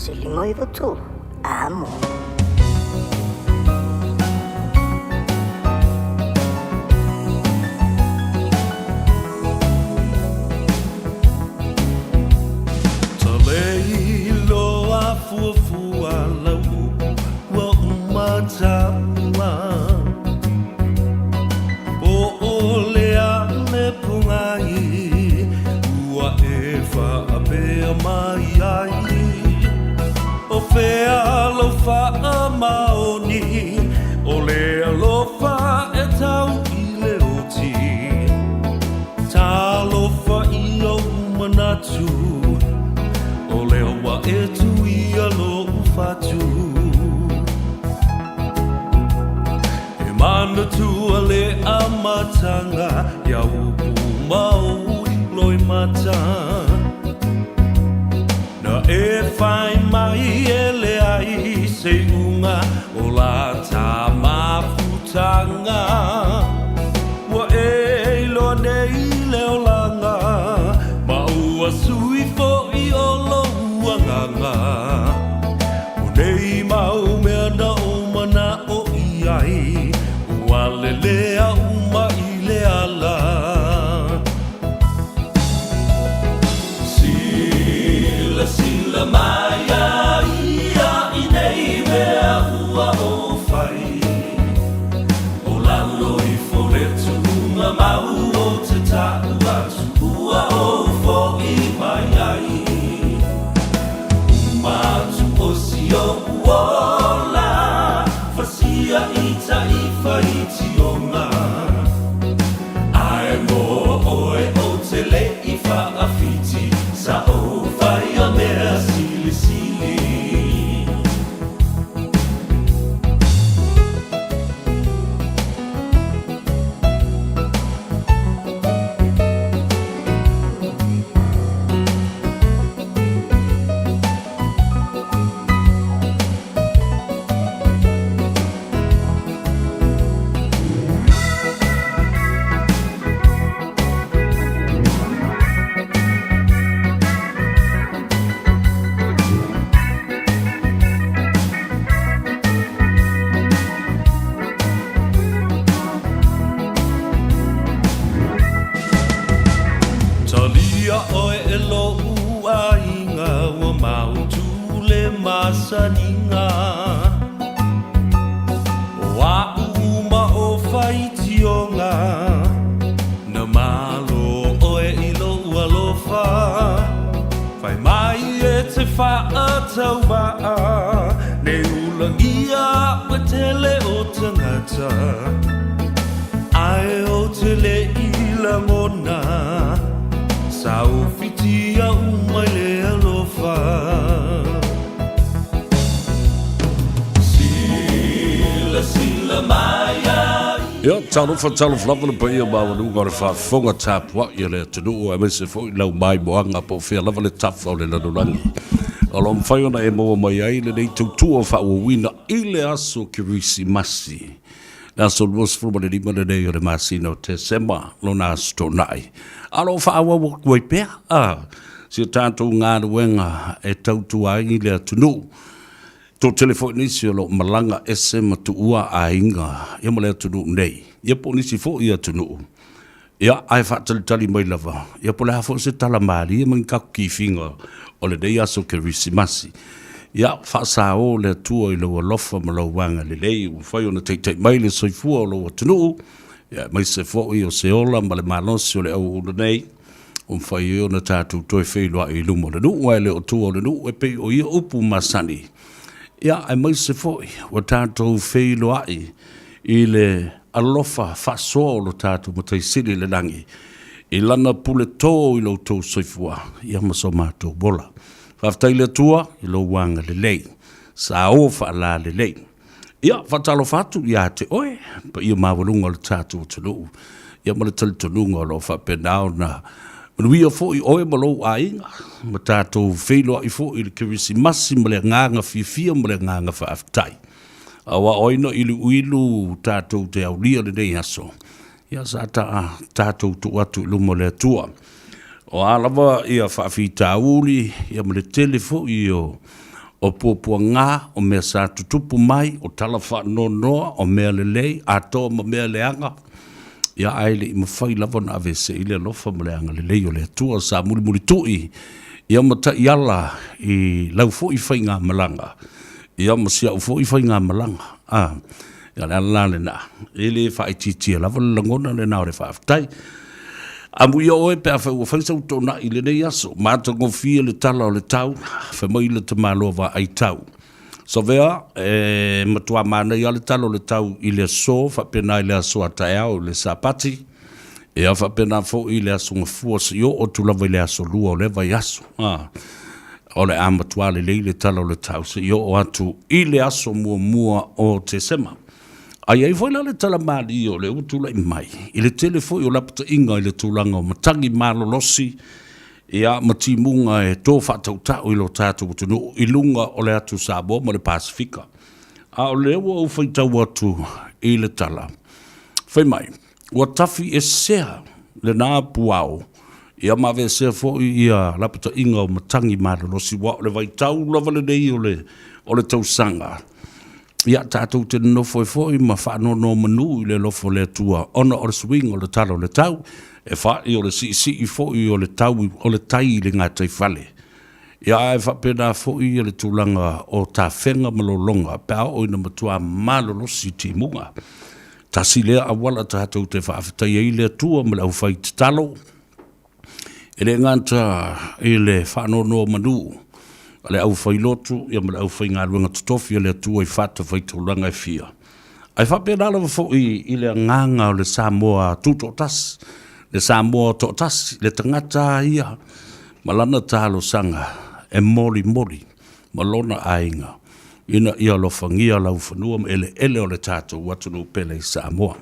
Silimoivo tu, amo. Tuale amatanga ya upumau loi mata na e fai mai ele ai se unga o la tama futanga wa e lo nei leolanga ma ua sui fo I o lo uanganga o nei mau mea na o mana o iai Lelea uma ileala Sila maya ia inei mea ua o fai O lalo I foretu uma mau o te tau atu ua o fo I mai ai Uma tu o si o uola Fasia ita I faiti onga Ai mo oe o te le I whaafiti Sa o whai a mea sili sili Masaninga Wa uma o whaitionga Na malo oe ilo ualofa Whai mai e te whaatau maa Ne ulangia wa tele o tangata Ai o tele ila ngona Sau fitia umai le alofa Ia, talofa lava na paia mawanu ngore whaafonga tāpua ia le tunu o MSF i lau mai moanga po whia lava le tafa o le lanulangi. Alo mwhaiona e maua mai ai le nei tautua whaawawina I le aso kirisi masi. Nā so luas fruma le lima le nei o le masina o te sema lo nā sto nai. Alo whaawawa kua pēr, si tātou ngā ruenga e tautua ai le tunu. Tō telefoni nisi o lo malanga ese matua a inga. Ia ma lea tunu nei. Ia po nisi fo ia tunu. Ia ai whaatalitali mai lava. Ia po lea fo se tala maari. Ia mangi kaku ki finga o le dei aso ke risimasi. Ia whaasa o le tua I lo alofa ma lo wanga le lei. Whai ona teitei mai le soifua o lo tunu. Ia mai se fo I o se ola ma le malosi o le au ula nei. Whai ona tātou toi wheilua I lumo le nu. Wai le o tua o le nu. E pei o ia upu masani. Ia ai mai se foi wa tātou wheilo ai I le alofa whasoa o lo tātou matai siri le langi I lana pule tō I lo tō soifua Ia maso mātou bola Whaftai le tua I lo wanga le lei Sa o whaala le lei Ia whatalo whatu Ia te oe Pa ia mawalunga le tātou tunu Ia ma le talitununga lo whapenao na Manuia fo I oe malo a inga, ma tātou wheilo I fo I le kirisi masi ma le nganga fia ma le nganga whaaftai. Awa oina ilu uilu tātou te aulia le nei aso. Ia sa tātou tu atu ilumo le tua. O alawa ia whaafita uli, ia ma le tele fo I o o pupua ngā, o mea sa tutupu mai, o tala whaanonoa, o mea lelei, a toa ma mea leanga. Ia aile i mawhai lava na ave se ile lofa ma leanga lelei o le atua sa muri tui. Ia mata i ala i lau fo i whai ngā malanga. Ia masia u fo i whai ngā malanga. Ia le ala le na. Ile whai titia lava le langona le nao le whaafitai. Amu ia oe pe a whai sau tōna i le nei aso. Mata ngofia le tala o le tau. Whai mai le te malo wa ai tau. So vea, matua mana i ale tala o le tau i le so. Whapena i le aso a tae au le sapati. Ia whapena fo i le aso ngafua si o o tulawa i le aso lua o le vai aso. O le amatua le le tala o le tau si o atu i le aso mua o te sema. Ai ai foi la le tala mali o le utula i mai. I le tele foi o lapata inga i le tulanga o matangi malolosi. Ia matimunga e tō whatautau i lo tātou tunu i lunga o le atu Samoa ma le Pasifika. A o lewa o whaitau atu i le tala. Whai mai, ua tafi e sea le nā puao. Ia mawe sea foi ia lapata inga o matangi malolosi wa o le waitau lava le nei o le tausanga. Ia tātou te nofo e foi ma whaanono manu i le lofo le atua ona o le swing o le talo le tau e whae o le si i foi o le tau o le tai i le ngā tai whale. Ia e whapena foi i le tūlanga o tā whenga malolonga pēa o ina matua malolosi ti munga. Tā si lea awala tātou te whaafetai e i le atua ma le au whai te talo. E le nganta i le whaanono manu. Ale au whai lotu, ia mele au whai ngā ruanga tutofi, ale atua i whata whai tauranga e fia. Ai whapea nālawa fo i le nganga o le Samoa tutotas, le Samoa totas, le tangata ia, malana tālo sanga, e mori, malona ainga, ina ia lo whangia lau whanua, ele o le tātou watunu pele i Samoa.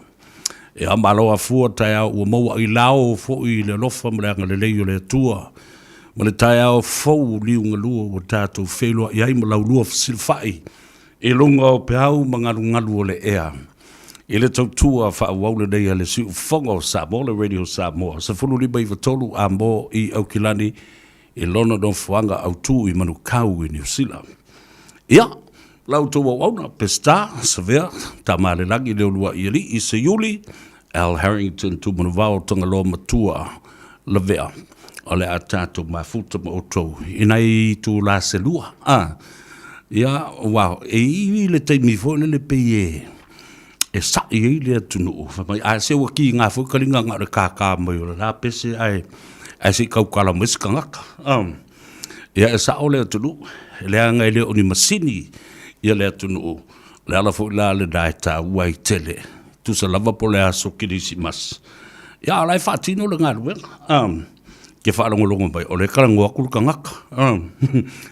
E amaloa fua tai au ua maua i lao fo i le lofa mleanga le leio le atua, ma le tai au fau liunga lua o tātou whelua i ai ma lau lua silfai e lunga o pe au ma ngalu o le ea. I le tautua whaau le nei a le siu whonga o Samoa, le Radio Samoa. Sa whunu li bai vatolu a mo i Aukilani i lona don fuanga au tu i Manukau i New Zealand. Ia, lau tau au auna, pesta, savea, ta maale langi leo lua i ali i se Yuli, Al Harrington tu manuvao tonga lo matua la vea. O le a tātou mafuta ma otou. Inai tu la se lua. Ia, wow, e i le teimi fōne le peye. E sa i le atunu. A se waki ngā whukaringa ngā re kākā mai o le la pese ai se kaukala miska ngaka. Ia e sa o le atunu. Le anga i le oni masini ia le atunu. Le ala fo la le dai tā uai tele. Tu sa lava po le aso kirisi mas. Ia, alai whātino le ngā ruenga. Ke whaalongolongo mai, o le karango akulu ka ngaka.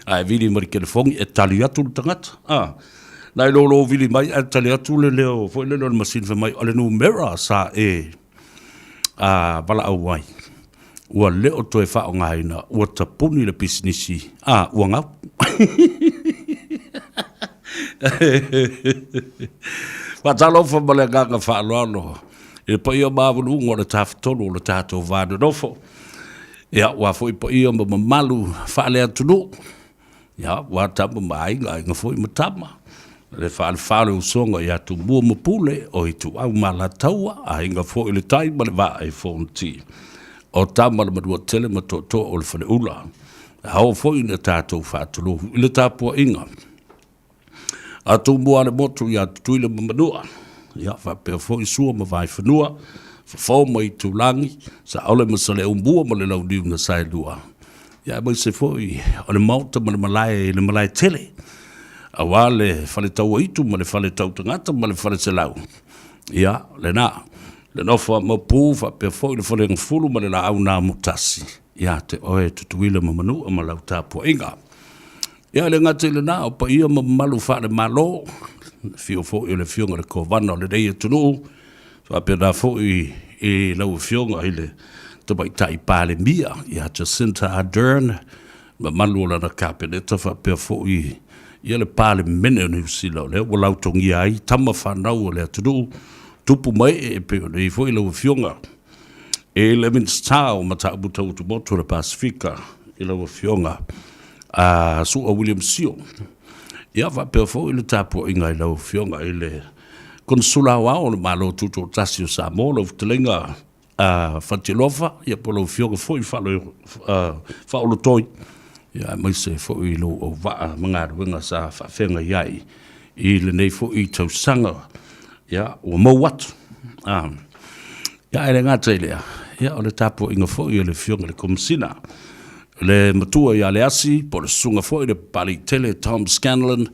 Ai vili mari ke le fongi, e tali atu le tangata. Nai lolo vili mai, e tali atu le leo, fo le leo le masini fa mai, o le numera sa e wala au wai. Ua leo to e whao ngaina, ua tapuni le pisinisi. Ua ngau. Watalo fa male nganga whaaloalo. E pa ia mawunu ungo le tafutolo, le tātou vānu nofo. Ia, wa foi po ia ma malu whaale atunu. Ia, wa tama mai ngā foi matama. Le whaale usonga ia tu mua mapule o i tu au malataua a inga foi le tai ma le waa e fonti. O tama le madua tele ma to o le whale ula. Hau foi na tātou whaatulu. I le tāpua inga. A tu mua le motu ia tuile ma manua. Ia, whapea foi sua ma vai whanua. Fafau mai tūlangi, sa ole masale umbua ma le lau niu na sai lua. Ia mai se foi, o le mauta ma le malai tele. A wā le whale tau aitu, ma le whale tau tangata, ma le whale se lau. Ia, le nā, le nofa ma pūwha, pe foi le whale ngafulu, ma le la au nā mutasi. Ia, te oe tutuila ma manu, ma lau tāpua inga. Ia, le ngate le nā, o pa ia ma malu whale malo, fio foi le fionga le kovana, le reia tunu, Whapena fōi e lau whionga i le tabai tai pāle mia i a Jacinta Ardern ma malu o lana kāpeneta whapea fōi i le pāle mene o New Zealand leo wa lau tongi ai tama whanau o le atunu tupu mai e peo nei fōi lau whionga e le minstau ma taabuta utu motu le Pasifika i lau whionga a Sua William Sio Ia fa pe fo ile tapu inga I lau fionga ile konsula wao le malo tuto tasio sa mo lo telenga fatilofa ia polo fionga fo I fa lo toi ia mai se fo I lo o va manga wenga sa fa fenga iai ile nei fo I tau sanga ia o mo wat ia ele ngata ile ia o le tapu inga fo ile fionga le komsina le matua ia le asi po le sunga fo ile pali tele Tom Scanlon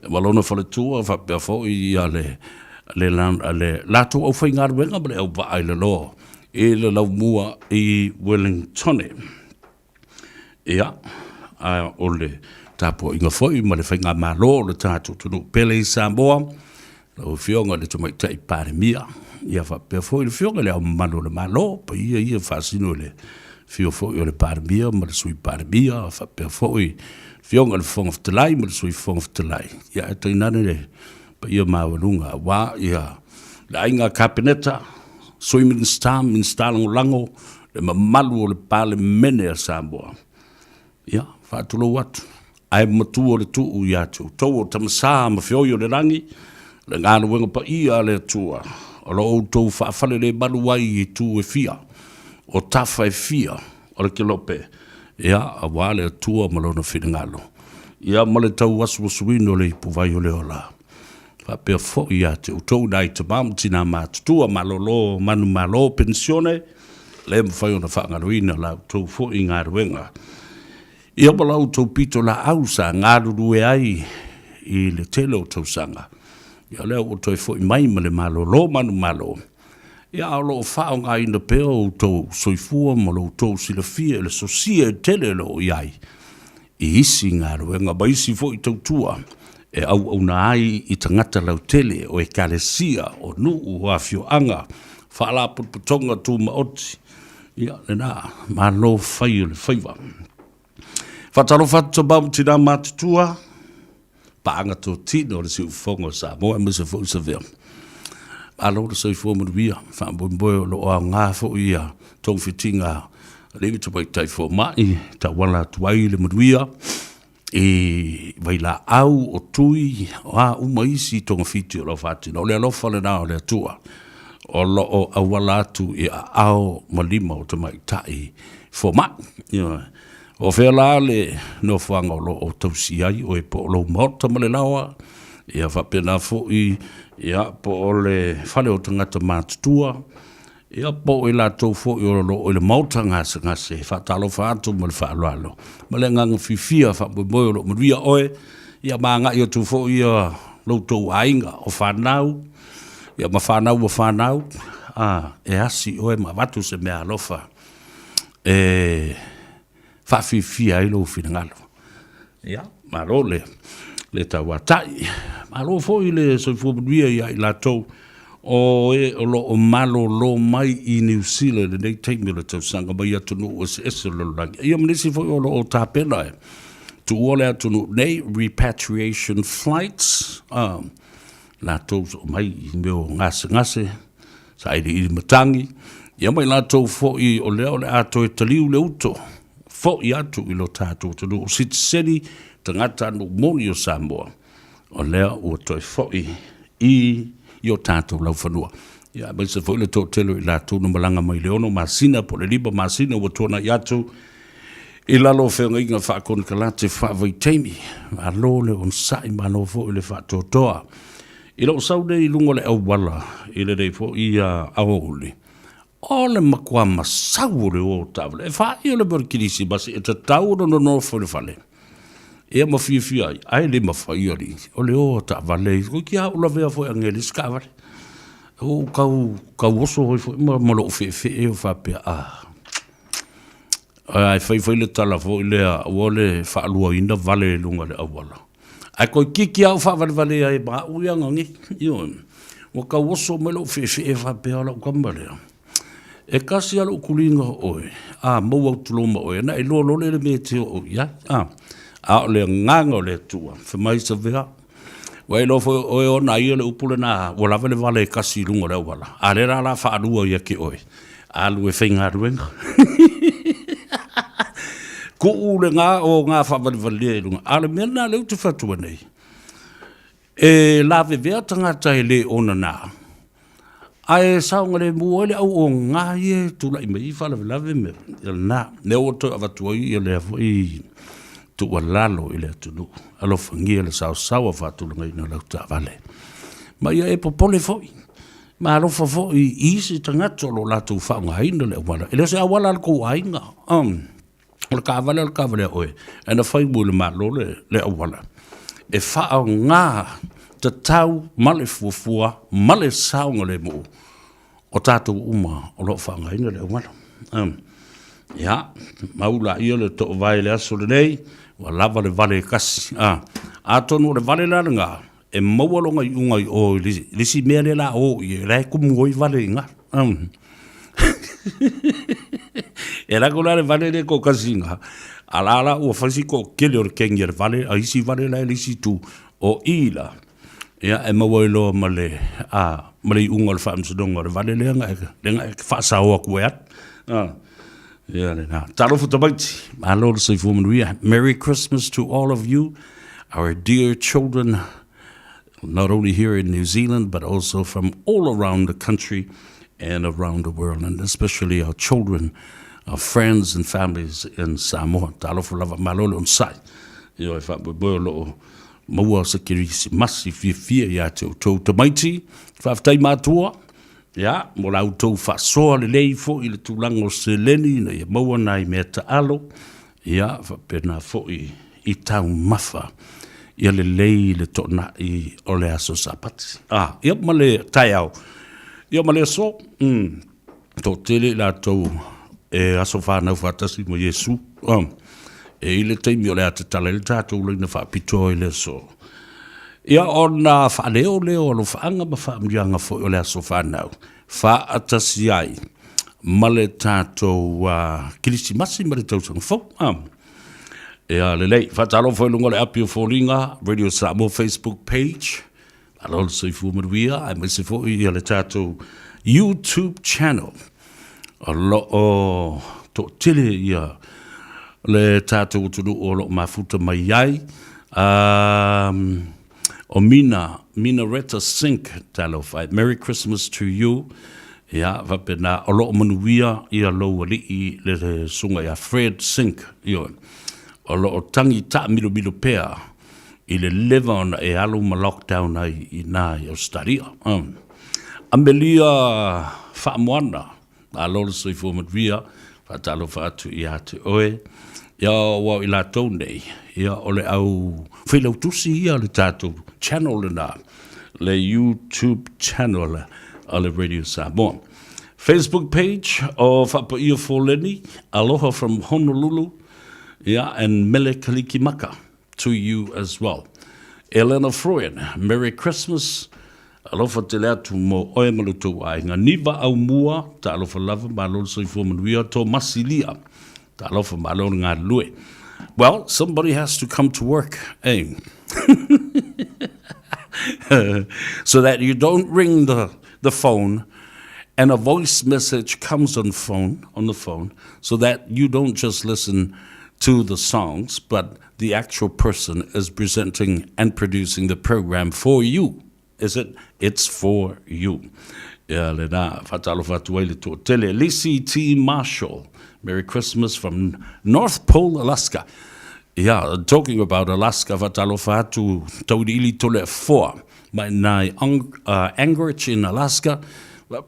malona fo le tua fa pe fo ia le lato au fai ngāru wenga bale au vaai le lo e le lau mua I Wellington ia o le tapo inga foi ma le fai ngā malo le tātou tunu pele I Samoa lau fionga le tumai tai pare mia ia fa pe foi le fionga le au mano le malo pa ia fasino le fio foi o le pare mia ma le sui pare mia fa pe foi fionga le fong of the lai ma le sui fong of the lai ia e tainane le pa ia mawalunga wa ia la inga kabineta swimming star min stalong lango le mamalu o le pale mene a Samoa ia fatulo watu ai matu o le tuu ia tu tau o tamasa ma fioio le rangi le ngana wenga pa ia le tua o lo o tau faafale le maluai I tu e fia o tafa e fia o le kilope ia a wale tua malona finangalo ia male tau wasu wasuino le puvai o le ola pe fo ia te utou dai te mam tina matutua malolo manu malo pensione le mfai ona whaangaruina la utou fo I ngā ruenga ia pala utou pito la ausa ngā rurue ai I le tele utou sanga ia leo utou fo I mai ma le malolo manu malo ia alo whao ngā ina peo utou soifua ma lo utou silafia le sosia tele lo iai I isi ngā ruenga ba isi fo I tautua e au na ai I tangata lau tele o e kalesia o nuu o afioanga whaala putonga tu maoti ia le nā malo whai le whaiwa whataro whato bau tina matutua paanga tō tino le si ufongo sa moa e misa fo isa vea malo le sai fo maruia whaamboi lo o ngā fo ia tōng fitinga lewi tupai tai fo mai ta wala tuai le maruia e vai la au o tui a uma isi tonga fiti o lo fati no le alofa le nao le tua o lo o awala tu e ao malima o tamai tai fo ma o fela le no fanga o lo o tausi ai o e po lo morta male lawa e a fa pena fo I ia po le fale o tangata matutua ia po I la tau fo I o le mauta ngase whatalo whātu ma le whaaloalo ma le nganga fifia whamoe o lo maria oe ia maanga I o tu fo I loutou ainga o whanau ia ma whanau o whanau e asi oe ma watu se mea alofa whawhifia I lo whinangalo ia ma lo le tawatai ma lo fo I le soifua maria ia I la tau o e o lo o malo lo mai I New Zealand nei teimi le tau sanga mai atunu o se ese lo rangi ia manisi fo o lo o tāpena e tu ole atunu nei repatriation flights la tau so mai I meo ngase sa I matangi ia mai la tau fo I o leo le ato e taliu le uto fo I atu I lo tātou tunu o sitiseni tangata no moni o Samoa o leo o toi fo I io tātou lau whanua. Ia, mai se whaile tō telo I lātou no malanga mai leono masina, po le liba masina ua tōna I atu I lalo whenga inga whakon ka late whawai teimi. A lo le on sai mano fo I le whatotoa. I lau saude I lungo le au wala I le rei fo I aole. O le makua masau le o tāwale. E wha I o le barkirisi basi e ta tau no no fo le whale. E ma fia ai le ma fai ali o le o ta vale ko ki a la vea foi angeli skavar o kau oso foi ma lo fe e fa pe ai fai le tala foi le o le fa lua inda vale lunga le awala ai ko ki a fa vale ai ba u yang ngi yo o kau oso me lo fe e fa pe ala kambale e kasi ala kulinga oe mo o tuloma oe na e lo le me te o ya a le nganga le tua fa mai se vea wai lo fo o na ia le upule na o la vale kasi lunga le wala a le la fa lua ia ki oe a lu e fenga ruenga ku u le nga o nga fa vale lunga a le mena le tu fa tu nei E la vea tangata e le ona nā. Ai saunga le mua le au o ngā ie tula i mei whala lave me nā. Ne o to avatua i le afo i tua lalo i le atunu. Alo whangia le sao sawa whatulanga i na lau ta vale. Ma ia e popole foi. Ma alo fafo i isi tangata lo latu whaunga haina le wala. Ele se awala le kou hainga. Le ka vale oe. E na whai mui le malo le awala. E whao ngā te tau male fuafua, male saunga le mo o tātou uma o lo whangaina le umana. Ia, maula ia le to vai le aso le nei, wa lava le vale kasi. A tonu le vale la ngā, e maualonga i unga i o lisi mea le la o i rai kumngoi vale ngā. E rako la le vale le ko kasi ngā. Alala ua whasi ko kele o le kengi le vale, a isi vale la lisi tu o ila. Ia e mawailoa male unga le whaamsadonga le vale lenga e whaasaoa kue at. Ia le nā. Talofu tabaiti, malo le seifu manuia. Merry Christmas to all of you, our dear children, not only here in New Zealand, but also from all around the country and around the world, and especially our children, our friends and families in Samoa. Talofu lava malo le unsai. Ia e whaamboe lo maua sa kirisi masi fia ia te o tau tamaiti, whaftai mātua, ia, mo lau tau whasoa le lei fo i le tūlanga o se leni, na ia maua nai mea ta alo, ia, whapena fo i tau mawha, ia le lei le tona i o le aso sapati. Ia ma le tai au, ia ma le so, tō tele la tau e aso whanau whatasi mo Yesu, e ile teimi o le ate tala le tātou leina whaapito i le so. Ia o na whaneo leo alo whaanga ma whaamrianga fo o le aso whanau. Whaatasi ai, ma le tātou kirisimasi ma le tausanga fo. Ia le lei, whatalo fo ilunga le api o Fōringa, Radio Samoa Facebook page, alo le seifu maruia, ai mai se fo i le tātou YouTube channel. Alo o tō tele ia le tātou tunu o lo mafuta mai ai. O Mina Retta Sink talo fai. Merry Christmas to you. Ia, vapena o lo manuia ia lo wali i le sunga ia Fred Sink. Ia, o lo tangi ta milo pea i le leva ona e alu ma lockdown ai i nā i Australia. Amelia whaamoana, a lo le soifo matvia, whatalo whaatu i ate oe. Ia wau i la tau nei, ia ole au whelau tusi ia le tātou channel le YouTube channel le Radio Samoa. Facebook page o Whapa Ia Fōleni, aloha from Honolulu, ia, and Mele Kalikimaka to you as well. Elena Freud, Merry Christmas, alofa te lea tu mo oe malutu ai, ngā niwa au mua, ta alofa lava, ma lolo soifo manuia, tō masilia, well, somebody has to come to work, eh? So that you don't ring the phone and a voice message comes on the phone, so that you don't just listen to the songs, but the actual person is presenting and producing the program for you. Is it? It's for you. Yeah, Lisi T. Marshall. Merry Christmas from North Pole, Alaska. Yeah, talking about Alaska, Vatalofatu, Taudili Tole 4. My nai Anchorage in Alaska,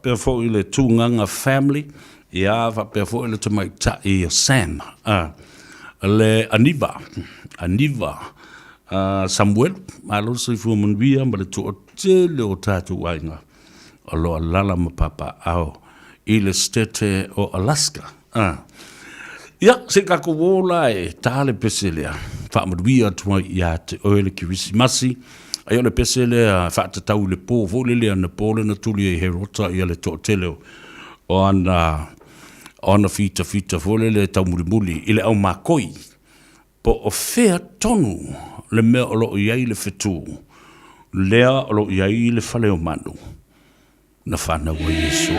before ile Tunganga family. Yeah, before ile to my Sam. Le Aniva. Samuel, malo se fu munvia, but to tele o tatu wainga. Alo alala mapapa au. Ile stete o Alaska. Ia, se kako wola e tāle peselea. Whaamaruia tua ia te oele ki Risimasi. Ai ole peselea whaatatau le pō, vole lea na pōle na tuli e he rota ia le tō teleo. O ana fita, vole le tau murimuli, ile au makoi. Po o whea tonu le mea o loo iai le whetū. Lea o loo iai le whale o manu. Na whanau o Yesu.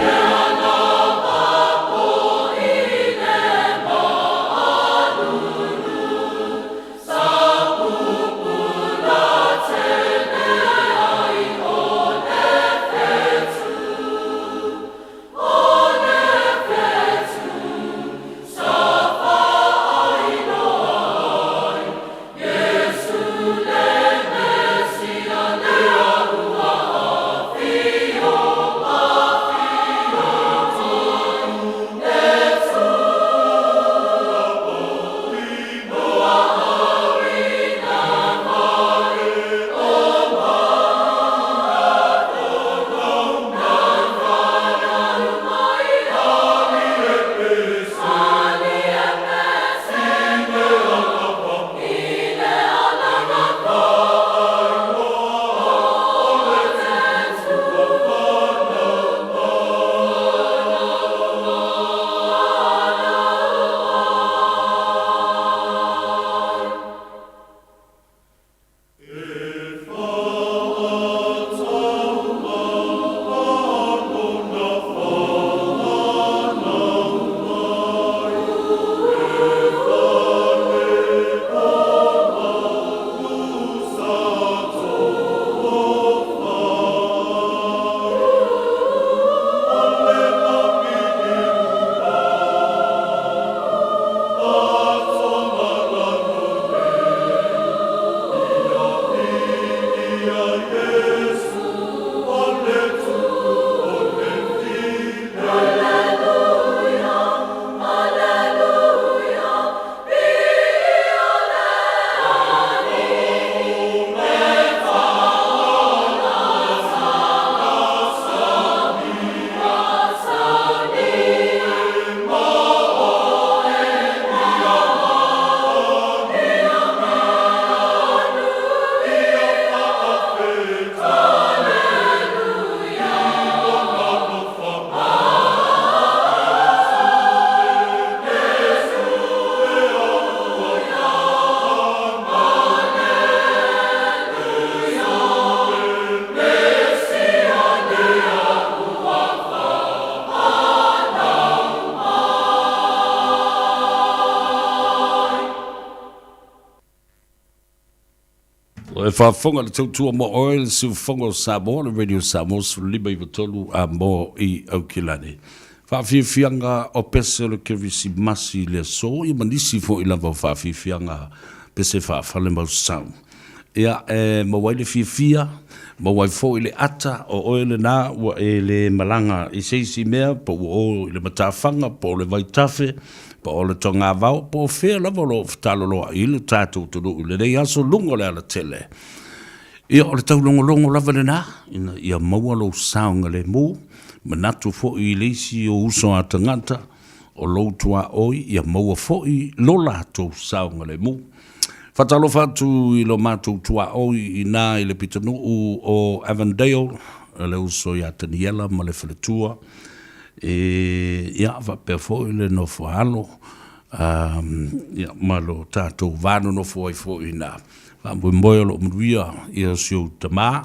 O e whaafonga le tautua mo oil si ufonga o Samoa, le radio Samoa, su lima i watolu a mo i au kilane. Whaafiafianga o pese le kevisi masi le so, i manisi fo i lava o whaafiafianga pese whaafale mau sau. Ia mawai le fiafia, mawai fo i le ata o oile na ua e le malanga i seisi mea, po o le matawhanga, po le vaitafe, po o le tonga vau, po whea lava lo whtalo loa i le tātou tunu i le rei aso lungo le ala tele. Ia o le tau longo lava le na, ia maua lo saunga le mu, manatu fo i leisi o uso a tangata, o loutua oi, ia maua fo i lola to saunga le mu. Fatalo fatu i lo mātou tua oi i nā i le pitanu o Avondale, le uso i Ataniela ma le whaletua. Ia whapea fo i le no whaalo, ma lo tātou vānu no fo i nā. Whambu moe lo mruia i o siu tamā,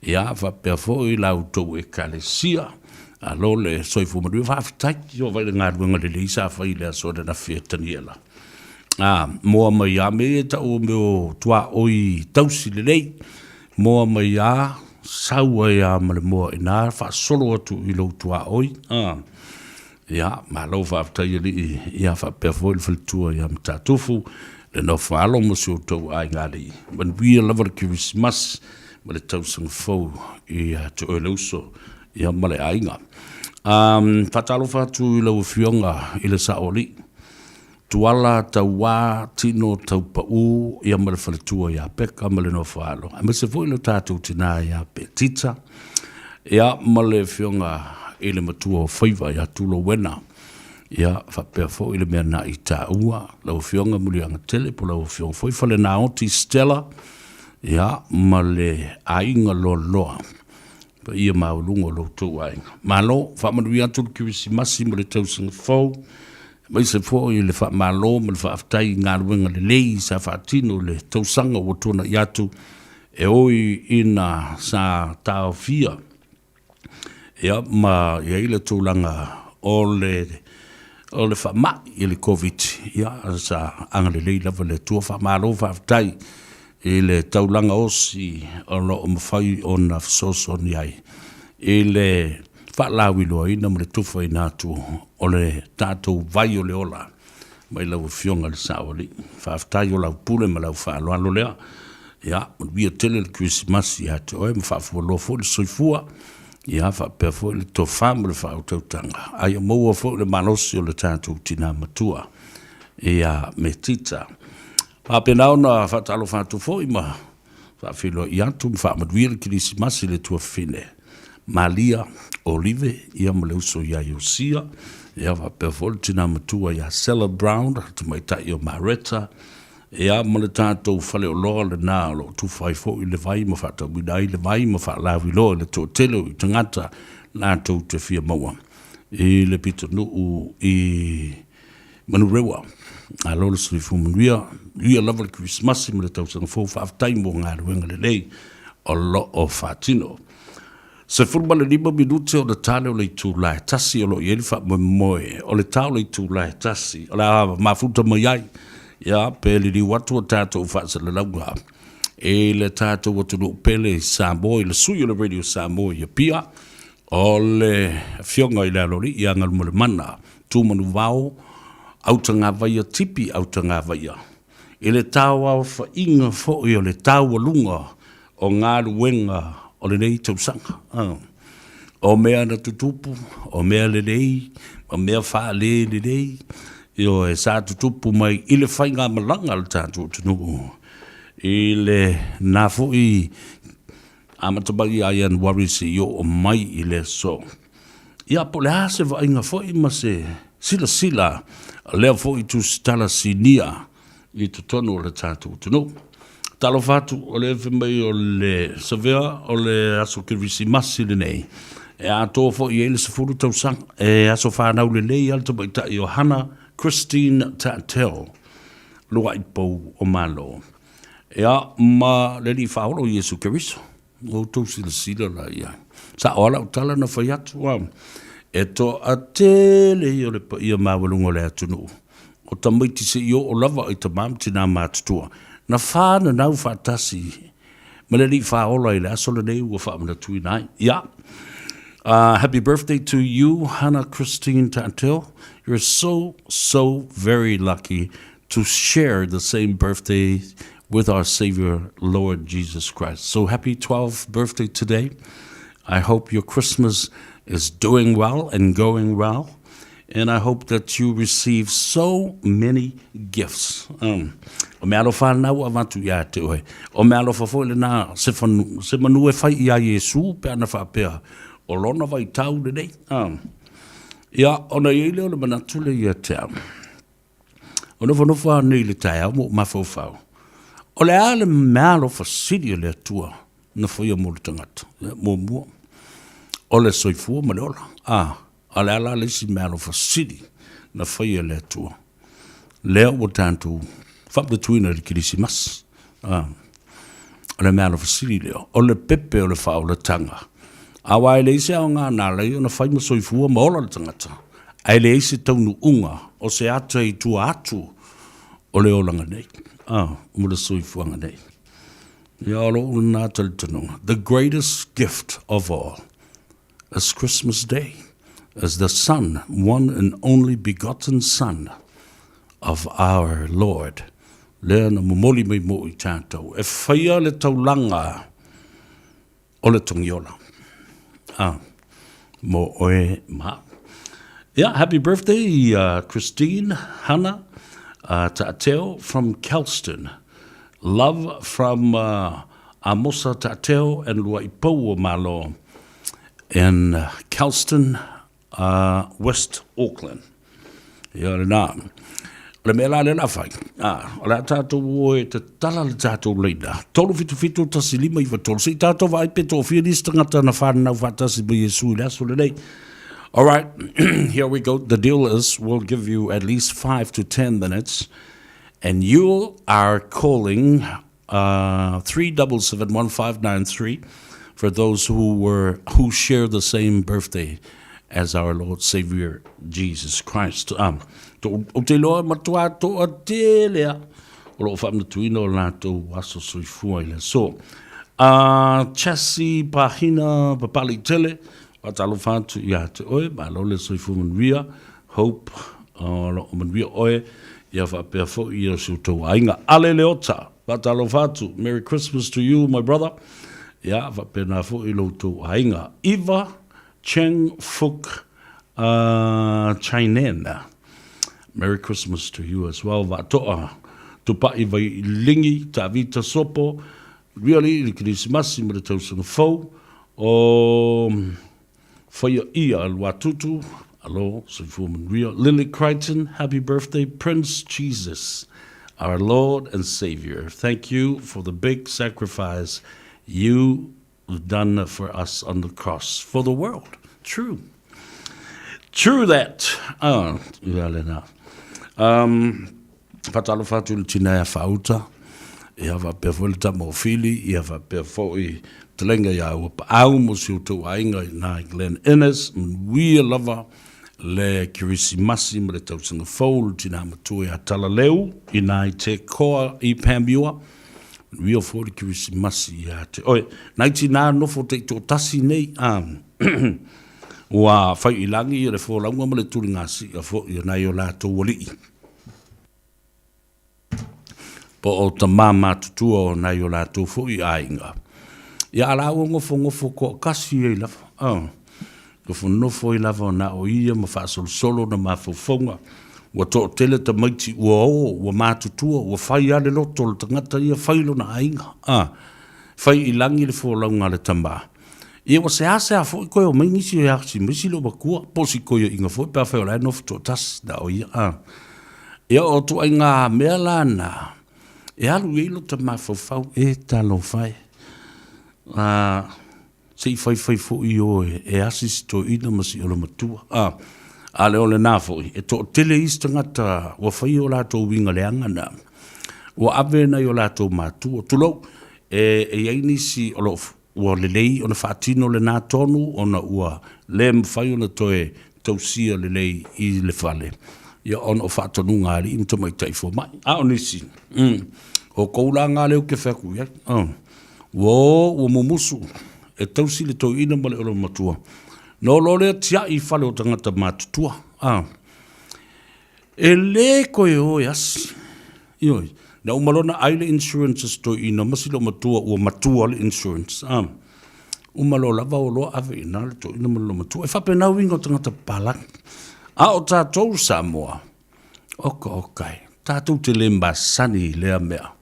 ia whapea fo i lau tau e kalesia, alo le soifu mruia whaafitai, o vai le ngāruanga le leisa whai le asoda na whia Ataniela. Moa mai a me ta o meo tua oi tausi le lei, moa mai a saua ia ma le moa ina wha solo atu i lo tua oi. Ia, ma lau wha aftai li ia wha perfo il whalitua ia mta tufu, le no wha alo mo si o tau ai ngāri. Man wia lava le Christmas, ma le tausang fau i te oe lauso, ia ma le ainga. Whatalo whatu i lau whionga i le saoli. Tuala tau wā, tino tau pa'u, ia ma le whaletua ia peka ma le no whaalo. A me se fo ilo tātou tina ia pe tita, ia ma le whionga i le matua o whaiva ia tulo wena, ia whapea fo i le mea na i tā ua, lau whionga muli anga tele, po lau whionga whaifa le na oti Stella, ia ma le ainga loa loa, pa ia maulungo lo tau ainga. Malo, whamanu i atu le kiwisi masi ma le tausanga fau, mai se fo i le fa malo ma le fa aftai ngā ruenga le lei sa fa tino le tausanga o tona i atu e oi ina sa tau fia ia ma ia i le tūlanga o le fa ma i le COVID ia sa anga le lei lava le tua fa malo fa aftai i le taulanga osi o lo mawhai o na fsoso ni ai i le whaalawi loa ina ma le tufa i nātu o le tātou vai o le ola mai lau whionga le saoli whaaftai o lau pule ma lau whaaloalo lea ia, wia tele le Christmas i ate oe ma whaafua loa fo le soifua ia whaapea fo le tofa ma le whautautanga ai o maua fo le manosi o le tātou tina matua ia me tita whaapea na whaatalo whaatu fo i ma whaafilo i atu ma whaamaduia le Christmas i le tua whine Malia Olive, ia ma le uso ia Iosia, ia wa pefol tina matua ia Sella Brown, tu mai tai o Maretta, ia ma le tātou whale o loa le nā lo tu whaifo i le vai ma whata winai le vai ma whaalawi loa le tō telo i tangata nā tau te whia maua. I le pita nuu i Manurewa, a lola srifu manuia, ia lava le Christmas ma le tau sanga fō whaaftai mo ngā ruenga le lei o lo o whatino. Se fulma le 5 minute o le tale o le tu lai tasi o lo ieli fa moe o le tau le tu lai tasi o la mafuta mai ai ia pele li watu o tato fa se le launga e le tato o tunu pele Samoa i le sui o le radio Samoa ia pia o le fionga i le alori ia ngal mo le mana tu manu vau autanga vaia tipi autanga vaia e le tau au fa inga fo i o le tau o lunga o ngā ruenga o le nei tausanga. O mea na tutupu, o mea le nei, o mea wha le nei, i o e sa tutupu mai i le whai ngā malanga le tātou tunu. I le nafo i amatabagi a Ian Warisi i o mai i le so. Ia po le hase wa inga fo i ma se sila lea fo i tu stala sinia i tu tonu o le tātou tunu. Talo fatu o le mai o le savea o le aso kirisi masi le nei. E a tō fo i ele se furu tau sang. E aso whanau le nei alta mai ta i o Hannah Christine Tatel. Lua i pou o malo. E a ma le li whaolo i Jesu Keriso. O tau sila la ia. Sa ola o tala na whaiatu. E to a tele i o le pa ia mawalungo le atunu. O ta maiti se i o lava i ta mamti nā mātutua. Na whāna nau whātasi Malali whaola I le asola nei ua whaamana tui nai. Yeah. Happy birthday to you, Hannah Christine Tantil. You're so very lucky to share the same birthday with our Savior, Lord Jesus Christ. So happy 12th birthday today. I hope your Christmas is doing well and going well. And I hope that you receive so many gifts. O mea alo whanau a watu ia te oe. O mea alo whafo le nā se manu e whai ia Yesu pe ana whapea. O lona vai tau le nei. Ia, ona iele o le manatule ia te au. O nofa nei le tai au mo mawhau. O le ale mea alo whasiri le atua na whaia mo le tangata. Mo mua. O le soifua ma le ola. A le ala le si mea alo whasiri na whaia le atua. Lea o tantu whapta tuina le kirisimas. O le mea alo whasiri leo. O le pepe o le whao le tanga. Awa e leise au ngā nālei o na whaima soifua maola le tangata. Ai leise taunu unga o se ata I tua atu o le olanga nei. Mo le soifua nei. Ia alo o nā tali tanunga. The greatest gift of all is Christmas Day, as the Son, one and only begotten Son of our Lord. Lea na momoli mai mo I tātou. E whaia le taulanga o le tongiola. Mo oe ma. Yeah, happy birthday, Christine, Hannah, Ta'ateo from Kelston. Love from Amosa Ta'ateo and Luaipo Malo in Kelston, West Auckland. Yeah, na. Le mela le la fai. La tātou e te tala le tātou leida. Tolu fitu tasi lima I watolu. Si tātou vai pe tō whia nista ngata na whanau whatasi ba Yesu I laso le nei. All right, here we go. The deal is we'll give you at least 5 to 10 minutes. And you are calling 3771593 for those who share the same birthday as our Lord Savior Jesus Christ. O te loa matua to a te lea. O lo whamna tuina o lātou waso soifua I le. So, Chassi Pahina Papali Tele, watalo whātu ia te oe, ma lo le soifua manuia, Hope, lo manuia oe, ia whapea fo ia su tau ainga. Ale leota, watalo whātu, Merry Christmas to you, my brother. Ia whapea nā fo I lo tau ainga. Eva Cheng Fuk Chainena. Merry Christmas to you as well. Vatoa, tupai vai lingi, ta vita sopo, really, the Christmas, in the Tosan Fo, for your ear, Watutu, hello, so woman real. Lily Crichton, happy birthday, Prince Jesus, our Lord and Savior. Thank you for the big sacrifice you have done for us on the cross, for the world. True. True that. Well enough. Patalo fatu le tina ya fauta. Ia va pe fo le tamofili, ia va pe fo I telenga ya upa au mo si utu ainga na Glen Innes, we lover le kirisimasi mo le tausanga fo le tina matu ya talaleu ina I te koa I Pambiua. We fo le kirisimasi ya te. Oi, 99 no fo te to tasi nei wa fai ilangi I le fo launga mo le turi ngasi a fo I nai o la to wali. Po o ta mama tutua o nai o la to fo I ainga. Ia ala o ngofo ko kasi e lava. Ngofo nofo I lava na o ia ma fa solo na ma fofonga. Wa to tele ta maiti wa ma tutua wa fai ale loto le tangata ia fai lo na ainga. Fai ilangi le fo launga le tamba. Ia wa se a fo ko o mai nisi ya si misi lo bakua po si ko inga fo pa fa la no to tas da o ia. Ia o to inga melana. Ia lu ilo ta ma fo fa e ta lo fai. Se fai fo I o e asis to ina masi o lo matua. Ale ole na fo e to tele istangata wa fai o la to winga le anga na. Wa ave na yo la to matua. Tulo e inisi o lo ua lelei ona whaatino le nā tonu ona ua le mwhai ona toe tausia lelei I le whale. Ia ona o whaatonu ngāri imta mai taifo mai. A onisi. O koula ngā leo ke whaku ia. ua mumusu, e tausi le tau ina ma le olo matua. No lo le tia I fale o tangata mātutua. E le koe o yasi. Ioi. Na umalona aile insurances to ina masilo matua ua matua le insurance. Umalo lava o loa ave ina le to ina malo matua. E whape nau ingo tangata palang. A o tātou Samoa. Okai. Tātou te lemba sani lea mea.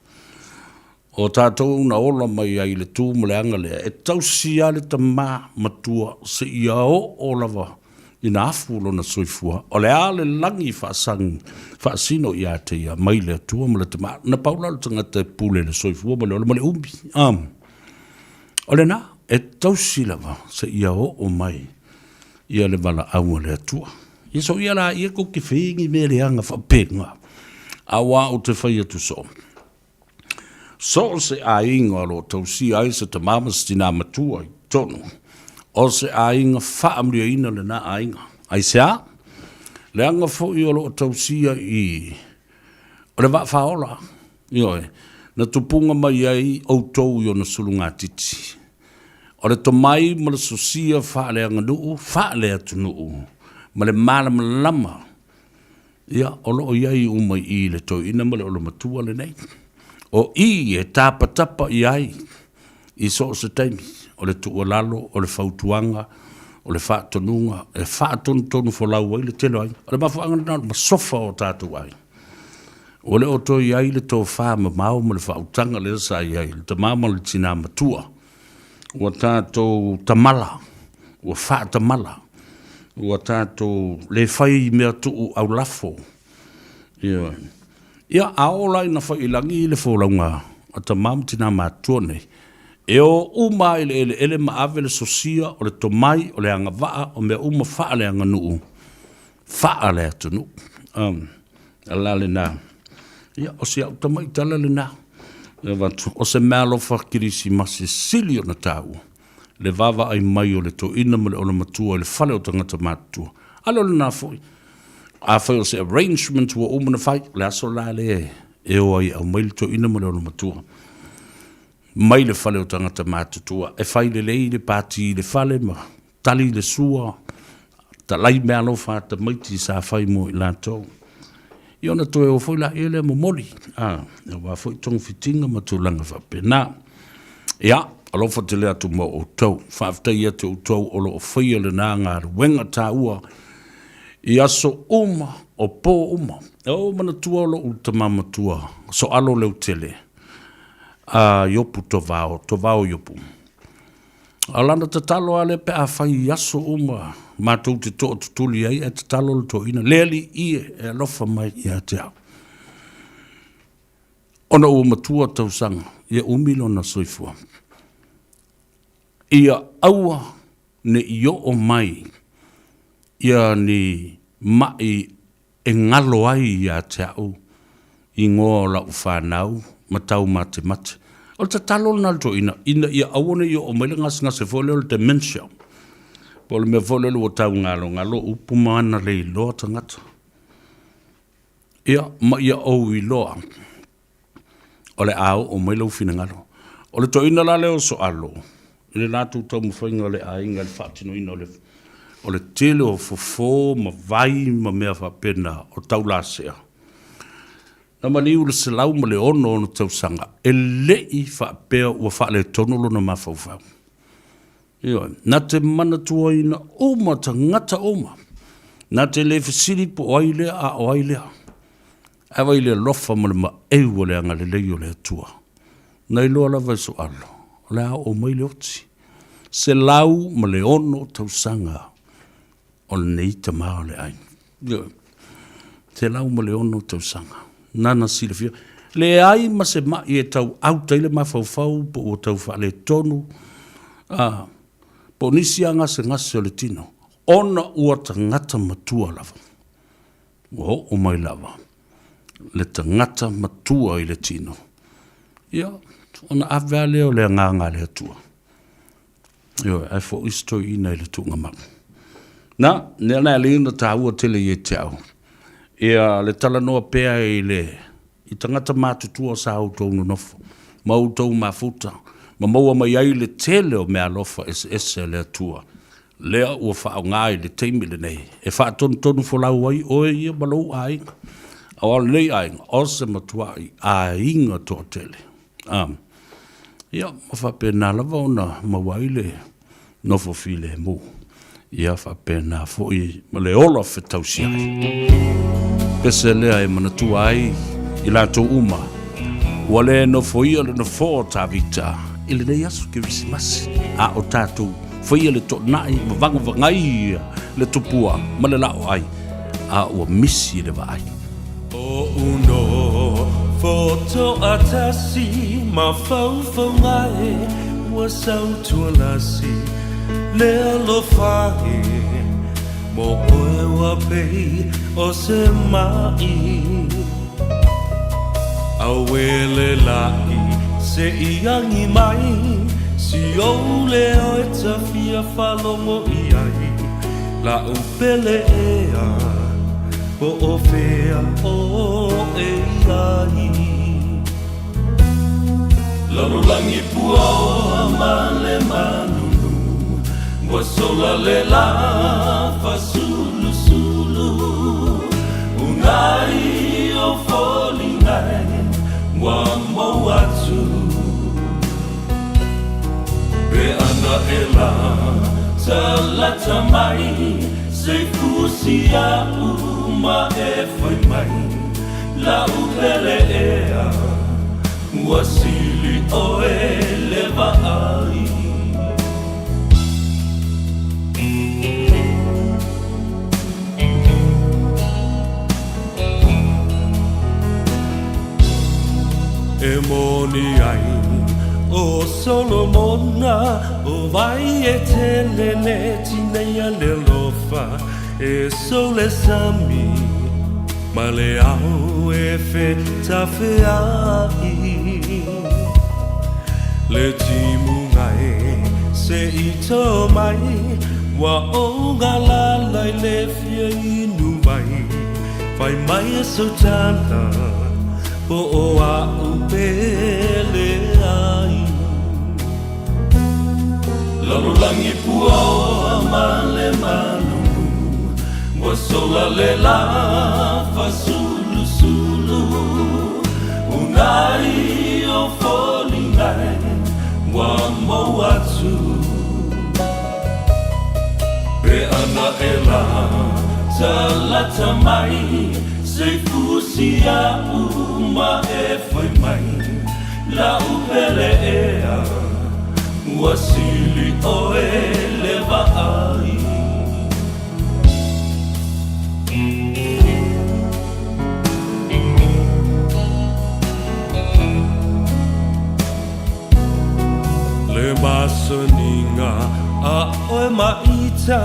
O tātou na ola mai ai le tū mleanga lea. E tausi ale ta mā matua se ia o lava ina afu lo na soifua. O le ale langi whaasino ia te ia mai lea tua mle te mā. Na paula le tangata e pule le soifua male ola male umbi. O le na, e tausi lava se ia o mai. Ia le vala aua lea tua. Ia so ia la ia ko ke whingi me leanga whapenga. Awa o te whaia tu so. So se a inga lo tausi ai se te mamas tina matua I tonu. O se a inga whaamria ina le na a inga. Ai se a? Le anga fo I o lo tausia I. O le wa whaola. Ioe. Na tupunga mai ai au tau I o na sulunga titi. O le tomai ma le sosia whaale anga nuu. Whaale atu nuu. Ma le malama lama. Ia, o lo iai umai I le toi ina ma le o lo matua le nei. O I e tāpatapa I ai, I so se taimi, o le tuolalo, o le fautuanga, o le whaatonunga, e whaatonu wholau ai le telo ai. O le mafuanga na ma sofa o tātou ai. O le o toi ai le tō whaama mau ma le whautanga le sa I ai, le tamama le tina matua. O tātou tamala, o whaatamala. Ua tātou le whai mea tuu au lafo. Ia aola ina whai ilangi le wholaunga a ta mamtina mātua nei. E o uma ele ma ave le sosia o le tomai o le anga waa o mea uma wha le anga nuu. Wha le atu nuu. Ala le nā. Ia o se au tamai tala le nā. O se mea lo whakirisi masi sili o na tāua. Le vava ai mai o le to ina mo le ona matua le fale o tangata mātua. Alo le nā fwoi. A whai o se arrangement ua umana whai, le aso la le e o ai au mai le to ina mo le ona matua. Mai le fale o tangata mātutua. E whai le lei le pāti le fale ma tali le sua. Ta lai mea lo whata maiti sa whai mo I lātou. I ona to e o whoi la e le mo mori. E wa whoi tong fitinga ma tu langa whape. Nā, ia, alofa te lea tu mo o tau. Whaaftai atu o tau o lo o whaia le nā ngā wenga tā ua. I aso uma o pō uma. E o mana tua o lo u ta mama tua. So alo leo tele. Yopu to vao yopu. Alana te talo ale pe a whai I aso uma. Mātou te toa tutuli ai e te talo le to ina. Leali ie e alofa mai I a te au. Ona ua matua tau sanga. Ia umilo na soifua. Ia aua ne I o mai. Ia ni mai e ngalo ai I a te au. I ngō la u whanau. Matau mate. O te talo na to ina. Ina ia aua ne I o mai le ngase fole o le dementia. Po le mea fole o tau ngalo. Upuma ana le I loa tangata. Ia ma ia au I loa. O le au o mai lau fina ngalo. O le to ina la leo so alo. I le nātou tau mwhainga o le ainga le whaatino ina o le tele o fofo ma vai ma mea whapena o tau la sea. Na mani ule se lau ma le ono ono tau sanga. E lei whapea ua whaale tonolo na mawhauwhau. Na te mana tua ina oma ta ngata oma. Na te le whisiri po oailea a oailea. Awa I le lofa ma le ma ewa le anga le lei o le atua. Na I loa lava so alo. O le o mai le oti. Se lau ma le ono tau sanga. O le nei ta maa le ai. Se lau ma le ono tau sanga. Nana sila fia. Le ai ma se mai e tau au taile ma fau po o tau fa le tonu. Po nisi a ngase o le tino. Ona ua ta ngata matua lava. O mai lava. Le ta ngata matua I le tino. Ia. Ona avale o le nganga le atua. Ai fo isto ina I le tunga maku. Na, nena le ina ta ua tele I te au. Ia le tala noa pea I tangata mātutua sa au tonu nofo. Mau tau mafuta. Ma maua mai ai le tele o mea lofa ese le atua. Lea ua wha ngai le teimi le nei. E wha tonu whalau ai oe ia malou a inga. Awa nei a inga, o se matua a inga tō tele. Ia, ma wha pēnā lava ona mawai le nofo file mu. Ia wha pēnā fōi ma le ola whetau siai. Pese lea e manatua ai i lato uma. Ua le nofo ia le nofo tā vita. Ile nei asu ke visimasi. A o tātou. Whaia le tō nai, ma vanga vangai le tupua, ma le lao ai. A ua misi le vai. O uno, foto atasi, ma fau ngai, ua sau tua lasi, le alo whae, mo oe wa pei, o se mai. Awele lai, se iangi mai, si ole o e tawhia whalongo i ai, la upele ea, o o whea o e ai. Lalulangi pua o amale manunu, wa sola le la fa sulu sulu, unai o folingai, wa mo atu. Be ana e la, talata mai, se fusia uma e foi mai, la upele ea, wasili o e leva ai. E moni ai, o Solomona, o vai e telele, tineia le lofa, e sole sami, ma le au e feta feai. Le timu ngai, se ito mai, wa o ngalala i le fia inu mai, fai mai e sotana, po o a upele ai. Lalulangi pua o amale manu, wa sola le la fa sulu sulu, unai o folingai, wa mo atu. Be ana e la, talata mai, se fusia uma e foi mai, la upele ea, wasili o e leva ai. Le masoninga a oe maita,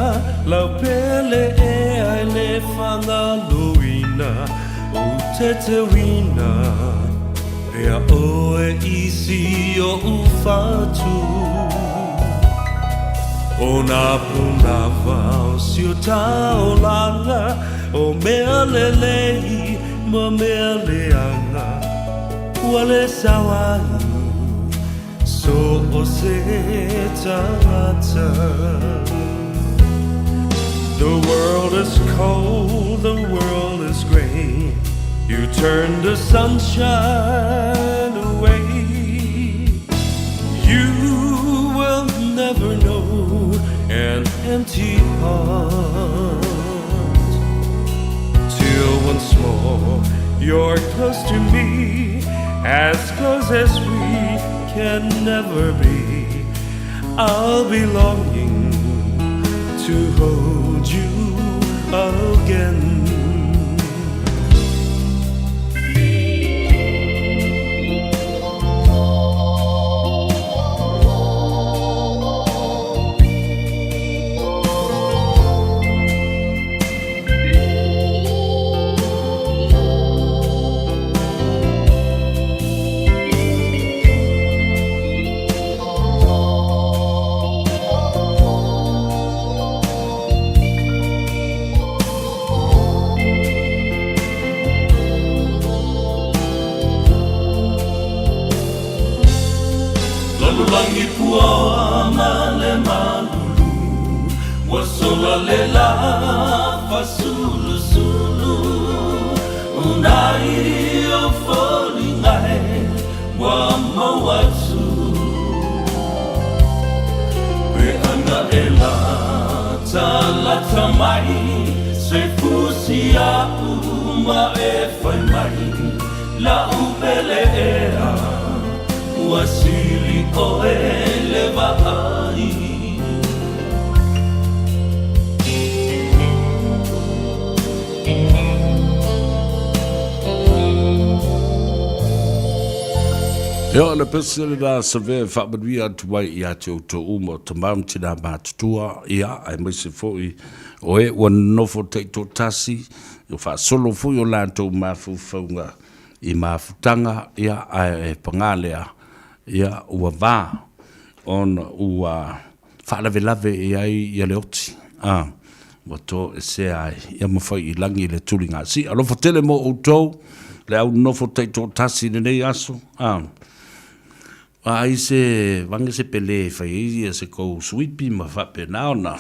lau pele ea le whangaluina, o te wina, ea oe isi o ufatu. O na punava o siota o langa, o mea lelei, ma mea leanga, wale sawai, so o se tata. The world is cold, the world is gray, you turn the sunshine away. You will never know an empty heart, till once more you're close to me, as close as we can never be. I'll be longing to hold you again. Talulangi pua male malulu Wasola lela fasulu sulu Unai o foli ngai Wama watu Pe ana ela Tala tamai Se fusi a uma e fai mai La upele ea Wasili o eleva ai Yo le pesele da save fa badwia tuai ia te to umo tamam tina matutua ia ai mai se foi o e wan no fo te to tasi yo fa solo fu yo lanto mafu funga I mafutanga ia ai pangalea ia ua va on ua whalawelawe ia leoti wato se ai ia mawhai I langi le turinga si alofo tele mo outou le au nofo teito tasi nei aso ai se vange se pele fai ia se kou sweepi ma whape naona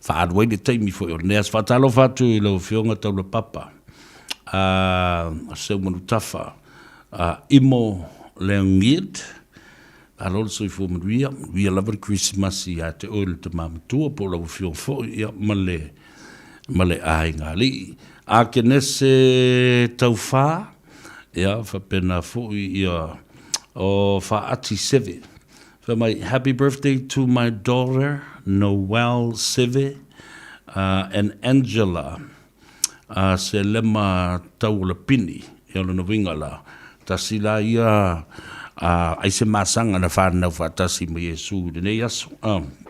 whaadwai le teimi fo o neas whatalo fatu I lau fionga tau le papa seu manu tafa imo leongid alol so fo manuia we love Christmas ia te oil te mamtua po la fio fo ia male ai ngali a kenese taufa ia fa pena fo ia o fa ati seve for my happy birthday to my daughter Noel Seve and Angela se lema tau la pini ia lona wingala tasila ia ai se masanga na whanau whatasi me Yesu de nei aso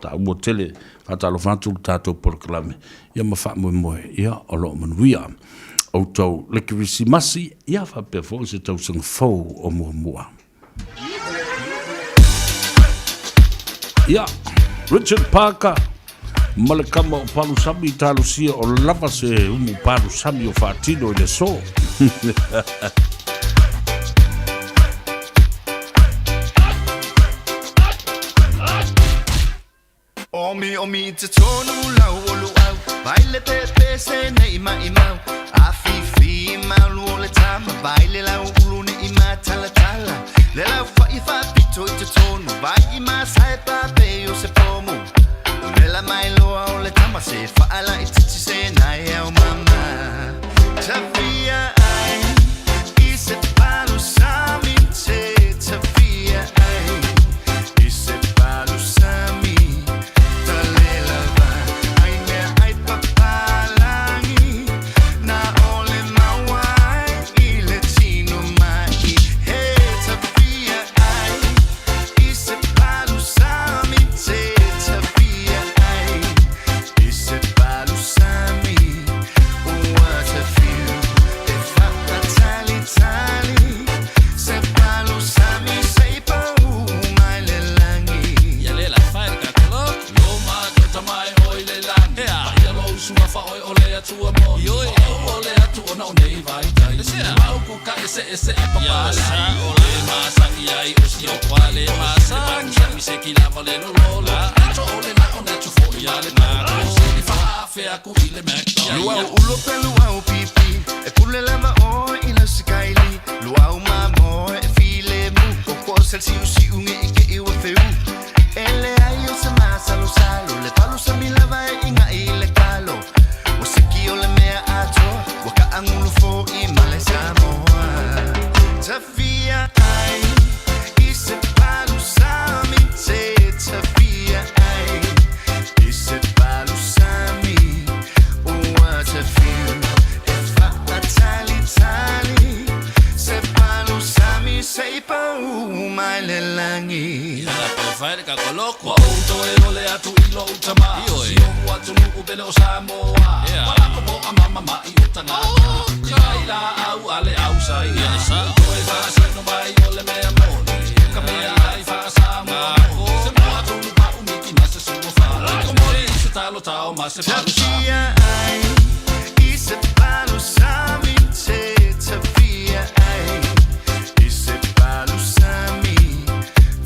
ta ua tele whatalo whantu tātou porklame ia mawha moe ia o lo manuia o tau lekirisi masi ia whapea fo se tau sang fau o mua ia Richard Parker Malakama o Palusami Talusia o lava se umu Palusami o Fatino I le so. Omi te tonu lau o luau Baile pepe se ne ima imau Afifi mau o le tama Baile lau ulu ne ima tala tala Le lau whai whapito I te tonu Vai ima sae pape o se pomu Vela mai loa o le tama se whaala I titi se nai au mama Tawhia ai I se Palusami te Tawhia ai I se Palusami ese papasa ole masa ai osio quale masa mi se chi lava le lola ole na ona tu fo ya le na si fa fe a cu ile mecto luau ulo pe luau pipi e pulle lava o I la skyli luau mamo e file mu po ser si usi un e che io feu ele ayo se masa lo salo le palo se mi lava inga ile calo o se chi ole me ato o ka angulo fo I male samo Tawhia ai I se Palusami te Tawhia ai I se Palusami o what a feel e fa tali tali se Palusami sei pa mai le langi la fare ka koloko auto e ole atu ilo utama si o watu nu bele o samoa wala ko mama ma I utana kai la au ale au sai sa no vai ole me amoni kamea ai fa sama se mo atu nu pa umiki na se suo fa como se talo tao ma se Tawhia ai I se Palusami te Tawhia ai I se Palusami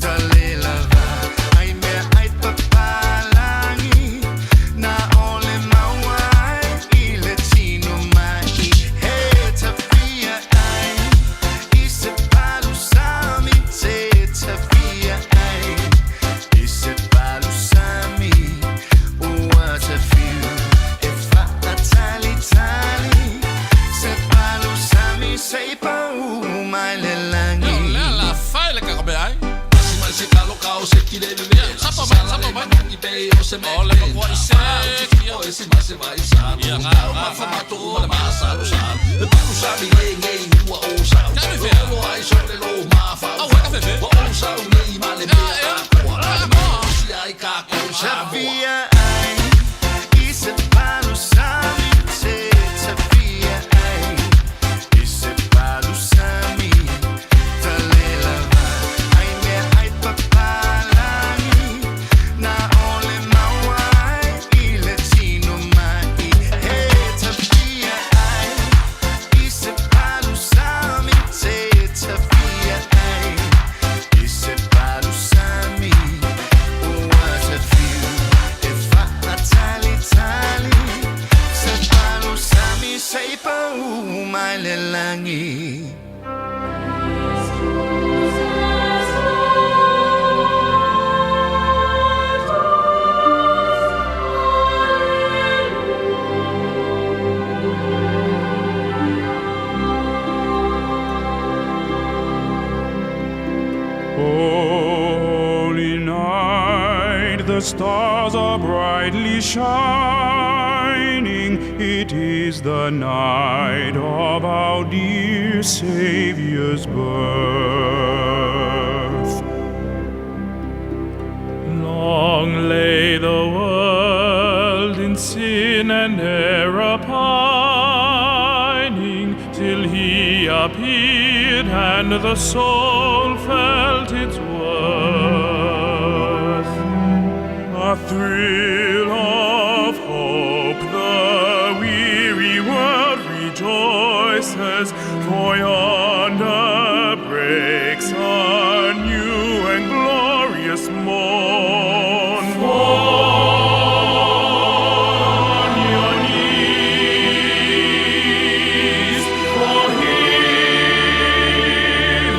talela Talo ka o se kile vea Sapa mai I pe o se me Ole kwa I se O e si mase vai sa Ma fa mato o le masa lo sa Le paku sa mi nge ua o sa Lo ai so le lo ma fa O o sa nge ma le mea Kwa le si ai ka ko sa Tafia ai Ise palu sami te Tafia ai Ise palu sami Talela ai me ai papalani Na ole mawai I latino mai Hey Tafia ai Ise palu sami te Tafia ai Ise palu sami What a view If I tally Se palu sami Say pa umay lelangi Holy night, the stars are brightly shining. It is the night of our dear Savior's birth. Long lay the world in sin and error pining, till he appeared and the soul felt its worth. A thrill of hope, the weary world rejoices, for yonder breaks a new and glorious morn. Fall on your knees, for hear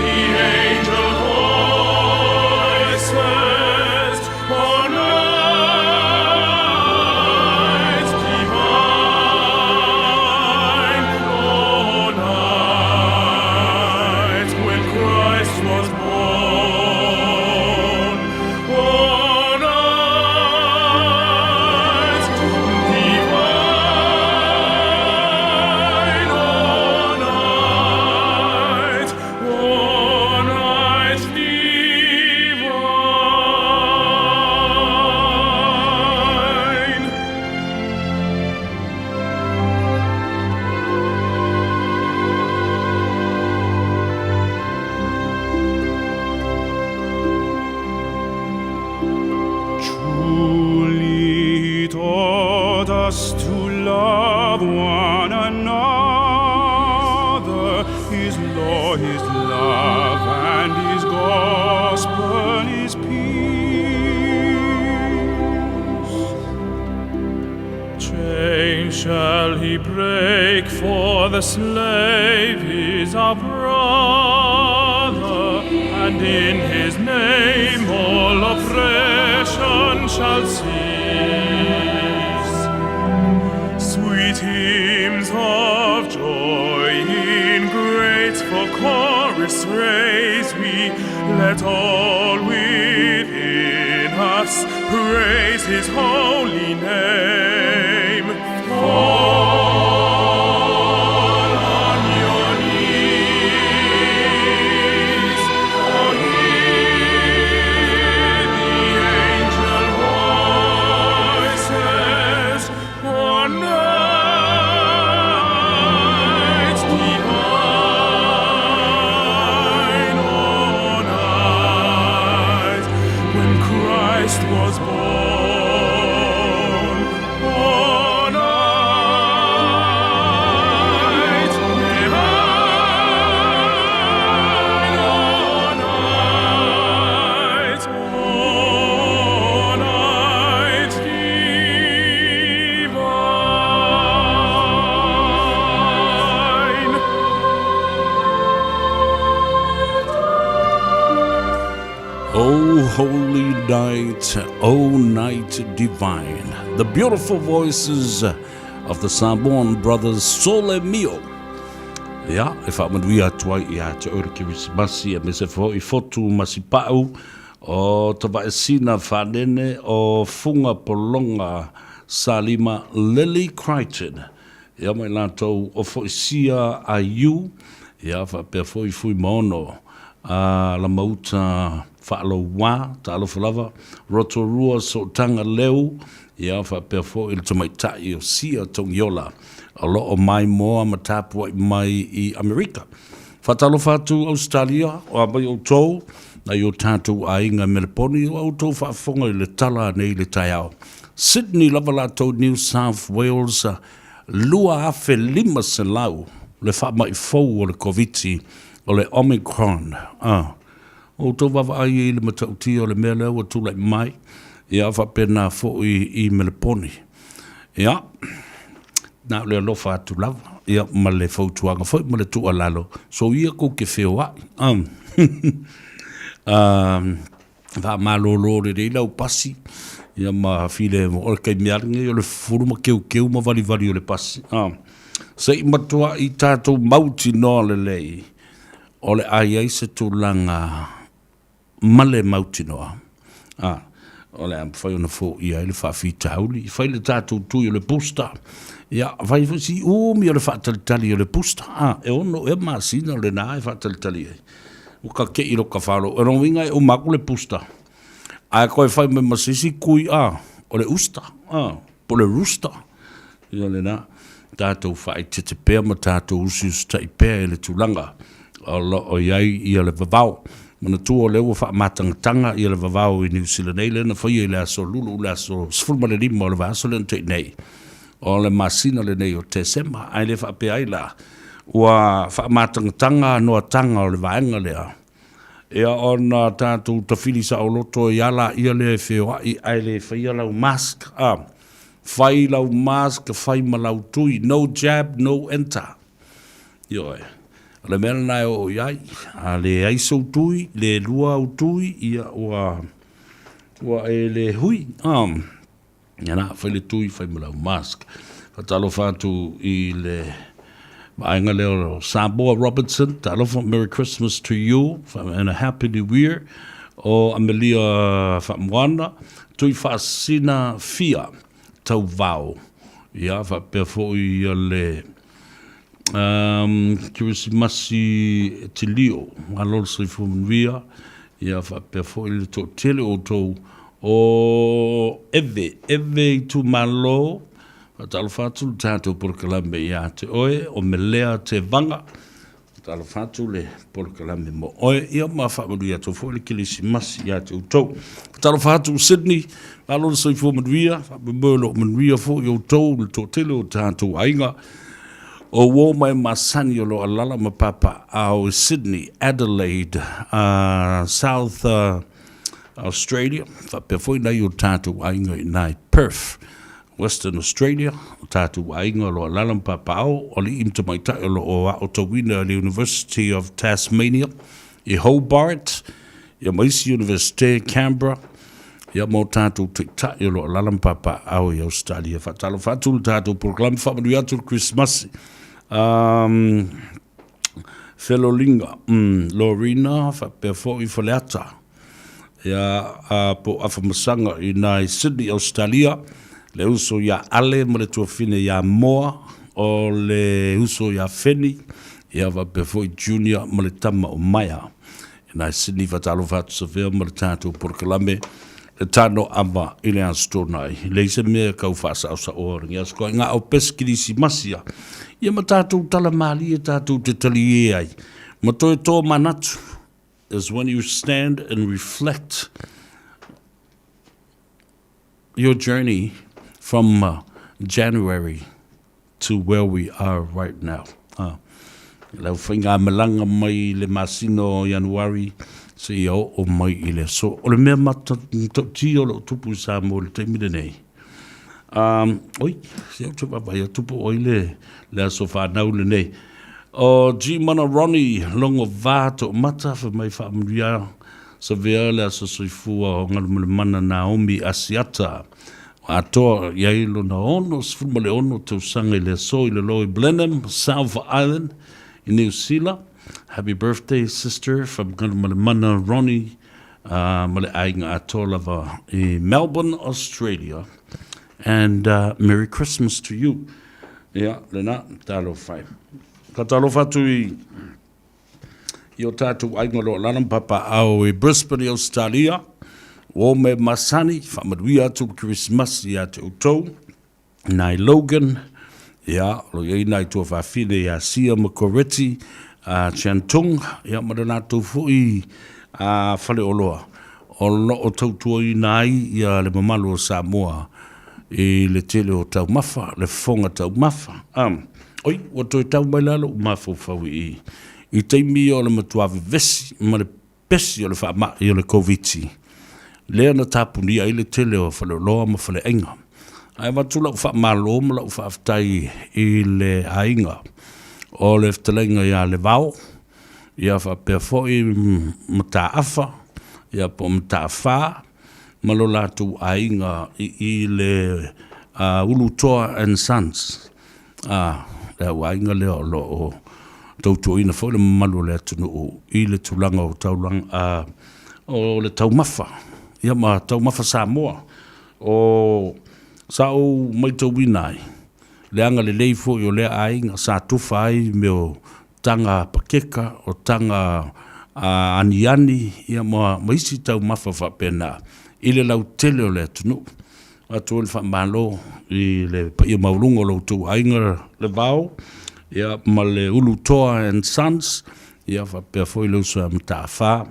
the angel voices on nights divine, on nights when Christ was born. On nights divine, on nights divine. Truly he taught us to love one another, his law, his love, and his gospel, his peace. Chains shall he break, for the slave is our brother, and in his name all oppression shall cease. Sweet hymns of joy in grateful chorus raise we, let all within us praise his holy name. Fall on your knees, for hear the angel voices on nights divine, on nights when Christ was born. On nights divine, on nights divine. Oh, holy night, oh, night divine. The beautiful voices of the Samoan brothers Sole Mio. Ia, e whaamanui atua I a te ore ki wisimasi a me se fo I fotu masipau o tava e sina whanene o funga polonga Salima Lily Crichton. Ia mai lātou o foisia a iu, ia wha pia fui maono a la mauta whaalo wā, ta alofa lava, Rotorua so tanga leu, ia wha pia il tamaitai o sia tongiola, a lo o mai moa matapua mai I Amerika. Whatalo whātu Australia, o abai o tau, na i o tātou a inga Melponi, o au tau whaafonga I le tala nei le tai au. Sydney lava lātou New South Wales, lua afe 5 se lau, le wha mai fau o le COVID, o le Omicron. O tau wawa ai le matauti o le mea leo o tūlai mai, ia wha pena fo I Melponi. Ia, nā le alofa atu lava, ia ma le fautuanga fo ma le tua lalo, so ia ko ke wheo ai. Va malolo le lau pasi, ia ma file o le kai mearinga, o le furu ma keu ma vali o le pasi. Se I matua I tātou mauti no le lei, o le ai se tūlanga male mauti noa. O le am whai ona fo ia le whawhi tauli, whai le tātou tui o le pusta. Ia, whai si mi o le whaatalitali o le pusta. E ono e maasina o le nā e whaatalitali e. O ka ke iro ka wharo, e ronginga e o maku le pusta. A koe whai me masisi kui o le usta, po le rusta. Ia le nā, tātou whai te pēr ma tātou usius tai pēr e le tūlanga. O iai ia le vavau. Mana tua leo wha matangatanga ia le vavau I New Zealand nei lena whai le aso lulu le aso sfulma le lima o le vaso le te nei. O le masina le nei o te sema ai le wha pe ai la. Ua wha matangatanga noa tanga o le vaenga lea. Ea ona tātou tawhiri sa o loto I ala ia le wheo ai le whai lau mask. Whai lau mask, whai malau tui. No jab, no enter. Ioe. Le mea nai o iai, a le aiso tui, le lua o tui, ia ua e le hui. Ia na, whai le tui, whai malau mask. Whatalo whātu I le maenga leo Samoa Robinson, talofa Merry Christmas to you, and a Happy New Year. O Amelia Whamwana, tui whaasina fia, tau vau. Ia, whapefo I le... Kirisimasi te lio, alol sai fumanuia, ia whapefo I le tō tele o tō o eve I tu malo, talo whātu le tātou porkalame ia te oe, o me lea te vanga, talo whātu le porkalame mo oe, ia ma whamanuia tō fo le kirisimasi ia te o tō. Talo whātu Sydney, alol sai fumanuia, whapemelo manuia fo I o tō, le tō tele o tātou ainga, o wo mai masani o lo alala ma papa au Sydney, Adelaide, South Australia, fa foi na yo tatu ainga nai Perth, Western Australia, tatu ainga lo alala ma papa au o li imta mai ta lo o Tawina the University of Tasmania, I Hobart, I Maisi University Canberra, ia mo tatu tikta lo alala ma papa au I Australia, fa talo fatu tatu program fa manu atu Christmas. Felolinga, Lorena, whapefo I Whaleata. Ia po awhamasanga I nai Sydney, Australia. Le uso ia ale mo le tuawhine ia moa o le uso ia wheni. Ia whapefo I Junior mo le tama o Maia. I nai Sydney whatalo whatu sa whea mo le tātou porkalame. Le tano ama I le anstonai. Leise mea kau whasa au sa orangi. Asko ngā au peskirisi masia. Ia ma tātou tala mali e tātou te tali e ai. Ma toi tō manatu is when you stand and reflect your journey from January to where we are right now. Lau whainga malanga mai le masino Januari se iau o mai I le so. O le mea mata ti o lo tupu sa mo le teimine nei. Oi, se au te wapai a tupu oi le aso whanau le nei. O G Mana Ronnie, longo vāto mata wha mai whaamria sa vea le aso soifua o ngalumale mana Naomi Asiata. Atoa iai lo na ono, sfuma le ono te usanga I le aso I le loi Blenheim, South Island, I New Zealand. Happy birthday, sister, from ngalumale mana Ronnie ma le ainga ato lava i Melbourne, Australia. And Merry Christmas to you. Ia, lena, talo whai. Ka talo whatu i o tātou ainga lo lanam papa au i Brisbane, Australia. O me masani, whamadui atu Christmas i ate utou. Nai Logan, ia, lo iei nai tua whawhine ia Sia Makoreti, Chantung, ia madana tau fui whale oloa. O lo o tautua i nai ia le mamalu o Samoa i le tele o tau mafa, le fonga tau mafa. Oi, o toi tau mai lalo, mafau fau i teimi o le matuavi vesi, ma le pesi o le whaama i o le COVID-19. Lea na tapunia i le tele o whale loa ma whale enga. Ai watu lau whaamalo ma lau whaaftai i le ainga. O le whatalenga ia le vau, ia whapea foi mata afa, ia po mata awha, ma lo latu ainga i le Ulutoa and Sons. Le ainga leo lo o tautu ina foi le malu le atunu i le tulanga o taulanga o le taumafa. Ia ma taumafa Samoa. O sao mai tau winai. Le anga le leifo i o le ainga sa tufa ai me o tanga pakeka o tanga aniani. Ia ma isi taumafa whapena. I le lau tele o le atunu. Atu le whamalo i le ia maulunga o lau ainga le vau. Ia ma le Ulutoa and Sons. Ia whapea foi lau sa mta awha.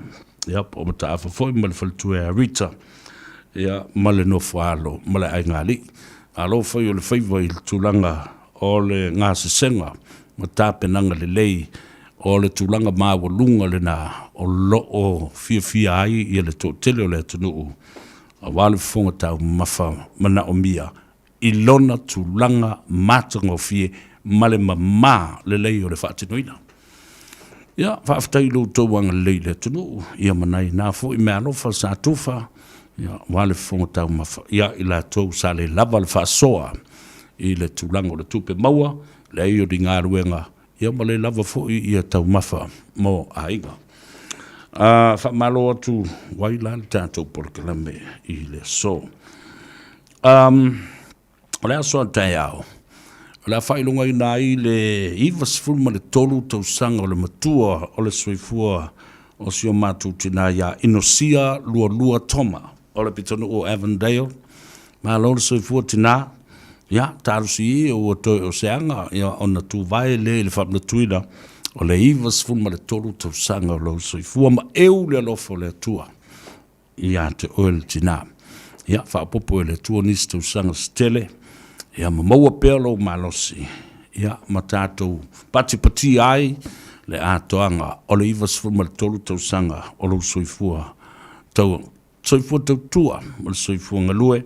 Ia po mta awha foi ma le whaltue a Rita. Ia ma le nofo ma le ainga li. Alo foi o le whaiva i le tūlanga o le ngā sesenga. Ma tāpenanga le lei o le tūlanga māwalunga le nā o lo o fia ai i le tō tele o le atunuu. A wale fonga tau mafa mana o mia. I lona tūlanga mātanga o fie ma le mamā le lei o le whaatinoina. Ia, whaaftai lo tōwanga lei le atunuu. Ia manai nā fo i mea lofa sa tufa. Ia, wale fonga tau mafa. Ia, i la tau sa le lava le whaasoa. I le tūlanga o le tupe maua. Le i o di ngā ruenga. Ia, ma le lava fo i tau mafa mo aiga. Whamalo atu waila le tātou porkalame i le so. O le aso tai au. O le whailunga i nā i le iwas fulma le tolu tau sanga o le matua o le soifua o sio mātou tina ia Inosia lua toma. O le pitonu o Avondale. Ma lo le soifua tina. Ia, tārusi i o toi o seanga. Ia, o na tu vai le whamna tuina. O le iwas fulma le tolu tau sanga o lau soifua ma eu le alofo le atua. Ia te oel tina. Ia whaapopo e le atua nisi tau sanga stele. Ia ma maua pea lau malosi. Ia ma tātou pati ai le atoanga. O le iwas fulma le tolu tau sanga o lau soifua. Soifua tau tua. O le soifua ngalue.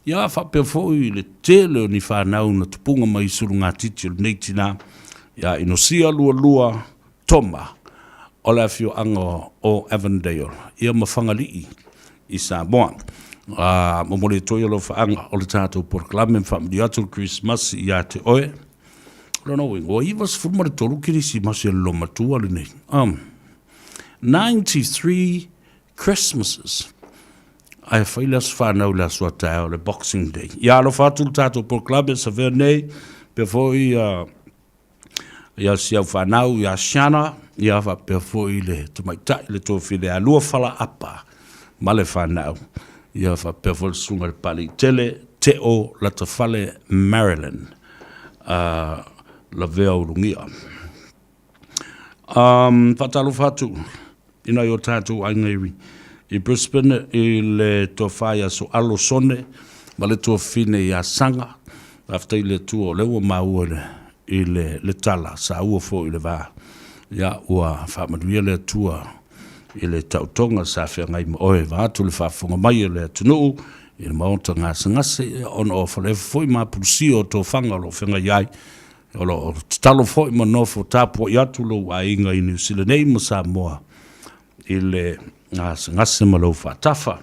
Ia whapea foi le tele o ni whanau na tupunga mai suru ngā titi o nei tina. Ia Inosia lua toma o le afio anga o Avondale. Ia mawhangalii i Samoa. Momole toi alo whaanga o le tātou porklame whamdi atu Christmas i a te oe. Rana oe, o iwas fulmare tolu kirisi masi lo matua le nei. 93 Christmases. Ai whailas whanau la sua tau le Boxing Day. Ia alo whatu le tātou porklame sa vea nei. Pe foi ia siau whanau, ia Shana, ia whapea foi le tumaitai, le tofi le alua whala apa, ma le whanau. Ia whapea foi sunga le pali tele, te o la tawhale Maryland, la vea urungia. Whatalu whatu, ina i o tātou aingeiri, i Brisbane, i le tofaya so alo sone, ma le tofine ia sanga, after le tuo lewa maua i le tala sa ua fo i le vā. Ia ua whamaduia le tua i le tautonga sa whea ngai ma oe vātu le whafunga mai le tunuu i le maonta ngase on o whalefa fo i mā purusi o tō whanga lo whenga iai o lo talo fo i manofo tāpua i atu lo a inga i New Zealand nei ma Samoa i le ngase ma lo whatafa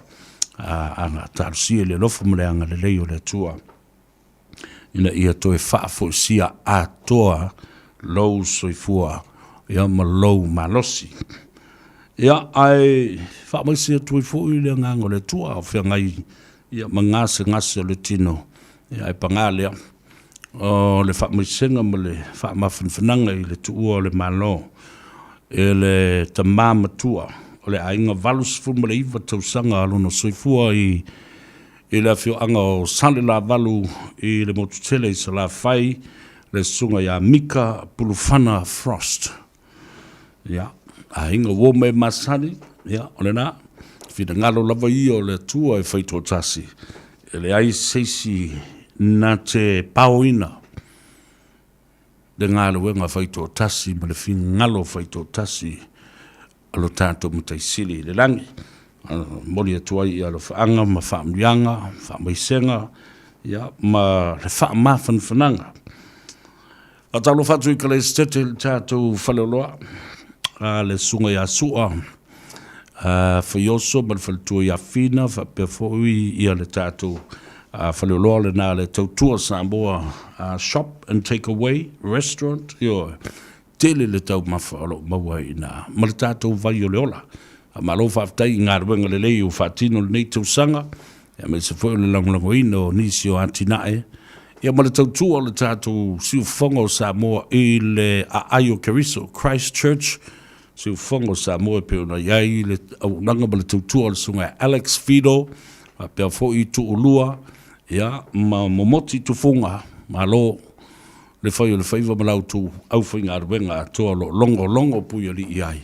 anga tarusi le lofa mleanga le leo le tua. Ina ia toe whaafo sia a toa lou soifua ia ma lou malosi. Ia, ai, wha mai se tui fo i le ngango le tua, o whia ngai, ia, mangase ngase o le tino, ia, ai panga lea, o le wha mai senga ma le wha mawhanwhananga i le tuua o le malo, e le tamama tua, o le ainga valus fu ma le iwa tausanga alono soifua i le fio anga o sale la valu i le motutele i sa la fai, le sunga ia Mika Pulufana Frost. Ia, a inga wo me masani, ia, o le na, whina ngalo lava i o le tua e whaito tasi. E le ai seisi na te pauina. Le ngalo wenga whaito tasi, ma le whina ngalo whaito tasi, alo tātou mutaisili le langi. Mori atua i alo whaanga, ma whaamrianga, whaamaisenga, ia, ma le whaamawhanwhananga. A talo fatu i kale stete le tātou whaloloa, le sunga ia sua, whaioso, ma le whalitua ia whina, whapefoi ia le tātou whaloloa le nā le tautua Samoa shop and take away, restaurant, io, tele le tau mawhaolo maua i nā, ma le tātou vai o le ola. Ma lo whaftai i ngā ruenga le lei o whatino le nei tausanga, ia me se fwoi le langolango ino nisi o antinae, ia ma le tautua le tātou siu whongo Samoa i le Aio Keriso, Christchurch, siu whongo Samoa pe ona iai le au nanga ma le tautua le sunga Alex Fido, ma pia fwoi tu ulua, ia ma momoti tu funga, ma lo le whai o le whaiva malau tu au whai ngā ruenga toa lo longo pui ali iai.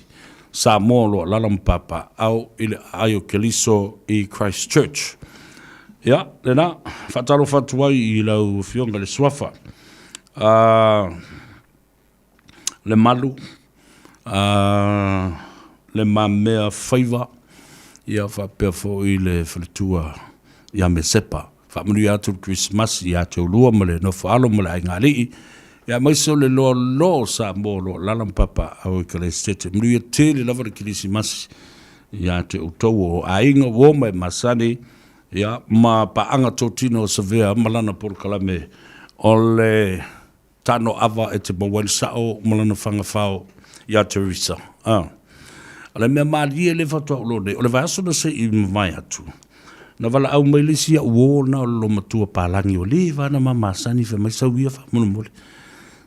Samoa lo lalampapa au ile Aio Keriso i Christchurch. Ia, le na, whataro whatuai i lau fionga le swafa. Le malu, le mamea whaiva, ia whapea fo i le whalitua ia me sepa. Whamunu i atu Christmas i atu lua male no whaalo male ai ngā lii. Ia maiso le lo sa molo lalampapa au i kale stete. Mnu ia tele lava le kilisi masi. Ia te utau o ainga woma e masani. Ia ma paanga tōtino o savea malana por kalame. O le tano ava e te mawani sao malana whangawhao. Ia Teresa. Ale mea maalia le fatua ulone. O le vaso na se i mawai atu. Na wala au mailisi a uo na o lo matua palangi o le vana mamasani fe mai sau ia whamunu mole.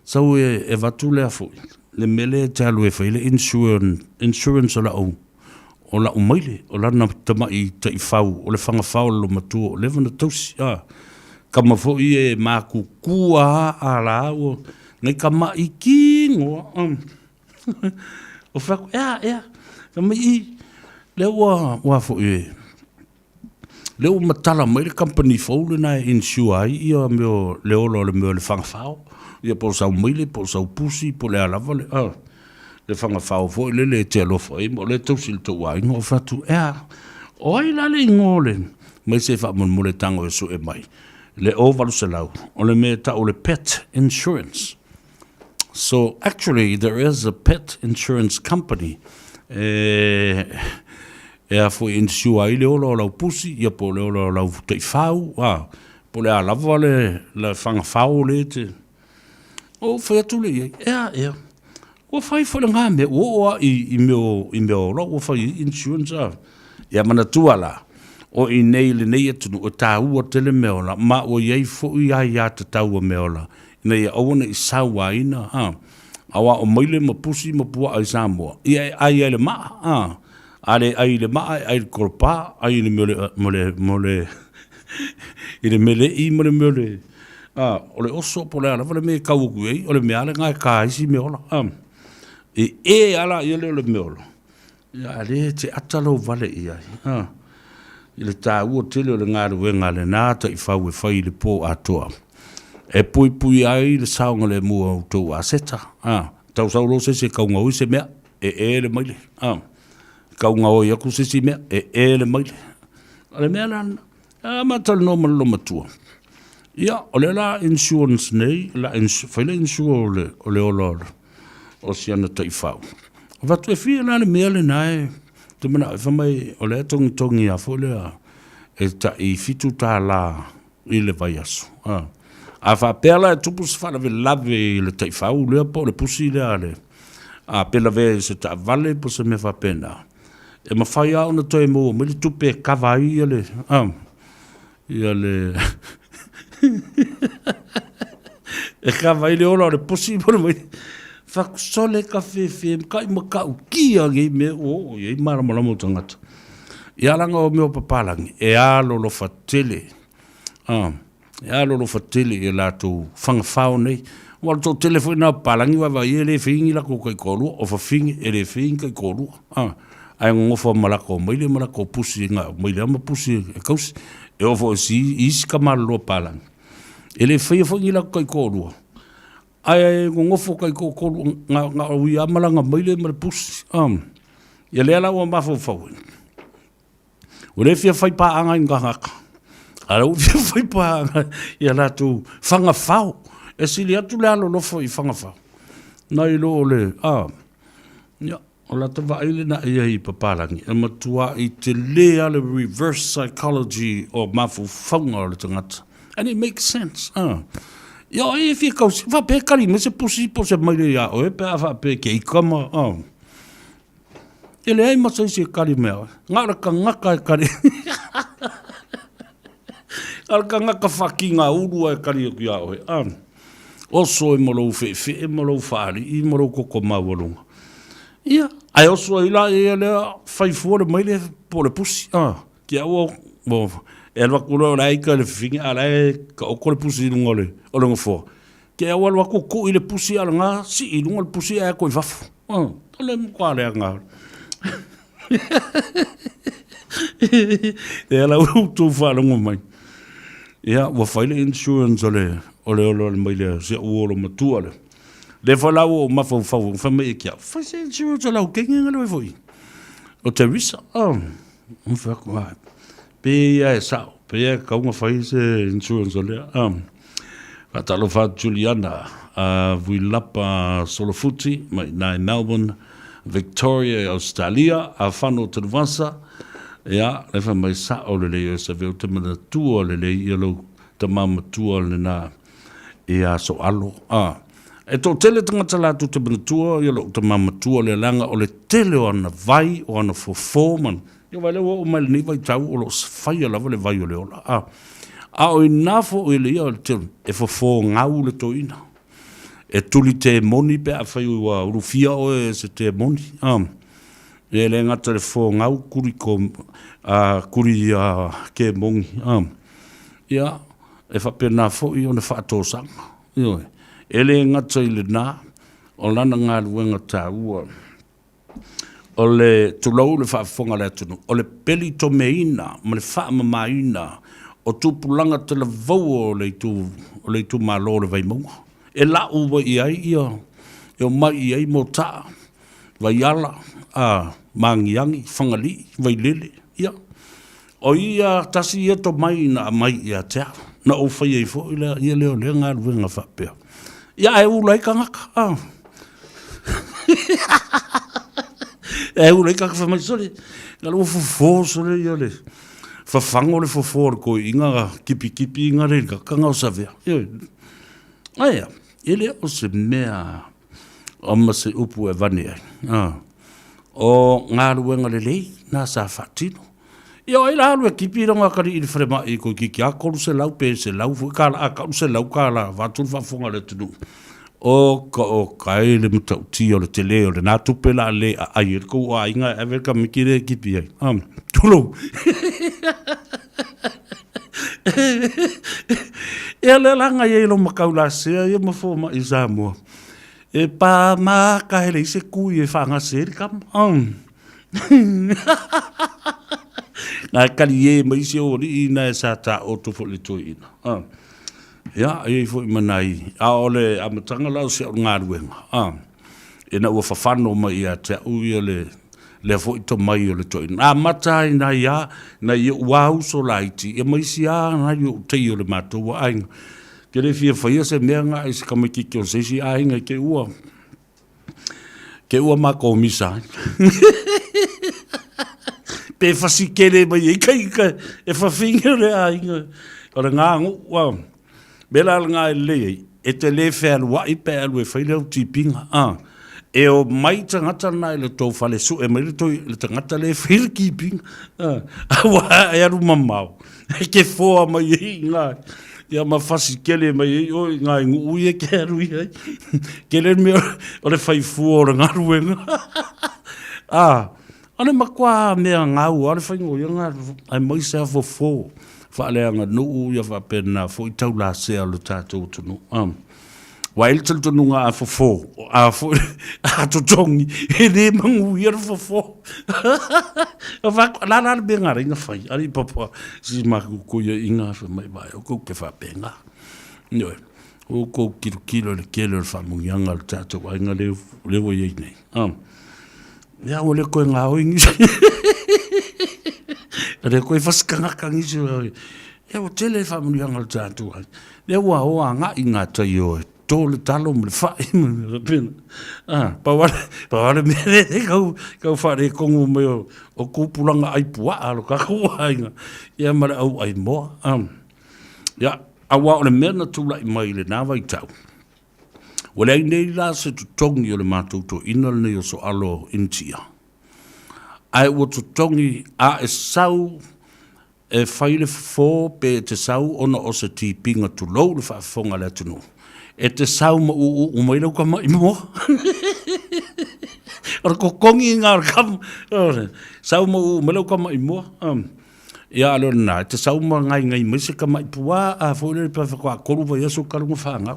Sau e vatu lea fui, le mele te alu e whai, le insurance o la o maile, o la na tamai ta i whau, o le whangawhau lo matua, o le vana tausi, kama fui e māku kua a la au, ngai kama i kingo, o whaku, kama i, le ua fui e, le ua matala mai le company fau le na insure ai, ia meo le olo le meo le whangawhau, ia po sau mile, po sau pusi, po le alava le, le whangawhau fo, le te alofa, mo le tausi le tau ai, ngō whatu, oi la le ngōle, mai se whamon mo le tango e so e mai, le o valu se lau, o le me ta o le pet insurance. So actually there is a pet insurance company, a fo insure ai le olo lau pusi, ia po le olo lau te whau, po le alava le whangawhau le te, o whai atu le ia. O whai whai ngā me, o i meo ora, o whai insurance ia mana tuala. O i nei le nei atunu, o tā ua tele meo la, ma o iei fo i ai a te taua meo la. Nei awana i sawa ina, awa o maile ma pusi ma pua ai Samoa. Ia ai le maa, ale ai le maa, ai le korpa, ai le mole, i le mele i mole, o le oso po le ala, le me kauku ei, o le me ale ngai ka isi me ola. Ala i le me ola. Ia le te atalo vale i ai. I le tā ua tele o le ngā ruenga le nāta i whau e whai le pō atoa. E pui ai le saonga le mua o tō a seta. Tau sauro se kaunga oi se mea, le maile. Kaunga oi aku se mea, le maile. Ale mea lana, matal no malo matua. Ia, o le la insurance nei, whaile insure o le ola o siana ta i whau. O watu e whia nane mea le nae, te mana e whamai o le tongi a wholea, e ta i fitu tā la i le vai asu. A whapela e tupu se whana ve lave i le ta i whau, lea po le pusi lea le. A pela ve se ta vale po se me whapena. E mawhai au na toi mo, me le tupe kawai ia le, ia le, e kawai le ora le posi mora mai, whakusole ka whewhe, kai makau kia ngi me, i maramalamo tangata. Ia langa o meo papalangi, e alo lo fatele, e alo lo fatele e lato whangawhao nei, wala tō telefoni na palangi wa e le whingi lako kai korua, o whawhingi e le whingi kai korua. Ai ngofa malako, maile malako pusi nga, maile ama pusi e kausi, e ofo isi ka malo palangi. E le whingi lako kai korua. Ai ngofo kai korua, nga ui amalanga maile mara pusi. Ia le ala ua mafo fawin. O le fia whai pā anga inga haka. Ara u fia whai pā anga ia latu whangawhao. E sili atu le alo lofo i whangawhao. Nai lo o le, ia, o la te waile na ia i paparangi. E matua i te lea le reverse psychology o mafu whaunga o le tangata. And it makes sense. Ia, e fia kausi, whape kari, me se pusi po se maile ia, o e pēa whape ke i kama, e le ai masai se kari mea. Ngara ka ngaka e kari. Ngara ka ngaka whaki ngā urua e kari o ki au he. Oso e morou whewhe, e morou whaari, i morou koko mawalunga. Ia, ai oso e la e lea whaifuare mai le po le pusi. Ki au o, e alwa kura o lai ka le whingi, a lai ka oko le pusi i lunga o le ngafua. Ki au alwa koko i le pusi ala ngā, si i lunga le pusi e koe wafu. Ole mkwa lea ngā. E ala utu whanongo mai. Ia, wa whaile insurance ole mai lea, se uolo matua le. Le whalau o mawhau whame e kia. Whaise insurance o lau kengi ngalo e fwoi. O Teresa, mwhaku hai. Pe ia e sao, pe ia kaunga whaise insurance o lea. Whatalo wha Juliana, Vuilapa Solofuti, mai nai Melbourne, Victoria, Australia, a whano te wasa, ia, le wha mai sa o le leo sa veo te mana tua le le ialo te mama tua le nā ia so alo. E tō tele tangata lātu te mana tua, ialo te mama tua le langa o le tele o ana vai, o ana fofoman. Ia vai lewa o mai le ni vai tau o lo whai alawa le vai o le ola. A o i nafo o le ia o le tele, e fofo ngau le tō ina. E tuli te moni pe a whai ua urufia o e se te moni. E le ngata le fo ngau kuri ko kuri ke mongi. Ia, e whapena fo i o ne whaatosanga. E le ngata i le nā, o lana ngā luenga tā ua. O le tulau le whaafonga le atunu. O le peli to meina, ma le whaamamaina, o tupulanga te la vau o le tu malo le vai maunga. E la uwa i ai ia, e o mai i ai mo taa, vai ala, mangiangi, whangali, vai lele, ia. O ia tasi ia to mai na mai ia tea, na o whai ei fo, ia leo lea ngā ruenga whapea. Ia e ulai ka ngaka, e ulai ka whamai sore, ngā lua fofo sore ia le, whawhango le fofo ko inga kipi inga re, ka ngau savea, ia. Aia. Ele o se mea o ma se upu e vane ai. O ngā ruenga le lei, nā sa whatino. Ia o ila alu e kipi ronga kari i whrema i ko kiki a koru se lau pe se lau fu kala a koru se lau kala whatul whafunga le tunu. O kai le mutau ti o le te le o le nā tupela le a ai e ko a inga e verka miki re kipi ai. Tulo. E le langa e lo makau la sea e mafo ma i Samoa. E pa ma ka hele se kui e whanga seri kam. Nā kari e mai se ori i nā e sa ta o tofo le toi ina. Ia, e fo i manai. A ole amatanga lau se o ngā ruenga. E na ua whawhano mai a te au i le fo i to mai o le toi. Nā matai nā ia, nā ia wau so laiti. E mai si a nā ia tei o le mātou wa ainga. Ke le fia whaia se mea ngā i se kamaki ki o se si ainga ke ua. Ke ua mako misa. Pe whasi kere mai e kaika. E whawhinga le ainga. O le ngā ngu, wau. Bela ngā e le, e te le whea lua i pe alu e whaile au tipinga. E e o mai tangata na le tō whale su e mai le tangata le whirkeeping awa e aru mamau ke fōa mai e ngā ia ma whasi kele mai e o ngā ingu ui e ke aru i hei kele me o le whaifua o le ngaruenga ane makua mea ngau ale whaingo ia ngā ai mai se a fō whaaleanga nuu ia whapena fo i tau la sea lo tātou tunu wa il tau tunu ngā a fō a totongi e ne mangu ia fō la be ngā ringa whai ari papa si maku kuia i ngā mai vai o kou ke whapenga o kou kilo le kele le whamungianga lo tātou ai ngā leo iei nei ia o le koe ngā oingi le koe whaskangaka ngisi ia o tele whamunianga le tātou ai le ua hoa ngā i ngā tai o tō le talo me le whae me pena pawale mere kau whare kongo me o kūpuranga ai pua alo kakua inga ia mara au ai moa ia awa o le mena tūlai mai le nāwai tau wale ai nei la se tutongi o le mātou tō ina le nei o so alo intia ai o tutongi a e sau e whaile fō pe te sau ona o se tipinga tu lou le whaafonga le tunu e te sau ma u mai lau ka mai mo ora ko kongi ngā kam sau ma u mai lau ka mai mo ia alo na te sau ma ngai mai se ka mai pua a fōile pa whakua koru vai aso karunga whanga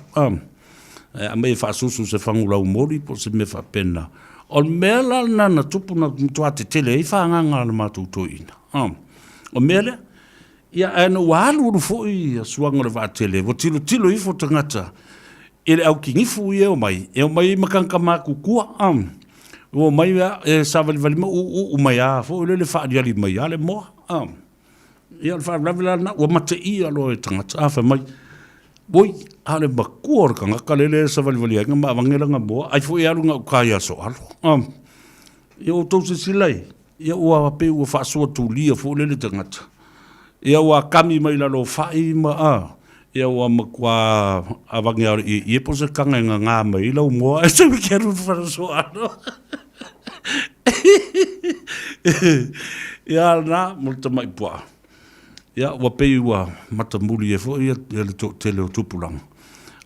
a mai whaasusu se whangu lau mori po se me whapena o mea na tupu na tua te tele i whanga ngā na mātou toina o mea ia ana walu uru fōi a suanga le wātele wo tilo i fo tangata ele au kingifu e o mai makanka maku kua o mai e savali vali ma u mai a fo le faadi ali mai ale mo ia fa lavela na o mate i alo e tangata fa mai boi ale bakor ka ngakalele savali vali nga ma vangela nga mo ai fo e alu nga kaya so alo ia o tose silai ia o pe o fa so tu lia fo le tangata ia o kami mai la lo fai ma ia o makua avangia i e po se kanga ngā mai lau moa e se wikeru whara so ano ia na multa mai pua ia wa pei ua matamuli e fo ia le tele o tupulanga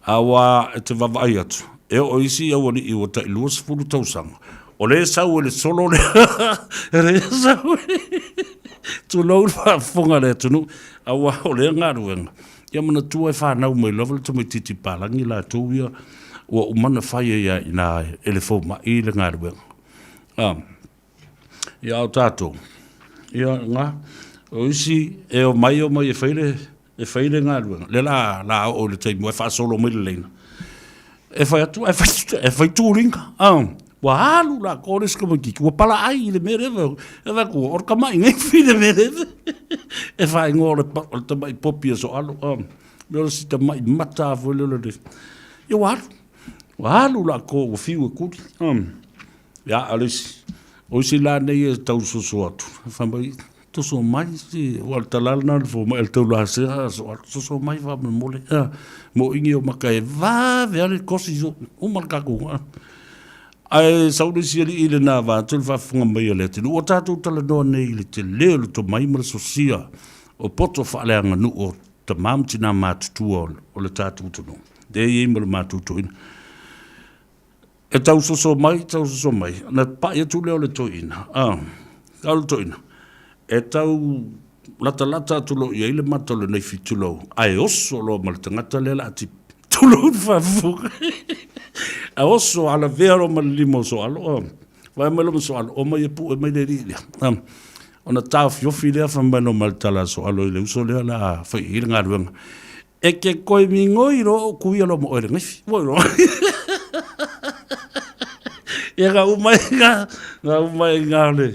awa e te vavai atu e o isi au ani i o ta ilua se furu tausanga o le sau e le solo le re sau tu lau whafonga le tunu awa o le ngaruenga ia mana tua e whanau mai lawala tu mai titi palangi la tūwia ua umana whaia ia i nā elefo ma i le ngāruenga ia o tātou ia ngā o isi e o mai e whaile ngāruenga le la o le teimu e whaasolo mai le leina e whai atu e whai tūringa wa halu la kores ka maki wa pala ai le mereve e va ko or ka mai ngai fi le mereve e fa ngore pa o te mai popia so alo me si te mai mata vo le e wa halu la ko o fi o ku ya alis o si la nei e tau so atu fa mai to so mai si o talal na fo mai to la se so mai va me mole mo ingi o makai va ver kosi o marka ko ai saudi sili ile na va tul fa funga mai le te o tatu tala no nei le te leo to mai mar sosia o poto fa le nga nu o te mamti na matu o le tatu to no de ye mar matu to e tau so mai na pa ye tu leo le to ina kal to ina e tau lata tu lo ye le matolo nei fitulo ai osso lo mal tangata le la ti tu lo fa fu a oso ala vero ma limo so alo vai ma lo so alo o mai pu mai le ri ona taf yo file fa ma no mal tala so alo le uso le la fa i nga ruanga e ke koi mi ngoiro ku ia lo mo ere ngi wo ro e ga u mai nga le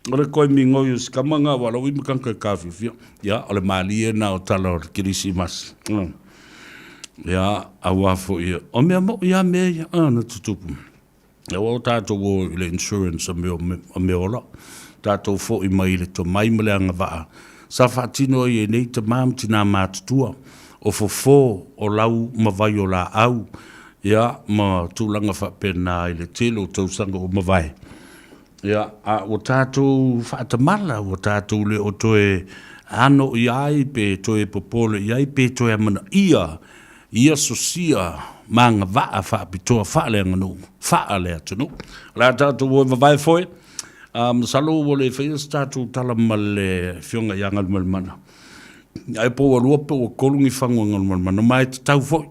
ora koi mi ngoio skamanga wala wi mi kanka kafi ya ole mali na o tala kirisimas ia awa fo ia o mea mo ia mea na tutupu e o tātou o le insurance a mea ola tātou fo i mai le to mai mele anga waa sa whaatino i e nei te maam tina mātutua o fo o lau mawai o la au Ia, ma tūlanga whapena i le telo tausanga o mawai. Ia, o tātou whaatamala, o tātou le o toe ano i ai pe toe popole i ai pe toe amana ia sosia manga waa whaapitoa whaalea nganu, whaalea tunu. La tātou o mawai foi, salo o le whaias tātou tala ma le whionga i angal malmana. Ai po a ruape o kolungi whangu angal malmana, mai te tau foi.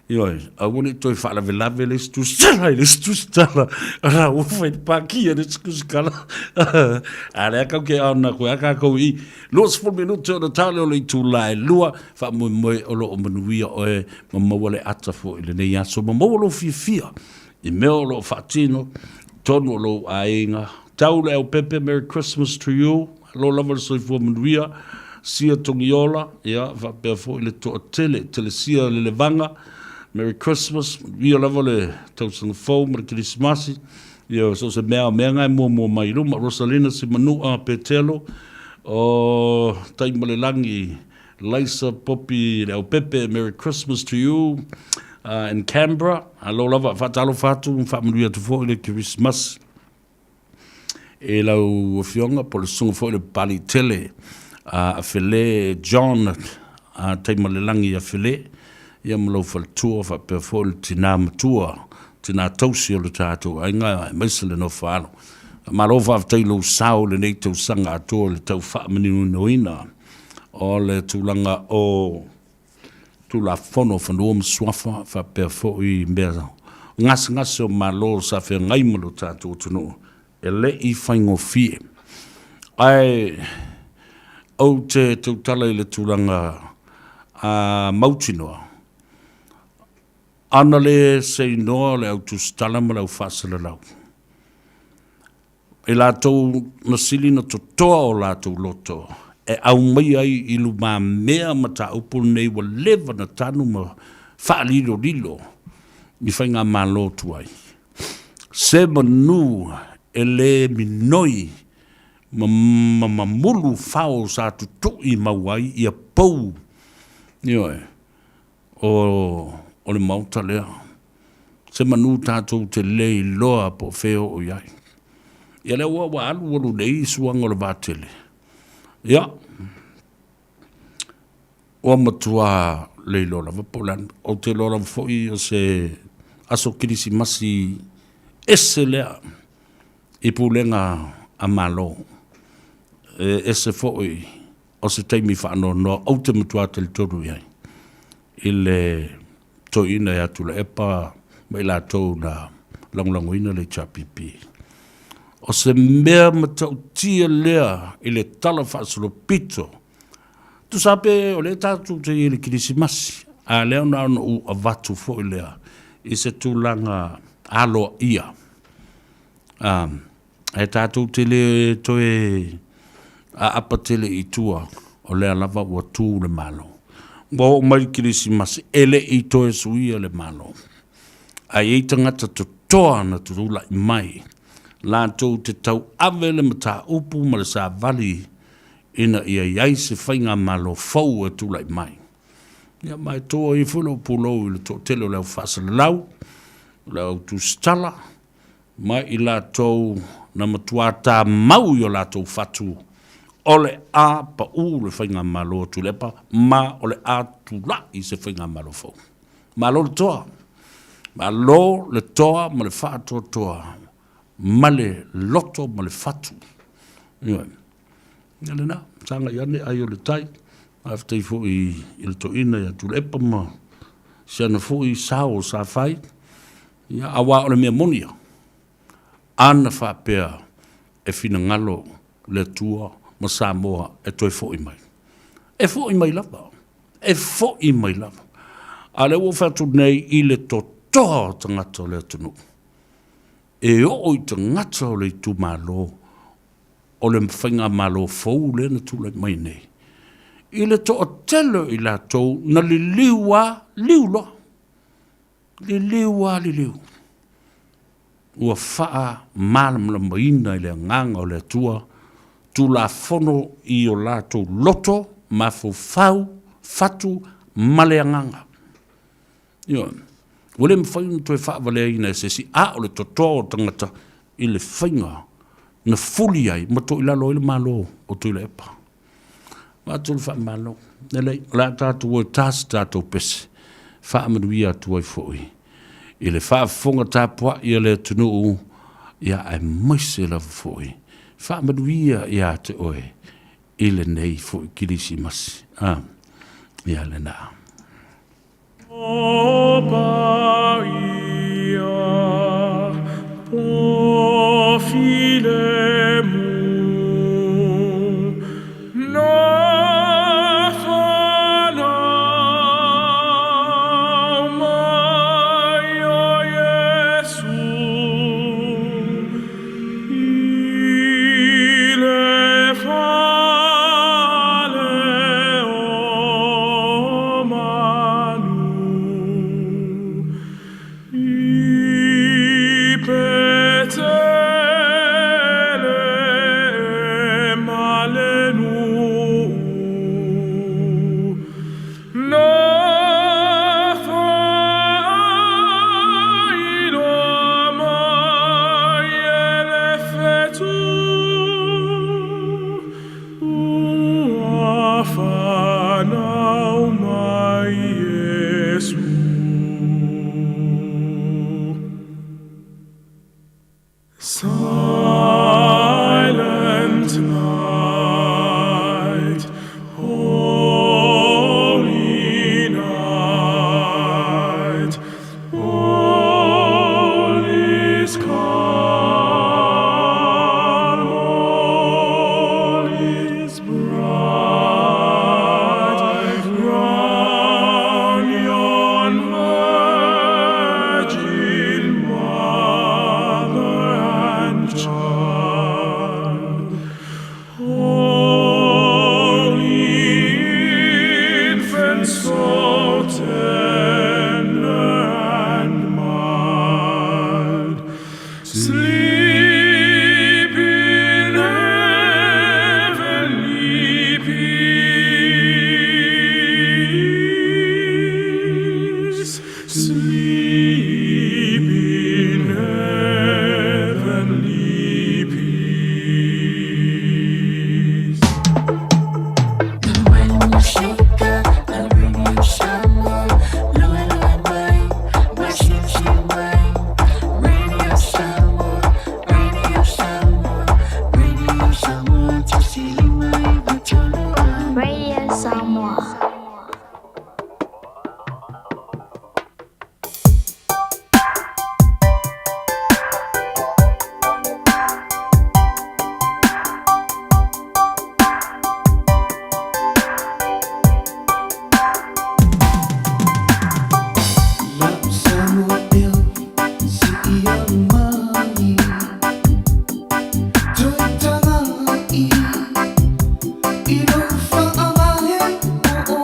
Ioi, a wone toi whaala velave le stustala, ra uwhai pākia le skuskala. A lea kau ke ana koe aka kau I, loa sifol minute o na tāle o le I tūlai lua, wha mui mui o lo o manuia oe ma mawale atafo I le nei aso, ma mawalo fia, I meo lo whaatino, tonu o lo ainga, tau le au pepe, Merry Christmas to you, lo lava le soifua manuia, sia tongiola, ia, wha pia fo I le toa tele sia le levanga, Merry Christmas, via lava le tausanga fau, mara kirismasi, ia so se mea ngai mua mai ruma, Rosalina si manua petelo, o taimale langi, Lisa, Poppy, le au pepe, Merry Christmas to you, in Canberra, alo lava, whatalo whatu, whamanuia tu fo, le kirismas, e lau fionga, po le sunga fo, le pali tele, a Fele, John, taimale langi a Fele, ia mlo fal tua fa pe fol tina matua tina tausi o le tātou ai ngai maisele no whaano ma lo fa tailu sao le nei tau sanga ato le tau whaamani unoina o le tūlanga o tūla whono whanua mswafa fa pe fo I mbeza ngas o ma lo sa fe ngai malo tātou tunu e le I whaingo fie ai au te tautala I le tūlanga mautinoa ana le sei noa le au tustala ma lau whaasala lau. E lātou nasili na totoa o lātou loto. E au mai ai ilu mā mea ma ta upul nei wa lewa na tanu ma whaalilo lilo. Mi whainga mā lotu ai. Se manu e le minoi ma mulu whao sa tutui mawai I a pou. Ioe. O le mauta lea. Se manu tātou te lei loa po feo o iai. Ia lea ua alu walu nei suanga o le vātele. Ia. Ua matua lei loa vapolan. O te loa foi o se aso kirisi masi ese lea. I pulenga a malo. Ese foi o se teimi whaano noa. Au te matua te le toru iai. I le to ina ya tula epa mai la to na langlango ina le chapipi o se mea matau tia lea I le tala whaasolo pito tu sape o le tatu te I le kirisimasi a leo na ono u avatu fo I lea I se tūlanga alo ia e tatu te le toe a apatele I tua o lea lava ua tū le malo Bo mai kirisimasi ele I toe suia le malo. Ai e tangata to toa na turula I mai. Lātou te tau ave le mata upu ma le sa vali ina ia iai se whainga malo fau e tula I mai. Ia mai toa I fulo pulo I le to telo leo whasala lau, leo tu stala, mai I lātou na matuata mau I o lātou whatu. Ole a pa u le whainga malo tu lepa, ma ole a tu la I se whainga malo fau. Malo le toa. Malo le toa ma le whaato toa. Ma le loto ma le whatu. Ioi. Ia na, sanga iane ai o le tai. Aftei fo I le to ina ia tu lepa ma. Siana fo I sao sa whai. Ia awa ole mea monia. Ana whapea e whina ngalo le tua. Ma Samoa e toi fo I mai. E fo I mai lava. E fo I mai lava. A le o whatu nei I le totoa tangata le tunu. E o I tangata o le tu malo. O le mwhainga malo fau le na tu le mai nei. I le to o telo I la tau na li liwa liulo. Li liwa li liu. Ua faa malam la maina I le nganga o le tua. Tu la fono I o lato loto, ma fau, fatu, maleanganga. Io, Wale mwhainu toi whaavale aina se si a o le totoa o tangata i le whainga na fuli ai ma to ilalo i le malo o to ile epa. Ma to le wha malo. Nelei, la tātou o tāsi tātou pese. Wha amanuia tu ai fōi. I le wha fonga tāpua i le tunu u ia ai maise la fōi. Wha amanuia ia te oe i le nei fōi kirisi masi. Ia le nā. Opa ia profile mu na fana mai o Jesu ile fale o manu Silent night, holy night, all is calm, all is bright, round yon virgin mother and child, holy infant, so tender and mild, sleep in heavenly peace, sleep in heavenly peace. When you shake up, the radio shower, lower way, washing way, radio shower, to see my Radio Samoa. Oh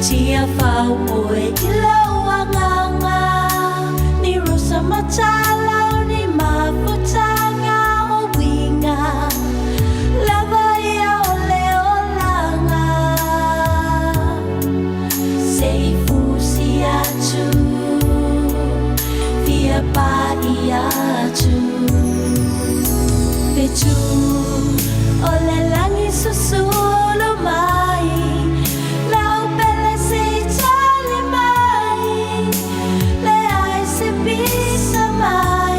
Tia fau oe i laua nganga Ni rosa matalau ni mafutanga o winga Lava ia ole o langa Seifu si atu Fia pa ia atu Petu ole langi susulu mai Lau pele se tali mai Le ai se bisa mai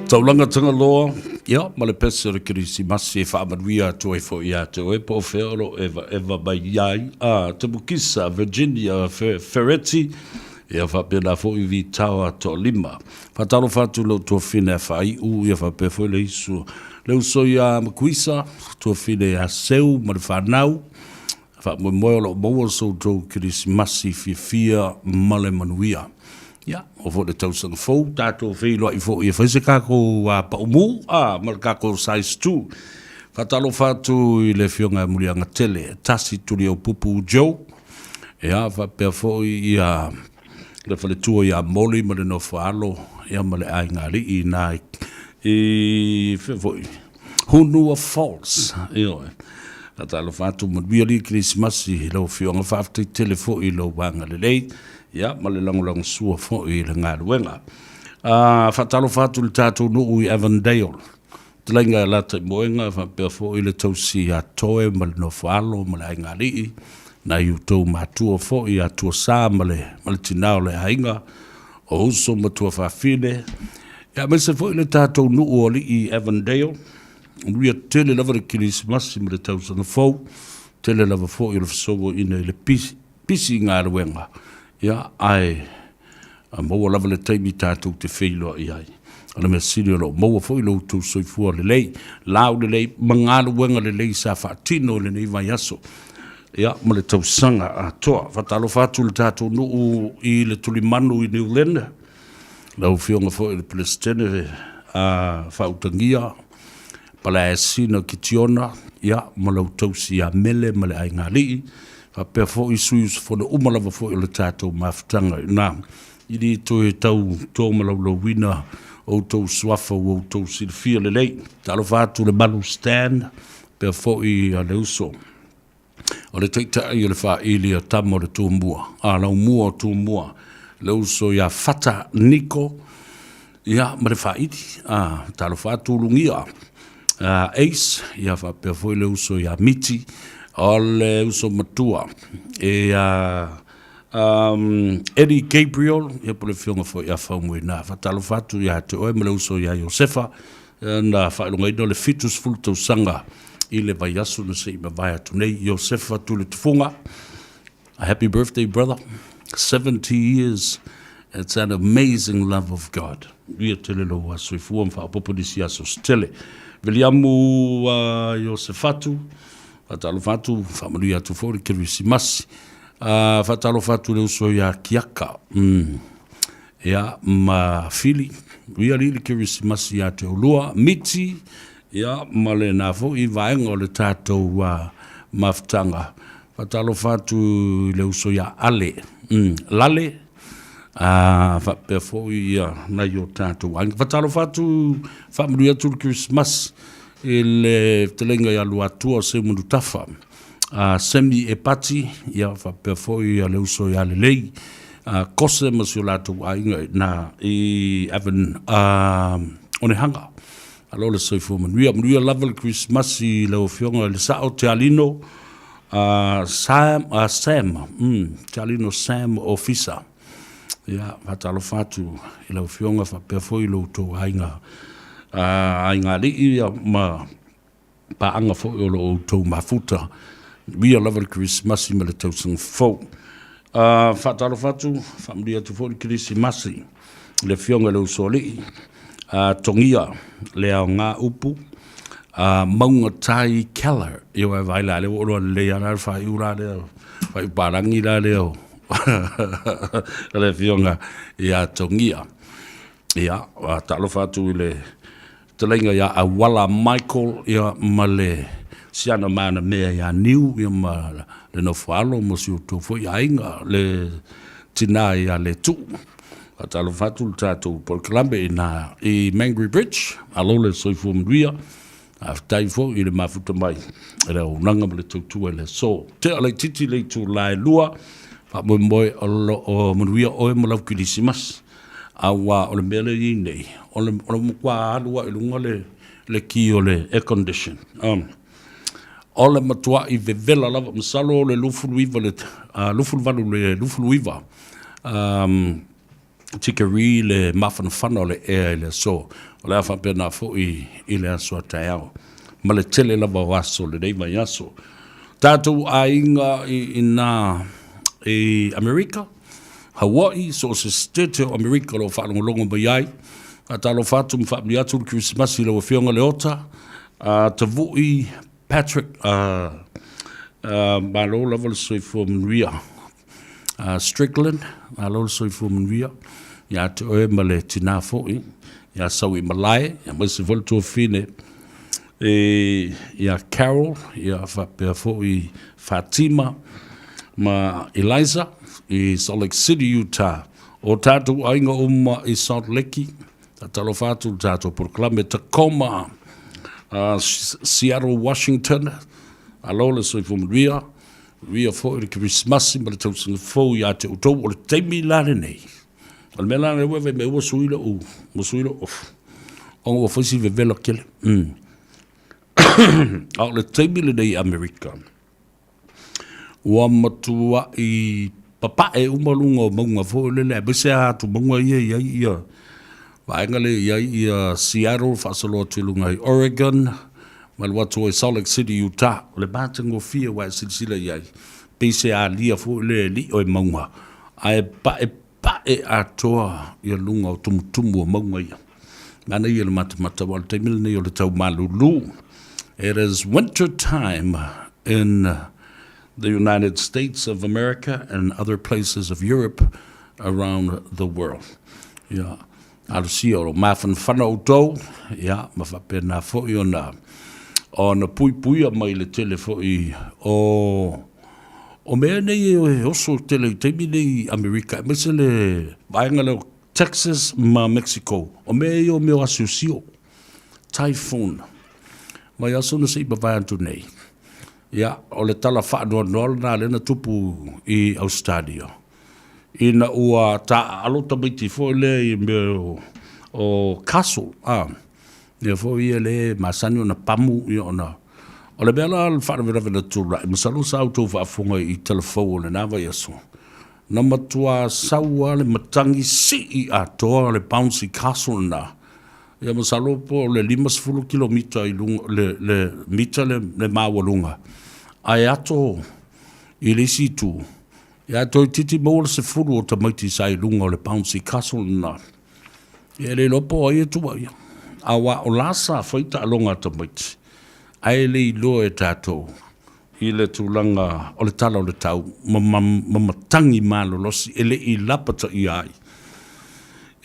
Taulanga tanga loa, ia, ma le pese re kirisi masi e whaamanuia atu e fo ia te oe po whiolo eva mai iai, te Bukisa, Virginia, Ferretti, ia whapena fo i vi tawa to lima. Whatalo whatu lo tua whine a whai u, ia whape fo le isu. Leu so ia Makuisa, tua whine a seu, ma le whanau, whamoe moe lo moa so tau kirisi masi fia male manuia. Ja, of voor de toestel fo, tato velo i fo i fese kako pa umu, maar kako size 2. Fatalo fatu i le fionga mulianga tele, tasi tuli o pupu Joe. Ja, fa per fo i le fale tua i moli ma le no falo, ja ma le aingari i nai i fo Hunua Falls. Ja. Fatalo fatu mo biali Christmas i lo fionga fafte telefo i lo wanga le lei. Ja, ma le langolango sua fo i le ngā ruenga. Whatalo whatu le tātou nuu i Avondale. Te lainga la te moenga, whapea fo i le tausi a toe, ma le no whaalo, ma le ainga rii. Na iu tau mātua fo i a tua sā, ma le tinao le hainga. O uso ma tua whawhine. Ja, me se fo i le tātou nuu o li i Avondale. Ria tele lava le kirismasi ma le tausanga fo. Tele lava fo i le whasogo ina i le pisi ngā ruenga. Ja, ai mo lava le taimi tātou te wheilo i ai. Ana mea siri lo mo foi lo tu soifua le lei, lau le lei, mangalo wenga le lei sa whaatino le nei vai aso. Ja, ma le tausanga a toa, whatalo whatu le tātou nuu i le tulimanu i New Zealand. Lau whionga foi le Palestine whautangia, pala e sina ki tiona, ja, ma lau tausi a mele, ma le ai ngā lii, pea fo i suius fo na umalawa fo i le tātou mawhitanga. Nā, i li to e tau tō malaulau wina o tau swafa o tau silfia le lei. Talo whātu le malu stand, pea fo i a le uso. O le teita i le wha ili a tamo le tō mua. Lau mua o tō mua. Le uso i a whata niko. Ia, ma le wha iti. Talo whātu lungia. Ace, ia wha pea fo i le uso i a miti. Ole uso matua e Eddie Gabriel e pole fionga fo ia faumwe na fatalo fatu ia te oe mele uso ia Josefa na whaelunga ino le fitus fulto sanga i le vai asu na se ima vai atu nei Josefa tu le tufunga. A happy birthday, brother. 70 years. It's an amazing love of God. Ia tele lo wa soifua mfa apoponisi aso stele. Viliamu Josefatu Fatalo fatu, family atu fori Christmas. Fatalo fatu le uso ya kiaka. Ya ma fili. Ia li Christmas ya te olua. Miti. Ya ma le nafo i vaenga o le tātou maftanga. Fatalo fatu le uso ya ale. Lale. Fapea fo i na yo tātou. Fatalo fatu, family atu Christmas. Il telenga ya luatua se mundu tafa semi e pati ya fa perfoi ya le uso ya le lei kose masiolatu ainga na i even one hanga alo le soifo manuia level Christmas i le ofionga le sao te alino Sam te alino Sam officer ya fatalo fatu i le ofionga fa perfoi lo to ainga ainga li ma pa anga fo o to mafuta we love Christmas i le tausang fo fatalo fatu family to for Christmas le fionga le usoli tongia le nga upu maunga tai keller yo vai la le o le ana fa ura le fa parangi la le le fionga ya tongia ya talo fatu le telenga ya awala Michael ya male siana mana mea ya niu ya ma le no falo mo si to fo ya inga le tina ya le tu atalo fatu tato por clambe na i Mangry Bridge alole so fu mria after fo ile mafuta mai era unanga le tu le so te ale titi le tu la lua fa mo moi o mria o mo la Christmas awa o le mele i nei o le mkwa alua i lunga le ki o le air condition o le matua i vevela lava masalo le lufuluiva le lufuluiva tikari le mawhanawhana o le ea i le so. O le awha pena fo i le aso tai au. Ma le tele lava o aso le nei mai aso. Tātou a inga i nā i Amerika, Hawaii, so se stete o Amerika lo whanongolongo mai ai. A talo whatu mwhaamni atu le Christmas i lau whionga le ota. Te vui Patrick, malo lava le soifua manuia. Strickland, malo le soifua manuia. Ia te oe ma le tina fo'i. Ia sau i malai, ia maise voltua fine. Ia Carol, ia whapea fo'i Fatima, ma Eliza, i Salt Lake City, Utah. O tātou ainga uma i Salt Lake, talo whātou tātou Proclame, Tacoma, Seattle, Washington, alola soifua manuia. Ria fo'i le Christmas, ma le tausinga fo'i a te utou, o le teimi lane nei. O le mea lane wewe me ua suila u, ua suila of. Ongo ua whaisi ve vela kele. Au le teimi le nei Amerika. Ua matua i papa e umalunga o maunga fo'i le le, bese a tu maunga ia. Vaenga le ia Seattle, whasaloa tuilunga i Oregon, Malwatu e Salt Lake City, Utah. O le mātango fia wa silisila iai. Pese a lia fo'i le li o e maunga. Ai pae atoa ia lunga o tumutumu o maunga ia. Mana ia le matamata wale taimile nei o le tau malulu. It is winter time in the United States of America and other places of Europe around the world. Yeah. Alusia o mafan whanau tau. Yeah. Mawhapena fo'i o na pui mai le tele fo'i o mea nei e oso tele teimi nei Amerika. Mese le vaenga leo Texas ma Mexico. O mea o meo asiusio. Typhoon. Mai aso na se iba vaentu nei. Ia, o le tala whaanua nola nā lena tupu i Australia. Ina ua ta alota maiti fo le i meo o Castle. Ia fo ia le masani o na pamu i ona. O le bela al whaanawirawe na tūra. I masalo sa auto whaafunga i telefou le nawa yaso. Na matua saua le matangi si i atoa le bouncy castle na. Ia masalo po le 5 kilomita i lunga, le mita le mawalunga. Ai ato i le situ. Ia ato i titi maua se furu o tamaiti sa i lunga o le bouncy castle na. Ia le lopo ai atua ia. Awa o lasa whaita alonga tamaiti. Ai le i loa e tātou. I le tūlanga o le tala o le tau. Mamatangi malolosi ele i lapata i ai.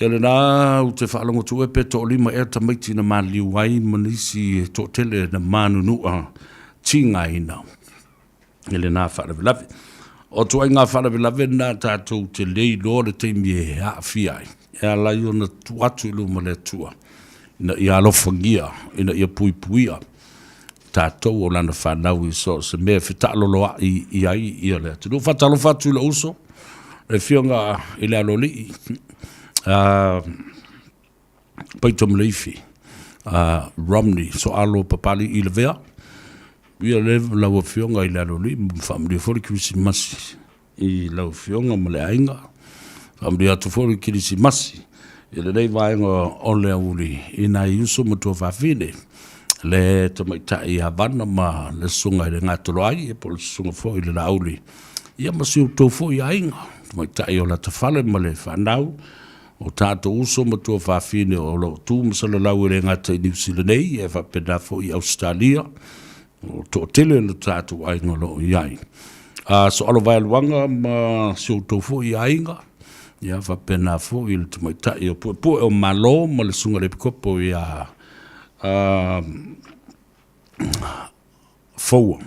Ia le nā u te whaalongo tu e peto o lima e tamaiti na maliu ai manisi to tele na manunua tinga ina. Ia le nā whaalawe. O tu ai ngā whaalawe nā tātou te lei loa le teimi e haafi ai. Ia lai o na tuatu ilu ma le tua. Ina ia alofangia, ina ia puipuia. Tātou o lana whanau i so, se mea whitaaloloa i ai i le atu. Nō whatalo whatu i le uso, le whionga i le aloli i. Paito Mleifi, Romney, so alo papali i le vea. Ia le lau whionga i le aloli, whamri fori Krisimasi i lau whionga ma le ainga. Whamri atu fori Krisimasi. I le nei vaenga o le auli, i nai uso matua whawhine. Le tamaitai Havana ma le sunga i le ngatoro ai, e po le sunga fo i le lauli. Ia masi o tau fo i ainga, tamaitai o la tawhale ma le whanau, o tātou uso matua whawhine o lo tū masala lau i le ngata i New Zealand nei, e whapena fo i Australia, o tō tele le tātou ainga lo i ai. So alo vai luanga ma si o tau fo i ainga, ia whapena fo i le tamaitai o pu o malo ma le sunga le pikopo i a foua.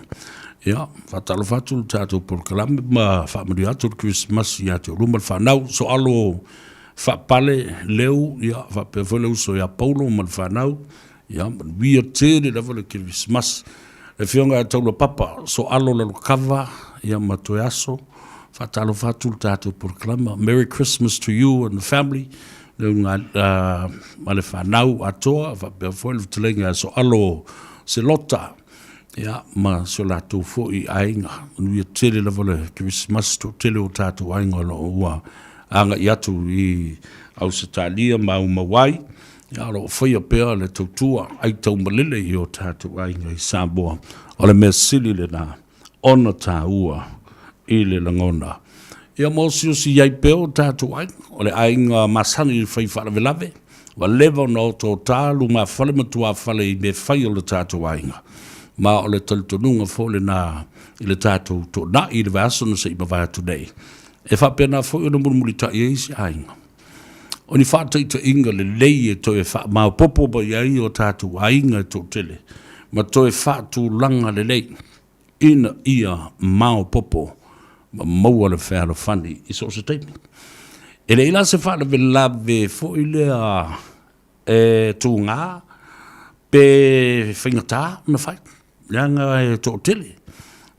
Ia, whatalo whatu tātou Proclame ma whamari atu Christmas i atu ruma whanau. So alo whapale leu, ia, whapewhele uso ia paulo ma whanau. Ia, wia tere lewa le Christmas. Le whionga taula papa, so alo lalo kawa, ia matoe aso. Whatalo whatu tātou Proclame. Merry Christmas to you and the family. Le male whanau atoa, whapewhele vtelenga, so alo se lota. Ia, ma so lātou fo i ainga. Nuia tere lewa le Christmas to tele o tātou ainga lo ua anga i atu i Ausitalia Mawai ia lo whaia pēr le tautua ai tau malele i o tātou ainga i Samoa o le mea sili le nā ona tā ua i le langona ia mōsi o si iai pēr o tātou ainga o le ainga masani i whai wharawelave wa lewa no tō tālu ngā whale matua whale i me whai o le tātou ainga ma o le talitonunga fōle nā i le tātou tō nā i le vasana sa i mawai atu nei e whapena fōi o le murumuri ta i eisi ainga o ni whātai ta inga le lei e to e wha mao popo ba iai o tātou ainga tō tele ma to e whātu langa le lei ina ia mao popo ma maua le whēra whani i so se teimi e le ila se whāna ve lave fo i lea e tū ngā pe whaingatā na whai leanga e tō tele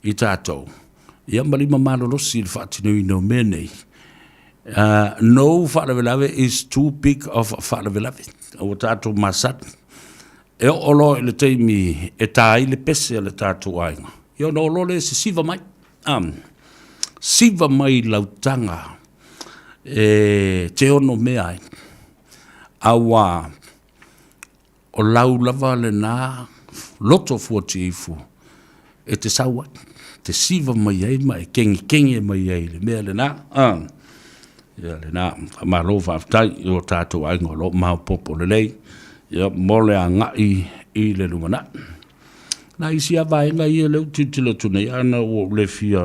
i tātou ia malima malolosi le whātinu i no menei no whaalavelave is too big of whaalavelave. O tātou masat. E o lo le teimi e tā i le pese le tātou ainga. I o no lo le se siva mai. Siva mai lautanga. Te ono mea ai. Awa o lau lava le nā loto fuati ifu. E te saua. Te siva mai ai mai. Kengi mai ai le mea le nā. Ia le nā, malo whaftai i o tātou ainga lo mau popo le lei. Ia mole a ngai i le lungana. Nā isi a vaenga i e leu titila tune ana o le fia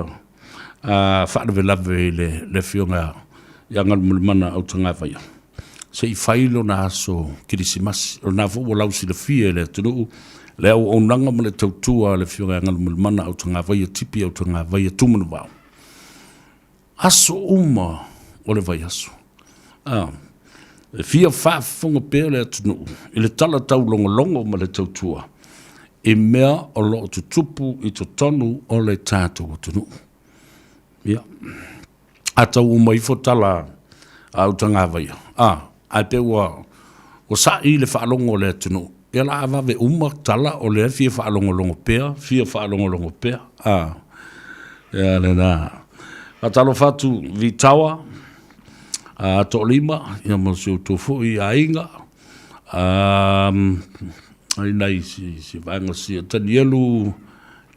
whaarewelawe i le fia ngā i angal mulimana au tanga whaia. Se i whailo nā aso kirisimasi. O nā fōua lausi le fia le tunu. Le au onanga ma le tautua le fia ngā angal mulimana au tanga whaia tipi au tanga whaia tumunu wau. Aso uma o le vai aso. E fia whaafunga pēr le atunu, i le tala tau longo ma le tautua, e mea o lo tu tupu i to tonu o le tātou atunu. Ia. A tau umai fo tala au tanga vaia. A te ua, o sa i le whaalongo le atunu, e la avave uma tala o le fia whaalongo pēr, fia whaalongo pēr. Ia le nā. A talo whatu vi tawa, to lima ia mo se to fo i ainga ai nei si vanga si Danielu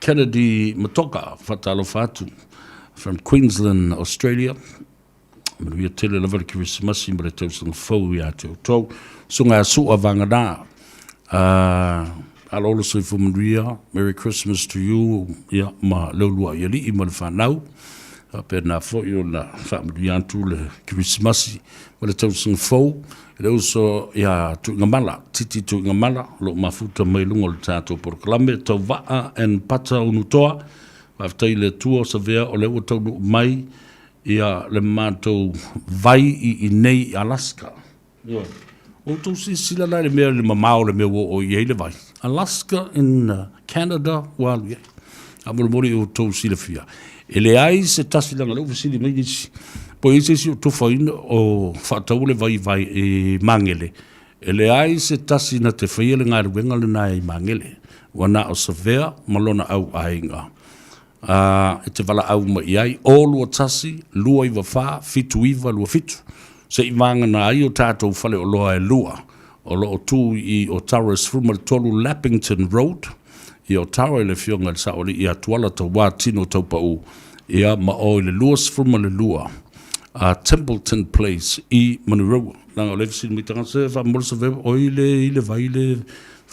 Kennedy Matoka fatalo fatu from Queensland, Australia. We tell a level Christmas in Britain fo ia to sunga su avanga na I'll also for Maria, Merry Christmas to you. Yeah, ma lolua yali imal fanau. Pena fo yo na family antu le Christmas ma le tausung fo le uso ya tu ngamala titi tu ngamala lo mafuta mai lungo le tato por klame to va en pata unutoa va ftai le tuo sa vea o le uto mai ia le mato vai i nei Alaska yo o tu si sila le me le mamao le me o ye le vai Alaska in Canada well yeah amor mori o tu si le fia ele ai se tasi langa leu fasili mai disi po ese si to faina o fatau le vai e mangele ele ai se tasi na te faile ngā ruenga le nai mangele wana o savea malona au ainga e te wala au mai ai o lua tasi lua iwa wha fitu iwa lua fitu se i vanga na ai o tātou fale o loa e lua o lo o tū i o Taurus Fruma tolu Lappington Road i o tawa le fionga le saoli i atuala ta wā tino tau pau ia ma o le luas fruma le lua Templeton Place i Manurua nanga o lefisi mi tanga se wha morsa veo o i le vai le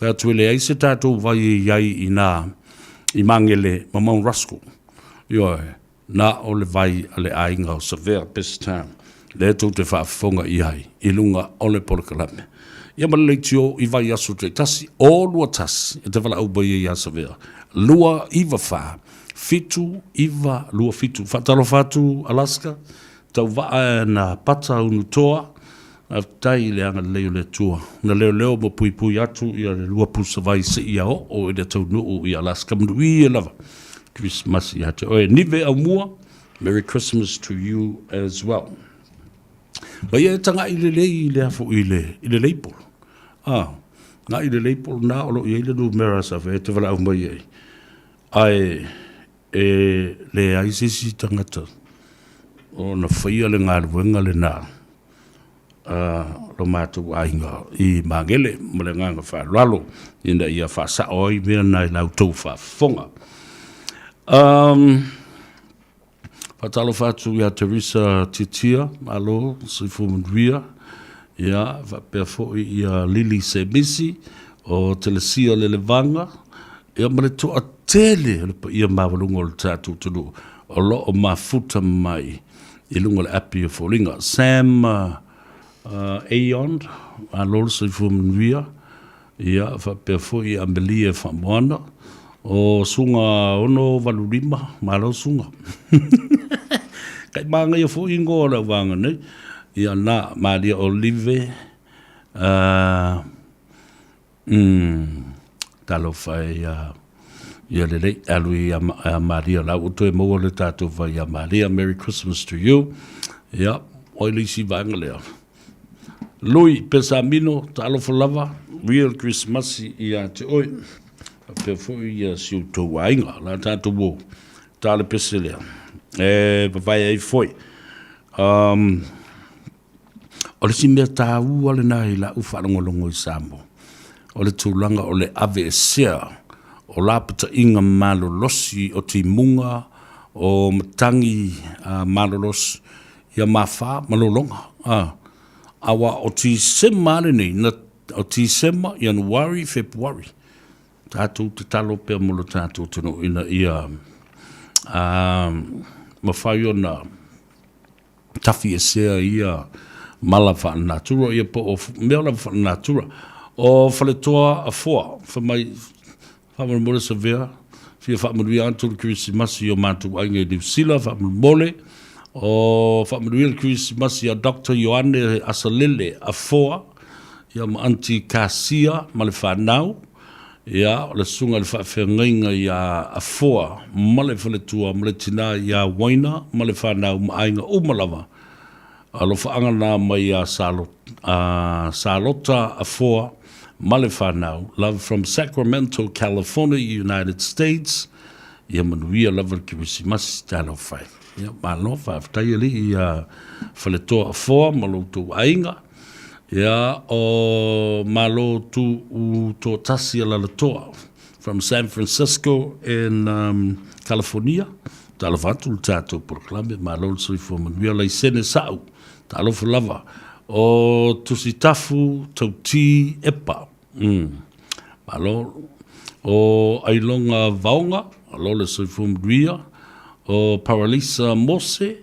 wha tuele ai se tātou vai iai i nā i mangele ma Mount Ruskell ioe nā o le vai a le ainga o Savea best time le tau te whaafonga i ai i lunga o le Polokalame ia malei tio i vai aso te tasi o lua tasi e te wala au bai i asa vea lua iwa wha fitu iwa lua fitu whatalo whatu Alaska tau waa na pata unutoa tai le anga leo le tua na leo mo pui atu i le lua pusa vai se ia o e le tau nuu i Alaska mnu i e lava Christmas i ate oe nive au mua Merry Christmas to you as well ba ia tanga i le lei le hafo i le leipol nga i le leipol na olo i le numera sa fe te wala au mai ai e le aisisi tangata o na whaia le ngā ruenga le nā lo mātou ainga I mangele mo le nganga whaalalo ina ia whaasa oi mea nai lau tau whaafonga. Whatalo whātu ia Teresa Titia, alo, Sifu Mundria, ia, whapea fōi ia Lili Semisi, o Telesia Lelevanga, ia mare toa tele, ia mawalunga o le tātou tunu, o lo o mafuta mai, I lunga le api o fōlinga. Sam Aeon, alo, Sifu Mundria, ia, whapea fōi ia Amelia Whamoana, o sunga ono valurima, malo sunga. Kai manga ia fo ingo ora wanga nei. Ia na Maria Olive. Talo fai ia lele alui Maria la uto e mo le tato vai Maria. Merry Christmas to you. Ia oili si vanga lea. Lui Pesamino talo for lava. Real Christmas ia te oi. Pe foi ia si uto wainga la tato wo. Tale peselea. Vai ai foi. O le simea tāu ale nai la uwhanongolongo I Sambo. O le tūlanga o le ave e sea. O lapata inga malolosi o ti munga. O matangi malolosi. Ia mawha malolonga. Awa o ti sema ale nei. O ti sema Januari, Februari. Tātou te talo pia molo tātou tino ina ia... mawhai o na tafi e sea ia mala whaanatura ia po o mea la whaanatura o whaletoa a fua whamai whamara sa vea fia whamarui antu le Christmasi o mātou ainga I New Zealand whamara o whamarui le Christmasi a Dr. Ioane Asalele a fua ia ma anti Kasia ma le whanau ia le sunga le whawhengainga ia a fua ma le whaletua ma le tina ia waina ma le whanau ma ainga umalawa alo whaanga nā mai a Salota a fua ma le whanau love from Sacramento, California, United States ia manuia lava ki wisi masi talo whai ia malo whawhtai ali ia whaletoa a fua ma loutou ainga ia o malo tu to tasi ala toa from San Francisco in California. Talo fatu tato proclame malo sui fo manuia lai sene sau. Talo lava o tusitafu tauti epa. Malo o ailonga vaonga alo le sui fo manuia o Paralisa Mose.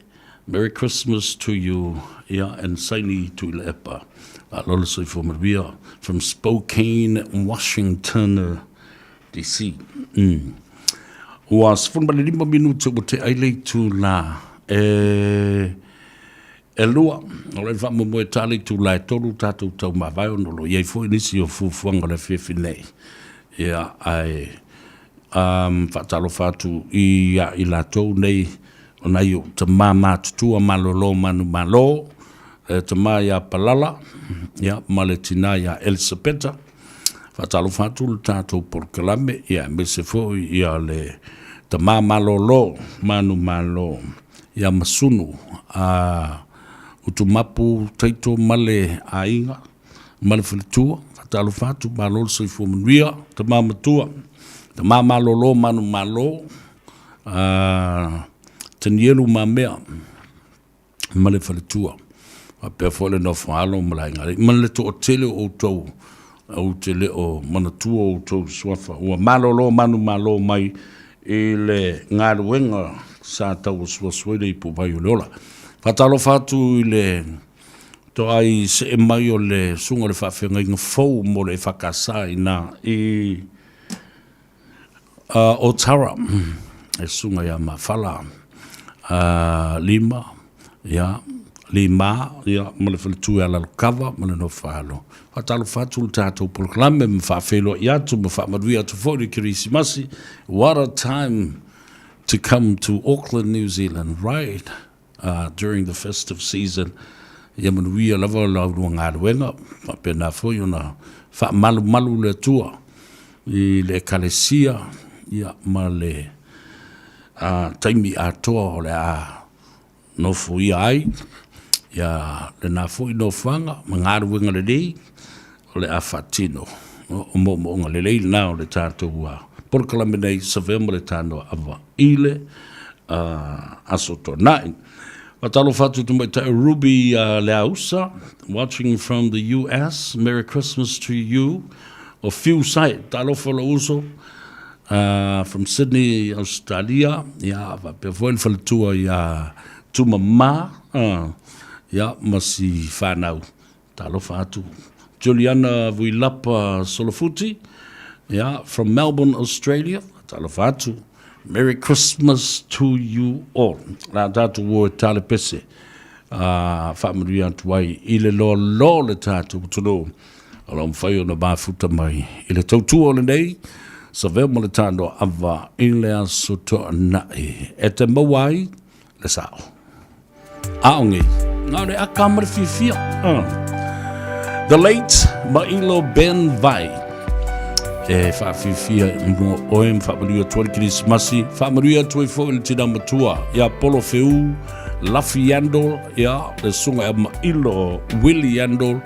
Merry Christmas to you. Yeah, and Saini to le epa. Alola soi fo maria from Spokane, Washington, D.C. Ua sifon bale 5 minuto o te ailei tu la e lua o le wha mo e tali tu la e tolu tātou tau mawai onolo iei fo inisi o fufuanga le whiwhinei ia ai whatalo whatu I la tau nei o nei o te mama tutua malolo manu malo te maia palala ia maletina ia Elisabeta fatalo fatu le tatou porkalame ia me se foi ia le te mamalolo manu malo ia masunu utumapu taito male ainga male filitua fatalo fatu malo se fo manuia te mamatua te mamalolo manu malo tenielu mamea male filitua pe fole no falo mlainga man le to tele o to o tele o mana tu o to swafa o malolo manu malo mai ele ngaruenga sa ta o swaswede I po vai lola fatalo fatu le to ai se mai o le sunga le fafenga inga fo mo le fakasa ina o tara e sunga ya mafala lima ya lima ia male tu ala kava male no falo fatalo fatu tato proclame me fa felo ia tu me fa madria tu for the Christmas. What a time to come to Auckland, New Zealand, right during the festive season. Ia manuia lava ngā ruenga fa pena fo yona fa malu le tua I le kalesia ia male taimi atoa o le no fui ai ya le na fui no fanga mangaru winga le dei o le afatino o mo le le na o le tato wa por kalaminei savemo le tano ava ile asoto nai Watalo fatu tu mai Ruby Leausa, watching from the US. Merry Christmas to you. O fiu sai, talo folo uso. From Sydney, Australia. Ya, va pe voel fal tua ya tu mama. Ya, masi whanau. Talo fatu. Juliana Vuilapa Solofuti. Ya, from Melbourne, Australia. Talo fatu. Merry Christmas to you all. La tatu wo tale pese. Whaamaria tuai. Ile lo le tatu tulo. Alom whaio na mafuta mai. Ile tautu o le nei. Sa veo mo le tano ava. Ile a soto anai. E te mawai. Le sao. Aongi. Ngā re a kamara fifia. The late Mailo Ben Vai. Whaafifia mo oem whaamaria tuari Kirismasi, whaamaria tuai fo ili tina matua, ia Polo Feu, Lafi Yandol, ia le sunga e Mailo Willie Yandol,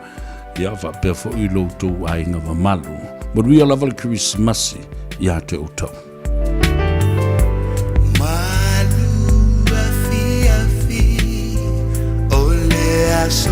ia whaapea fo ilo tau ainga wa malu. Maria lava le Kirismasi, ia te utau. Malu afi, ole aso.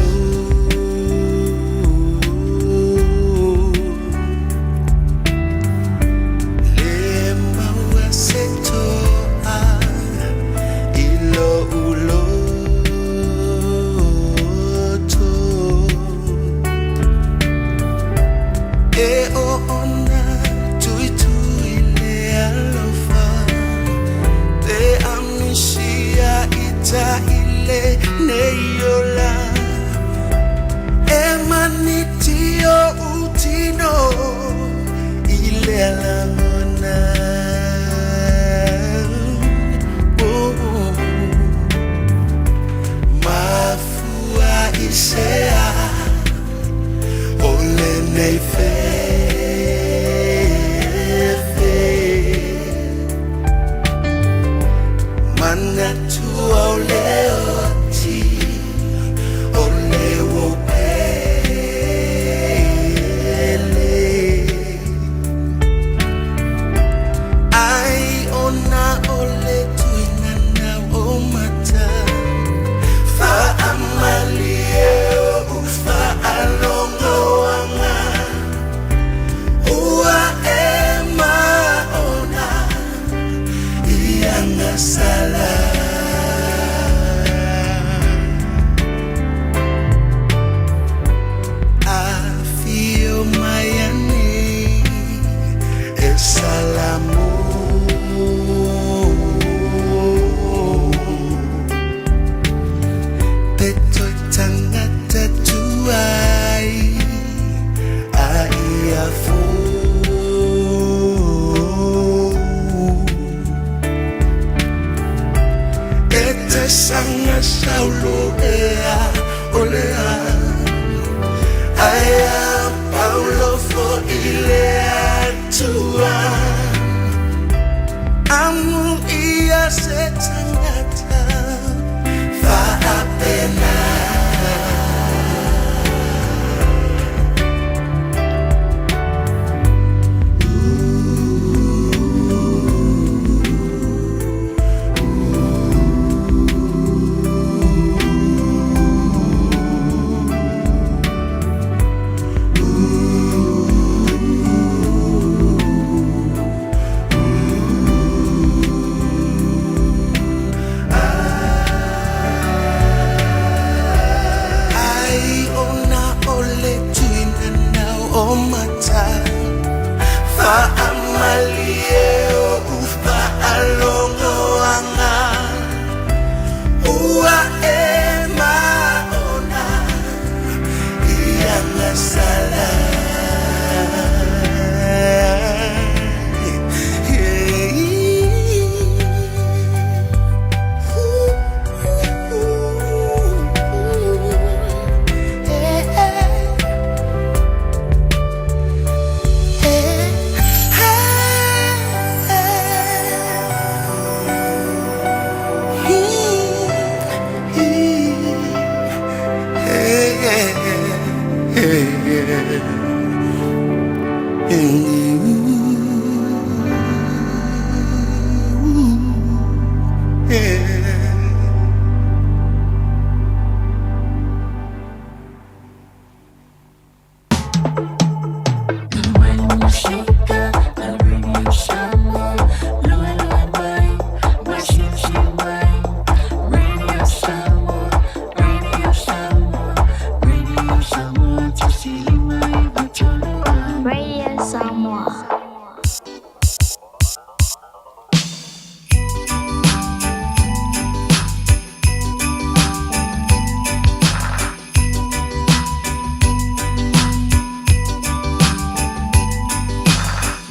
Radio Samoa.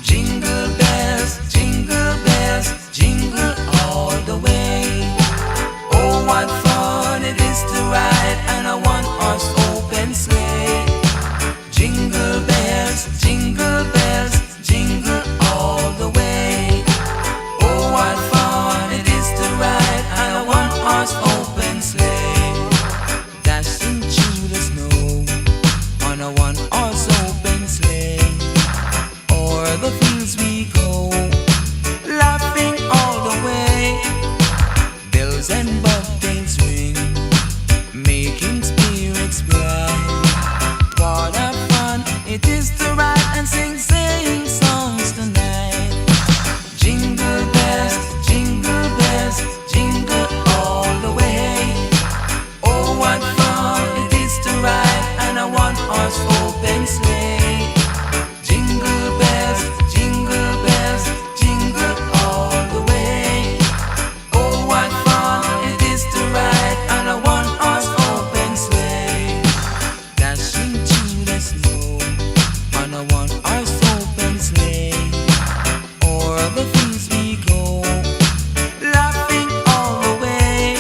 Jingle bells, jingle all the way. Oh, what fun it is to ride on a one-horse open sleigh. Jingle bells, jingle all the way. Oh, what fun it is to ride on a one-horse open sleigh. Dashing through the snow on a one-horse open sleigh. O'er the fields we go, laughing all the way. Bells and bobtails ring, making spirits bright. What a fun it is to ride and sing songs tonight. Jingle bells, jingle all the way. Oh, what fun it is to ride on a one-horse open sleigh. Jingle bells, jingle all the way. Oh, what fun it is to ride on a one-horse open sleigh. Dashing through the snow on a one-horse open sleigh. O'er the fields we go, laughing all the way.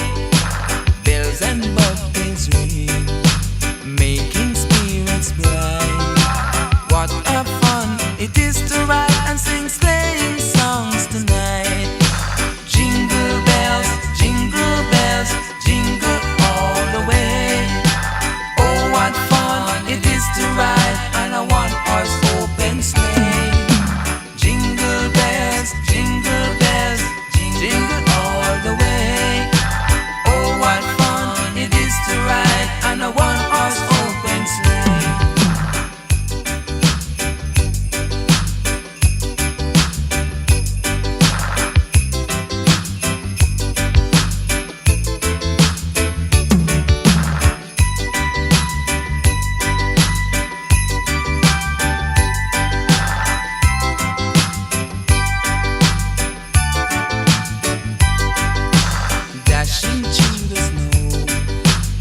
Bells and bobtails ring, making spirits bright. What a fun it is to ride and sing sleighing songs tonight. Jingle bells, jingle all the way. Oh, what fun it is to ride on a one-horse open sleigh. Jingle bells, jingle all the way. Oh, what fun it is to ride on a one-horse open sleigh. Dashing through the snow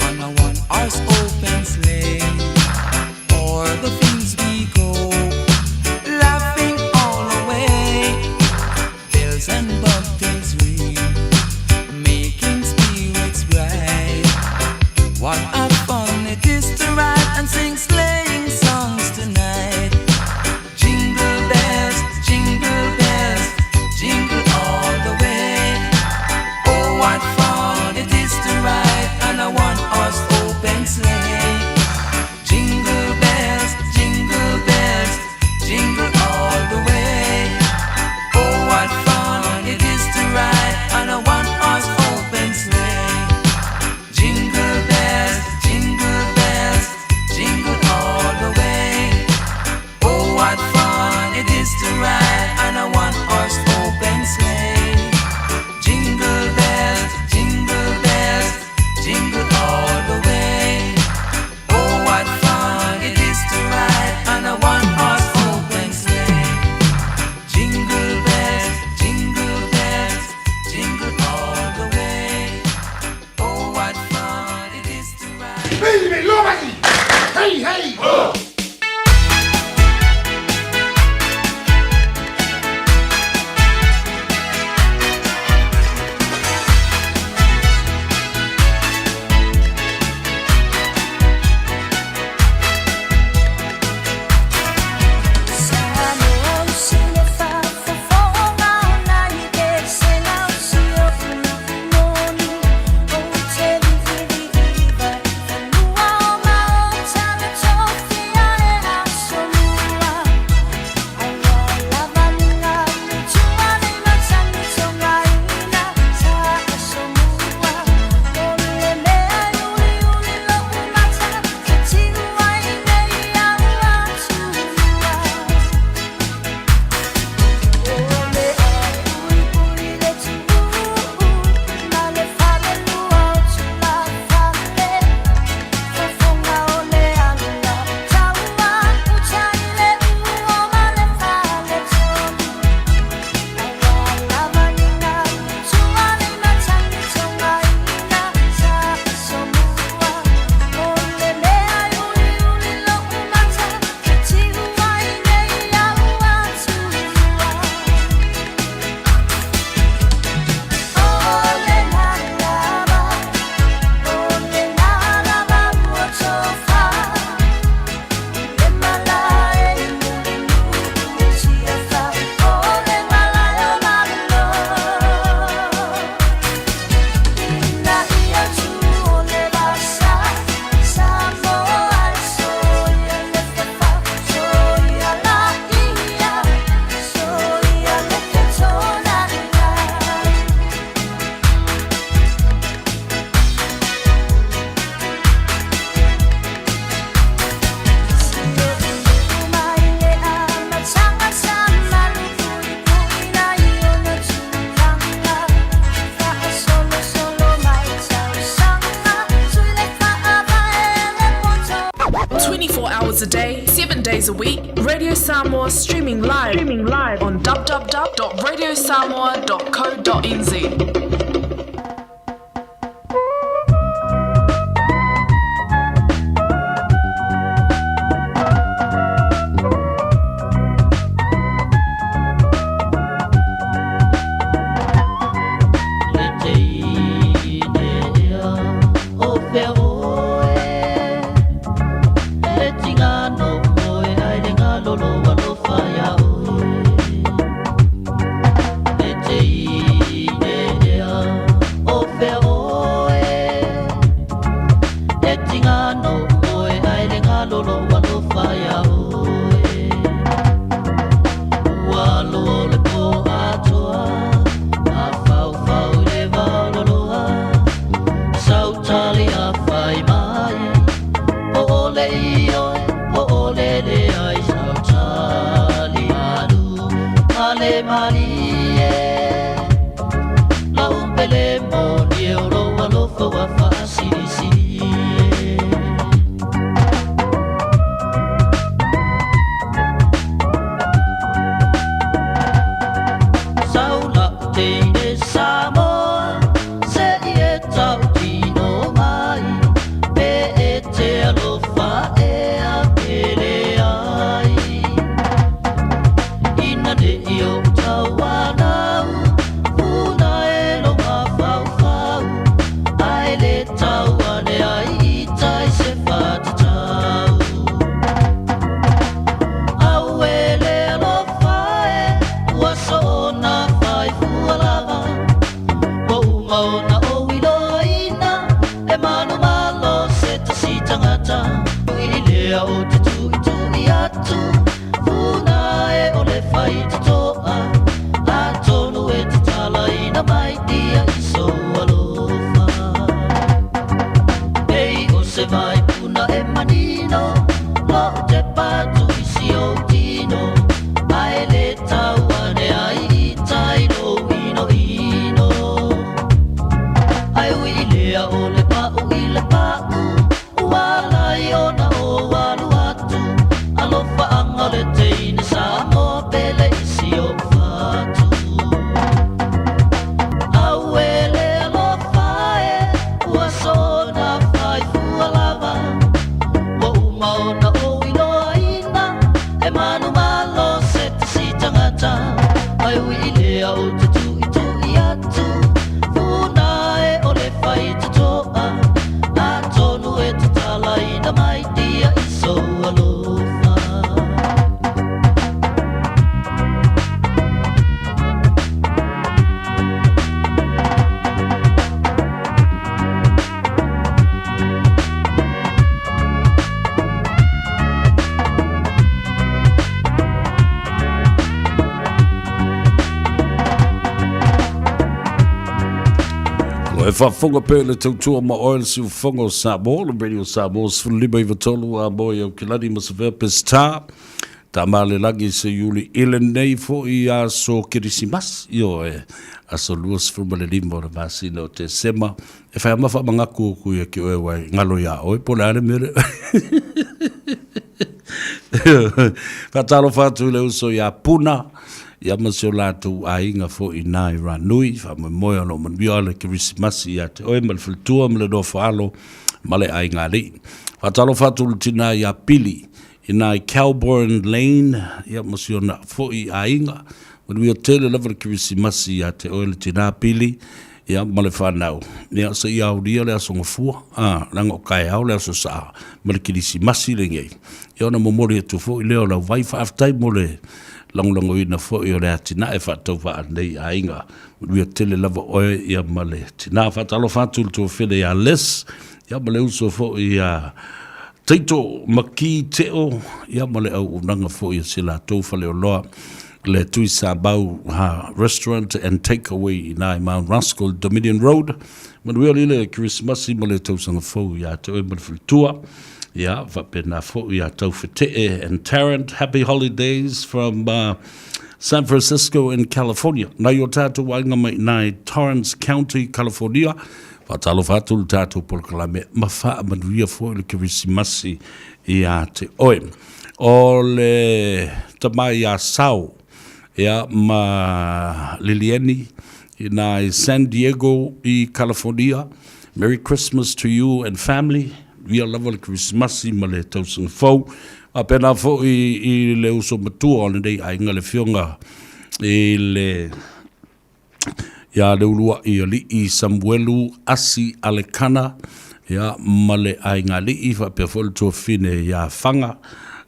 on a one-horse open sleigh. O'er the fields we go, laughing all the way. Bells and bobtails ring, making spirits bright. What a fun it is to ride and sing sleighing songs tonight. Jingle bells, jingle all the way. Oh, what fun it is to ride on a one-horse open sleigh. Jingle bells, jingle all the way. Oh, what fun it is to ride on a one-horse open sleigh. Jingle bells, jingle all the way. Oh, what fun it is to ride on a one-horse open sleigh. Jingle bells, jingle all the way. Oh, what fun it is to ride on a one-horse open sleigh. Jingle bells, jingle all the way. Oh, what fun it is to ride. Baby, nobody! Hey, hey! Sophia hours a day, 7 days a week. Radio Samoa streaming live on www.radiosamoa.co.nz. Whafonga pele tautua ma oil si ufonga o Samoa, le radio Samoa, sfulima iwa tolu a moe au kilani masavea pesta, ta male lagi se yuli ile nei fo I aso kirisimas, io aso luas frumale limo na vasi no te sema, e fai amafa mangaku kuia ki oe wai ngalo ya oe, pole ale mere. Katalo fatu ile uso ya puna, ia masio latu a inga fo I nai ranui, fa me moia no man biole kirisimasi ia te oe malfiltua mele do faalo, male a inga li. Fatalo fatu lutina ia pili, ina I Calbourne Lane, ia masio na fo I a inga, man wia tele lava kirisimasi ia te oe lutina pili, ia male whanau. Ia sa ia auria le aso ngafua, lango kai au le aso saa, male kirisimasi le ngei. Ia ona momori e tu fo I leo la waifa aftai mole, lango ina fo I o le atina e whatau wha anei a inga. Wia tele lava oe ia male tina whatalo whatul to while ia les, ia male uso fo I a teito maki teo, ia male au unanga fo I sila tau whale o loa, le tui sa bau ha restaurant and takeaway I Mount Rascal Dominion Road. Manuel ile Christmasi male tau sanga fo ia te oe malfiltua. Yeah, vapena fo ia tau fete and Tarrant. Happy holidays from San Francisco in California. Na yo tatu wanga mai nai Torrance County, California. Fatalo fatul tatu por kalame mafa manuia fo ile kirisimasi ia te oe. O le tamai a sau, ia ma Lilieni, ina i San Diego i California. Merry Christmas to you and family. Via lava le Christmasi ma le tausanga fau. A pena fo i le uso matua o le nei ainga le fionga i le ia le ulua i ali i Samuelu Asi Alekana ia ma le ainga li i fa pe fo le tuafine ia fanga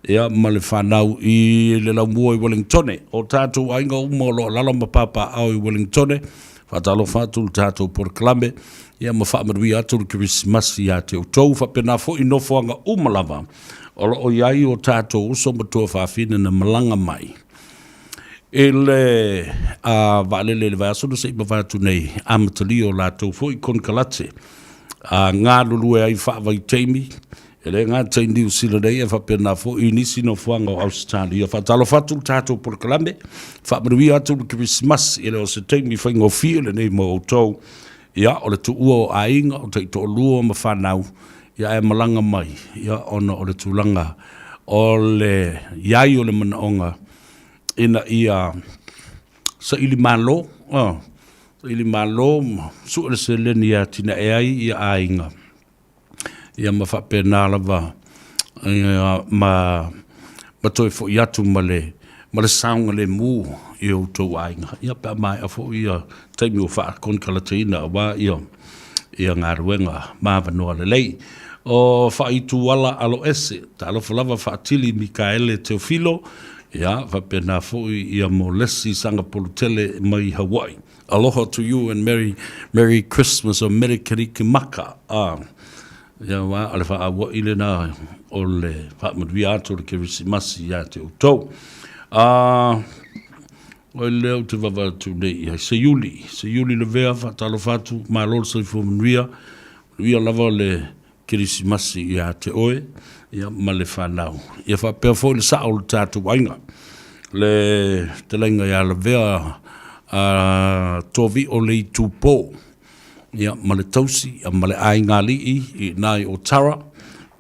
ia ma le whanau i le laumua i Wellingtone. O tātou ainga umolo lala mapapa au i Wellingtone. Whatalo whātul tātou por Kalame. Ia ma whaamarui atu le Christmasi ia te utou. Whapena fo i nofoanga umalava. Olo o iai o tātou uso matua whawhine na malanga mai. E le waalele le vāsona se ima vātu nei amatali o lātou fo i konkalate. Ngā lulue ai whaavai teimi. E le ngā teini usila nei e whapena fo i nisi no fuanga o Australia. Whatalo whatu tātou por Kalame. Whaamarui atu le Christmas e le o se teimi whaingo whiele nei mo o tau. Ia o le tu ua o ainga o te to lua ma whanau. Ia e malanga mai. Ia ona o le tūlanga o le iai o le manaonga. Ina ia sa ili malo. Sa ili malo. Su le se leni ia tina e ai ia ainga. Ia ma whapena lava. Ma toi fo i atu ma le saunga le mū i o tau ainga. Ia pa mai a fo ia taimi o wha kon kalateina wa ia ngā ruenga māwanoa le lei. O wha i tu wala alo ese. Ta alofa lava wha atili Mikaele Teofilo. Ia, whapena fo ia mo lesi sanga polutele mai Hawaii. Aloha to you and Merry Christmas o Merry Karikimaka. Ia wa, ale wha awa ile na o le wha madui ato le Kirisimasi ia te utou. O leo te wawatu nei, se yuli le vea, talo fatu, ma lor sa i fu manuia, manuia lava le Kirisimasi ia te oe, ia ma le whanau. Ia whapea fo le sao le tātu wainga. Le te lainga ia le vea tovi o le tūpō. Ia ma le tausi, ia ma le ainga lii, i nai o Tara,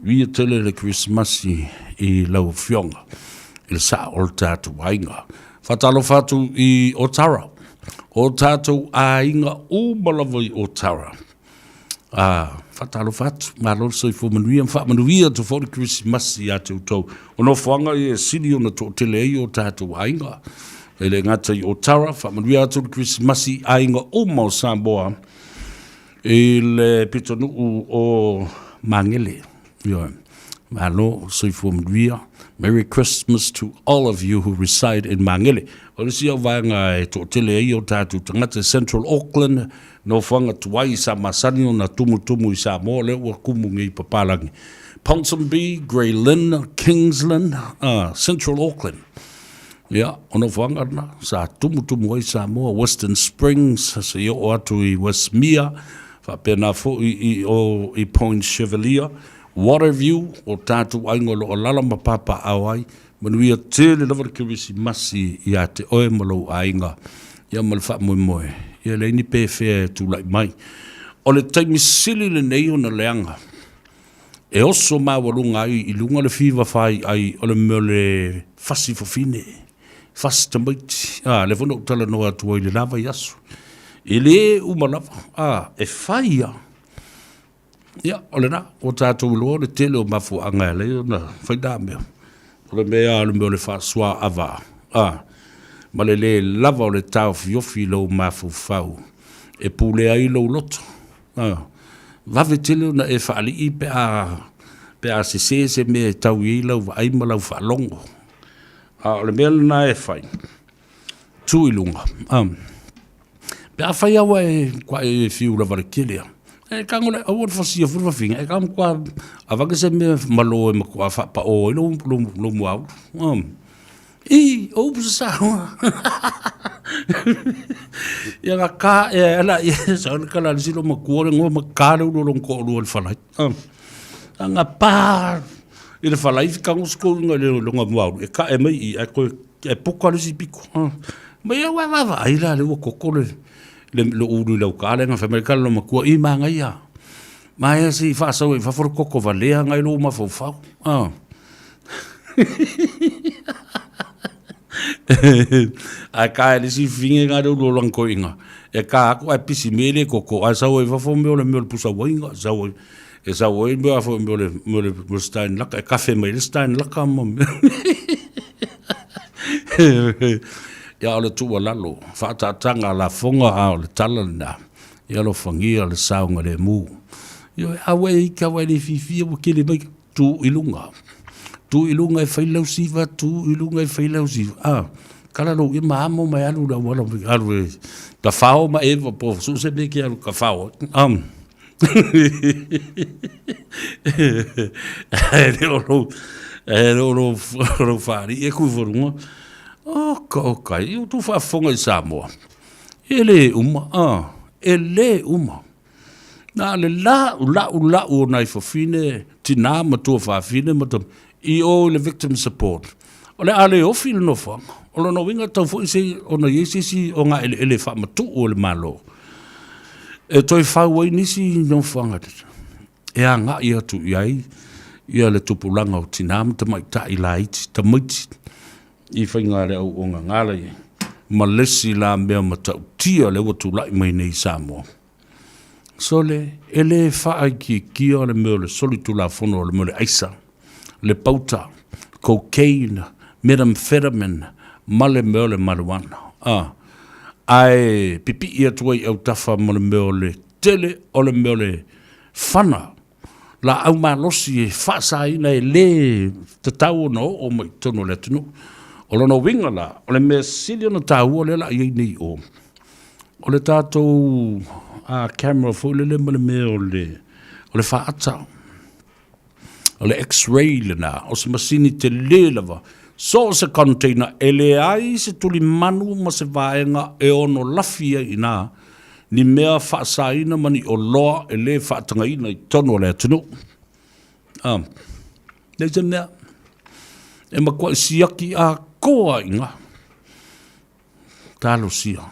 via tele le Kirisimasi i lau fionga. I le sao le tātu wainga. Whatalo whatu i o Tara. O tātou ainga umalawa i o Tara. Whatalo whatu. Mālor sa i whamanuia. Whamanuia to whore Kirisimasi a te utau. O no whanga i e siri o na tō tele ei o tātou ainga. E le ngata i o Tara. Whamanuia to Kirisimasi ainga umau Samoa. E le pitonu o Mangele. Mālor sa i whamanuia. Merry Christmas to all of you who reside in Mangele. O le sia vanga e tō tele ei o tātou tangata Central Auckland, no whanga tuai sa masani o na tumu i sa moa leo ua kumungi i papalangi. Ponsonby, Grey Lynn, Kingsland, Central Auckland. Ia, o no whanga na, sa tumu i sa moa, Western Springs, sa i o atu i Westmere, whapena fo i Point Chevalier, Waterview, o tātou aingolo o lala mapapa awai, manuia tele lava Kirisimasi ia te oe malo ainga, ia malwha moe, ia leini pēwhea tu lai mai. O le taimi sili le nei o na leanga, e oso mawarunga ai, i lunga le whiwa whai ai, o le mea le fasi fofine, fasi tamaiti, le whono utala noa tua i le lava i asu. I le umalava, e whaia, ia, o le na, o tātou loa le tele o mafu anga e leo na whaida mea. O le mea le mea le whaasua awa. Ma le lava o le tau fiofi lau mafu whau. E pule ai lau loto. Vave tele na e whaali i pe a se mea tau i lau wa aima lau whaalongo. O le mea le na e whai. Tu i lunga. Pe a whai awa e kwa e fiu la vare kilea. E kangole awor fasia furfa finga e kam kwa avanga se me malo e makwa fa pa o lo muau e o busa ya ka e la e sa kala silo makwa ngo makalo lo ko lo falai anga pa ile falai ka ngo sko ngo lo muau e ka e mai e ko e poko si piko ma ya wa ai la le ko ko le uru lau kāle ngā whamerikala lo makua i manga ia. Mai si whaasau e whaforokoko valea ngai lo mawhauwhau. Ai ka le si finge nga do lo ko inga. E ka ko ai pisi mele koko ai sa o fa fo me le pusa winga sa o e sa o me fo me le stein la ka fe me le stein la ka mo. Ya le tu wala lo fa ta tanga la fonga a le talana. Ya lo fangia le saunga le mu. Yo awe ka wa le fifi o ke le tu ilunga. Tu ilunga e fai lau siva, tu ilunga e fai lau siva. Ah, kala lo i maamo mai alu la wala alu ka fao ma eva po su se me ki alu ka fao. Ro fari e ku forunga. Oh, kai, eu tu fa fonga i Samoa. Ele uma. Na le la u nai fo fine tina ma tu fa fine ma I o le victim support. O le ale o fil no fa. O no winga tau fo isi o na yesi o nga ele fa ma tu o le malo. E toi fa wai nisi no fanga. E a nga ia tu iai. Ia le tupulanga o tinam ta mai ta ilaiti ta muiti. I whainga le au o nga ngala i. Ma lesi la mea ma tau tia le watu lai mai nei Samoa. So le ele fa ai ki kia le meo le solitu la fono le meo le aisa. Le pauta, cocaine, methamphetamine, male meo le marijuana. Ai pipi ia tuai au tafa mo le meo le tele o le meo le fana. La au malosi e fasa ina e le tatau no o mai tono le tunu. O lono winga la, o le mea sili ona tau o le la iei nei o. O le tātou camera fo le mo le meo o le faata. O le x-ray le na, o se masini te le lava. So se container, ele ai se tuli manu ma se vaenga e ono lafia ina, ni mea whaasaina mani o loa e le whaatanga ina I tono le atunu. Nei te mea, e makua siaki a koa inga. Talo sia.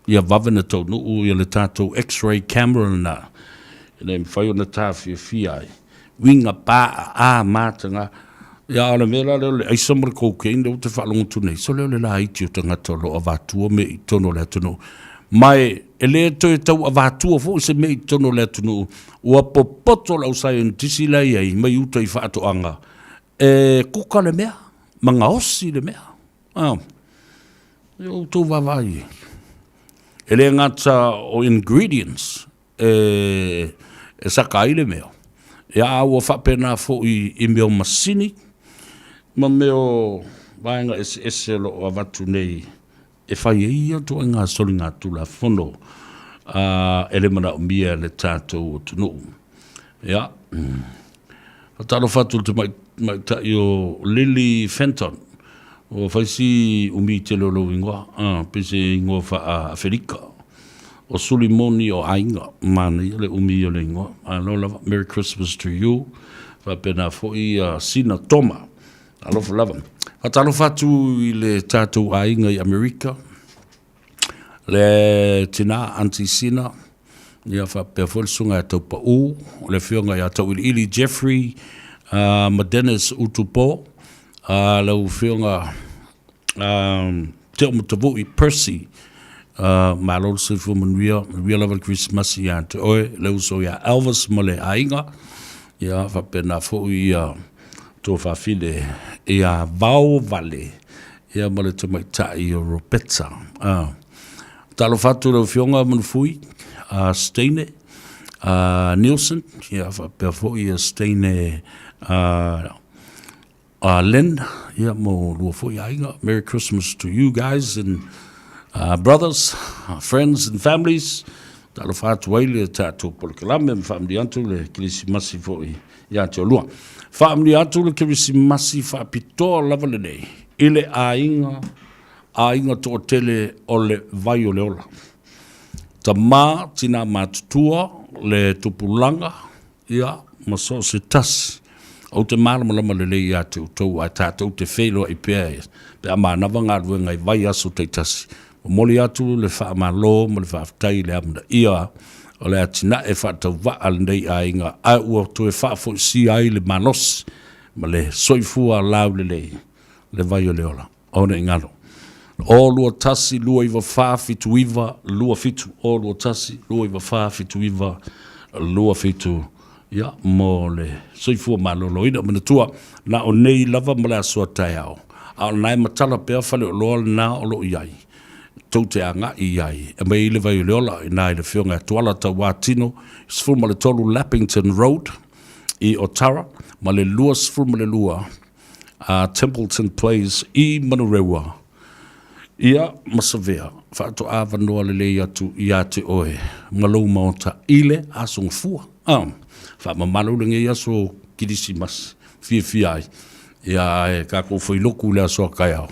Ia vavena tau nuu, ia le tātou x-ray camera na, e le mwhai o na tāwhia fiai. Winga pa a matanga ya ole mela le ai somre cocaine o te falongo tune so le la iti o tanga tolo avatua me tono le tono mai ele to tau avatua fo se me tono le tono o popoto la scientist la ai mai uta I fato anga e kuka le mea manga osi le mea yo to va vai ele ngata o ingredients sakai le mea ya o fa pena fo I meo masini ma meo vaenga ese lo avatu nei e fai ia to nga solinga tula fono ele mana mia le tato tunu ya fatalo fatu te mai ta yo Lily Fenton o fai si umi te lo ingwa pese ingwa fa Afrika o sulimoni o ainga mani le umi o le ingoa. Aloha, Merry Christmas to you. Fa pena foi sina toma. Aloha lava. Hatalo fatu I le tātou ainga I Amerika. Le tina anti-sina. Ia fa pea folsunga tau pa u. Le fionga ia tau ili Jeffrey Madenis Utupo. Lau fionga te o mutavui Percy. Malol se fu manuia lava Christmas ia te oe leu so ia Elvis mole ainga ia fa pena fo ia to fa file ia vau vale ia mole te mai tai o Ropeta talo fatu le fionga mun fui Steine Nielsen ia fa pe fo ia Steine Len ia mo lo fo ia ainga Merry Christmas to you guys and brothers, friends and families, talo fatu waile tatu por kalame family antu le Krismasi foi ya te lua. Family antu le Krismasi fa pito lava le nei. Ile ainga to tele ole vai ole ola. Tama tina matutua le tupulanga ya maso se tas. O te marama lama le lei atu tau a tātou te whelo I pēa. Pea maa nawanga ruenga I vai aso te tasi. O moli atu le wha malo, mo le wha aftai le amna ia, o le atina e wha tau waa le nei a inga, a ua to e wha fo si ai le manos, ma le soifua lau le vai o le ola. Ona ingalo. O lua tasi, lua iwa wha, fitu iwa, lua fitu. O lua tasi, lua iwa wha, fitu iwa, lua fitu. Ia, mo le soifua malolo ina mana tua, na o nei lava ma le asua tai au. A nai matala pea fale o loa na o lo iai. Tau te anga iai. E mei le vai o le ola, i nai le whionga tuala ta wātino, sifuru ma le tolu Lappington Road, i Otara, ma le lua sifuru ma le lua, Templeton Place, i Manurewa. Ia masavea, whaato awa noa le lei atu i ate oe, malou maota ile asong fua. Wha mamalu lengi aso kirisi mas, fia ai. Ia e kako foi loku le aso kai au.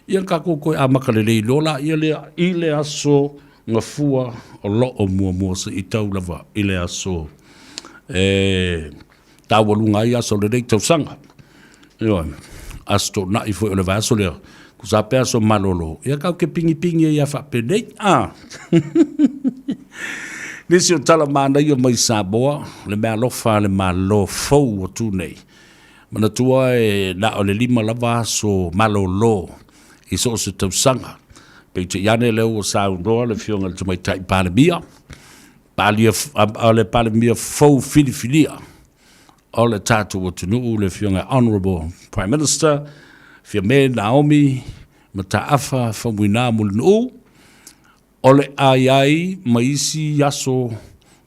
Ia kako koe amaka le lei lola, ia le ile aso nga fua o lo o mua se i tau lava ile aso. Tawalunga i aso le lei tau sanga. Ia, asto na i foi o le vaso lea. Kusa pea so malolo. Ia kau ke pingi ia whapedei. Nisi o tala mana ia mai Samoa, le mea lofa le malo fau o tu nei. Mana tua e na o le lima lava so malolo i so se tausanga. Pei te iane leo o saundoa le fionga le tumai tai palemia. Le palemia fau filifilia. O le tatu o tunu le fionga Honorable Prime Minister, fia me Naomi, ma taafa whamuina mulinu, o le ai maisi yaso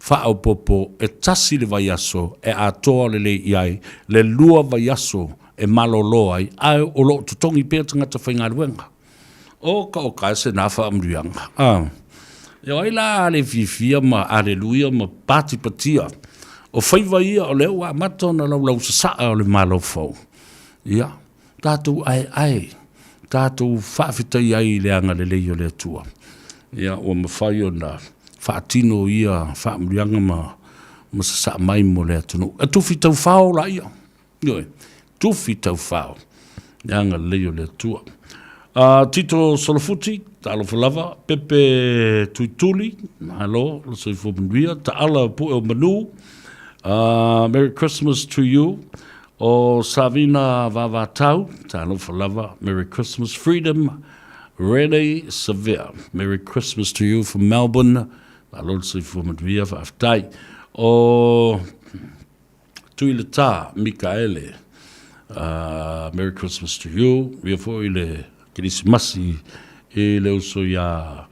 whaau popo e tasi le vai yaso e atoa le iai, le lua vai yaso e malolo ai o lo tutongi pēr tangata whainga ruenga. O ka se na whaamrianga. E oi la ale fifia ma aleluia ma pati patia. O whaiva ia o leo a matona lau saa o le malo fau. Ia. Tātou ai, tātou whaafitai ai le anga le leio le tua. Ia, o mawhai o na whaatino ia, whaamrianga ma sa mai mo le atunu. E tuwhi tau whao la ia. Ioi, tuwhi tau whao. Le anga le leio le tua. Tito Solofuti, talo falava, Pepe Tuituli, hello, lo soi fōmanuia, ta'ala pu o manu, Merry Christmas to you. O Savina Vavatau, talo falava, Merry Christmas. Freedom, Rene Severe, Merry Christmas to you from Melbourne. Talo soi fōmanuia, whaftai. O Tuilata, Mikaele, Merry Christmas to you. Ria fo ile Kirisimasi e leo so ya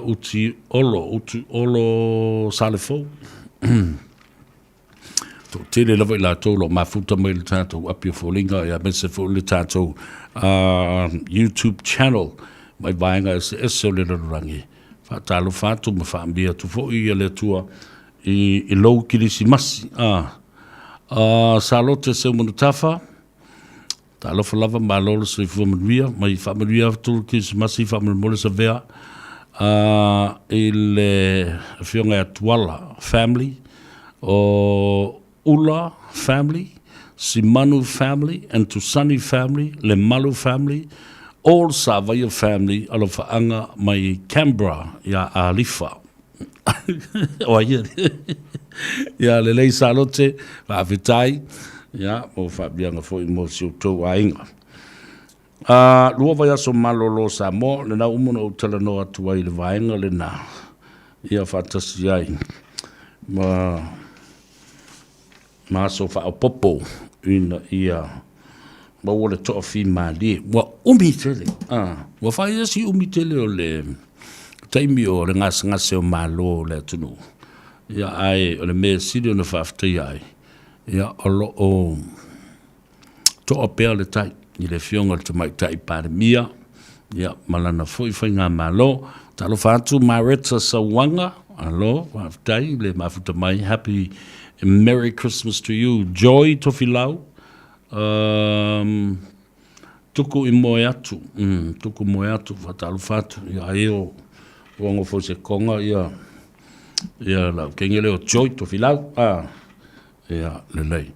uti olo salefo. To tele lava ila tolo mafuta mai le tatou apia folinga ya mese fo le tatou YouTube channel mai vaenga e le rangi. Fa talo fatu ma fa ambia tu fo i le tua i lo Kirisimasi. Salote se munutafa. Talo falava malolo se fōmanuia, mai whamanuia tulu Kirisimasi, whamanumole sa vea, le whionga Tuala family, o Ula family, Simanu family, and Tusani family, le Malu family, all Savaya family, alo whaanga mai Canberra, ia Alifa. O ia, ia le lei salote, whaawitai, ya o fa bianga fo mo si to ainga lua vai aso malolo sa mo le na umono o tala no atu ai le vaenga le na ia fatasi ai ma so fa popo ina ia ma wole to fi mali wa umitele wa fa si umitele o le taimi o le ngas o malo le tunu ia ai o le me sidio no fa ftai ai. Ia olo o to apea le tai i le fionga te mai tai parimia. Ia malana foi ngā malo. Talo whātu Mareta Sawanga. Alo, whaftai le mafuta mai. Happy Merry Christmas to you. Joy tofilau. Tuku i moe atu. Tuku moe atu. Talo whātu. Ia eo. Wango fo se konga. Ia lau. Kengele o Joy tofilau. Ia, le lei.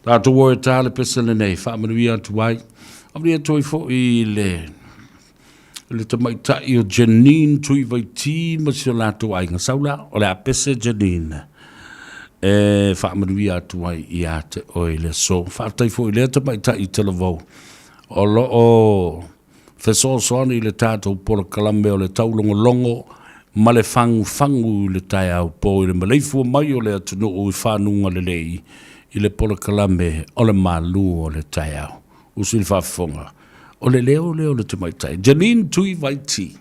Tātou o e tāle pesa le nei, whaamanuia atu ai. Amri atoi fo i le tamaitai o Janine tui vai ti ma si o lātou ai. Nga saula, o le a pesa Janine. whaamanui atu ai I a te oe le so. Whaatai fo I lea te mai tai te lavou. O lo o feso soani le tātou pora kalame o le taulongo longo ma le fangu le tai au po I le maleifu mai o le atunu o I whanunga le lei I le pora kalame o le malu o le tai au. Usi le whafonga. O le leo le te mai tai. Janine Tui Vaiti.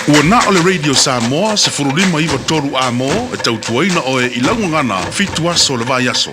Ua na o le Radio Samoa se furulima iwa toru a mo e tautuaina o e ilangu ngana fitu aso le vai aso.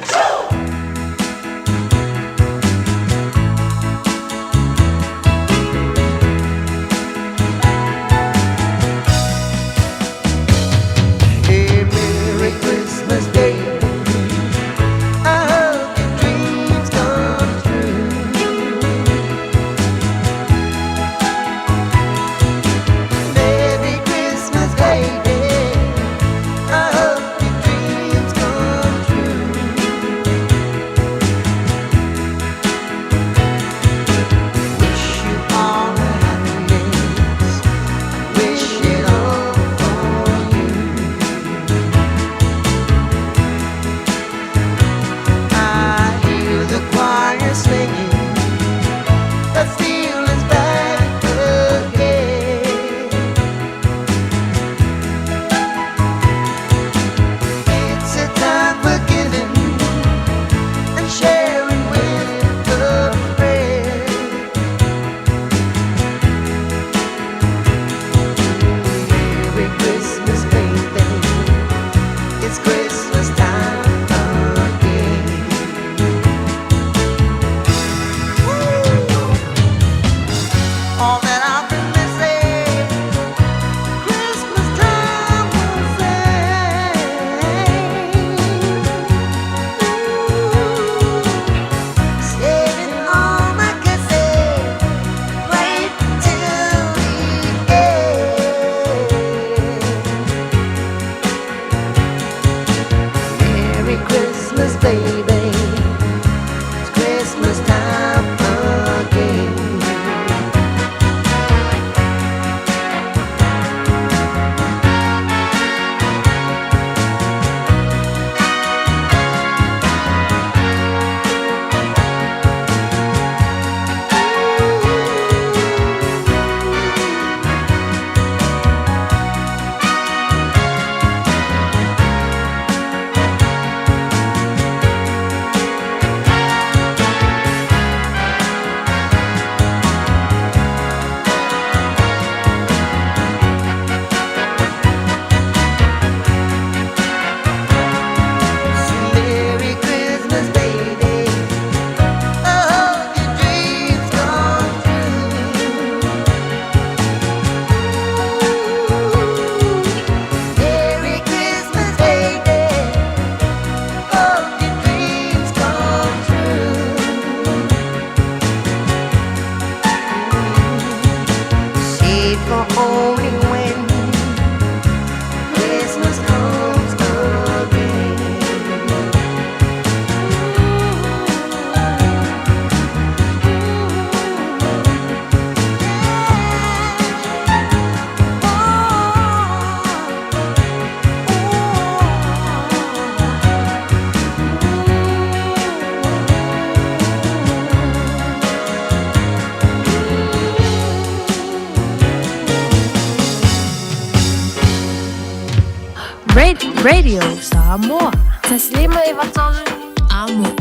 Radio Samoa. Taslima ivatolu Amo.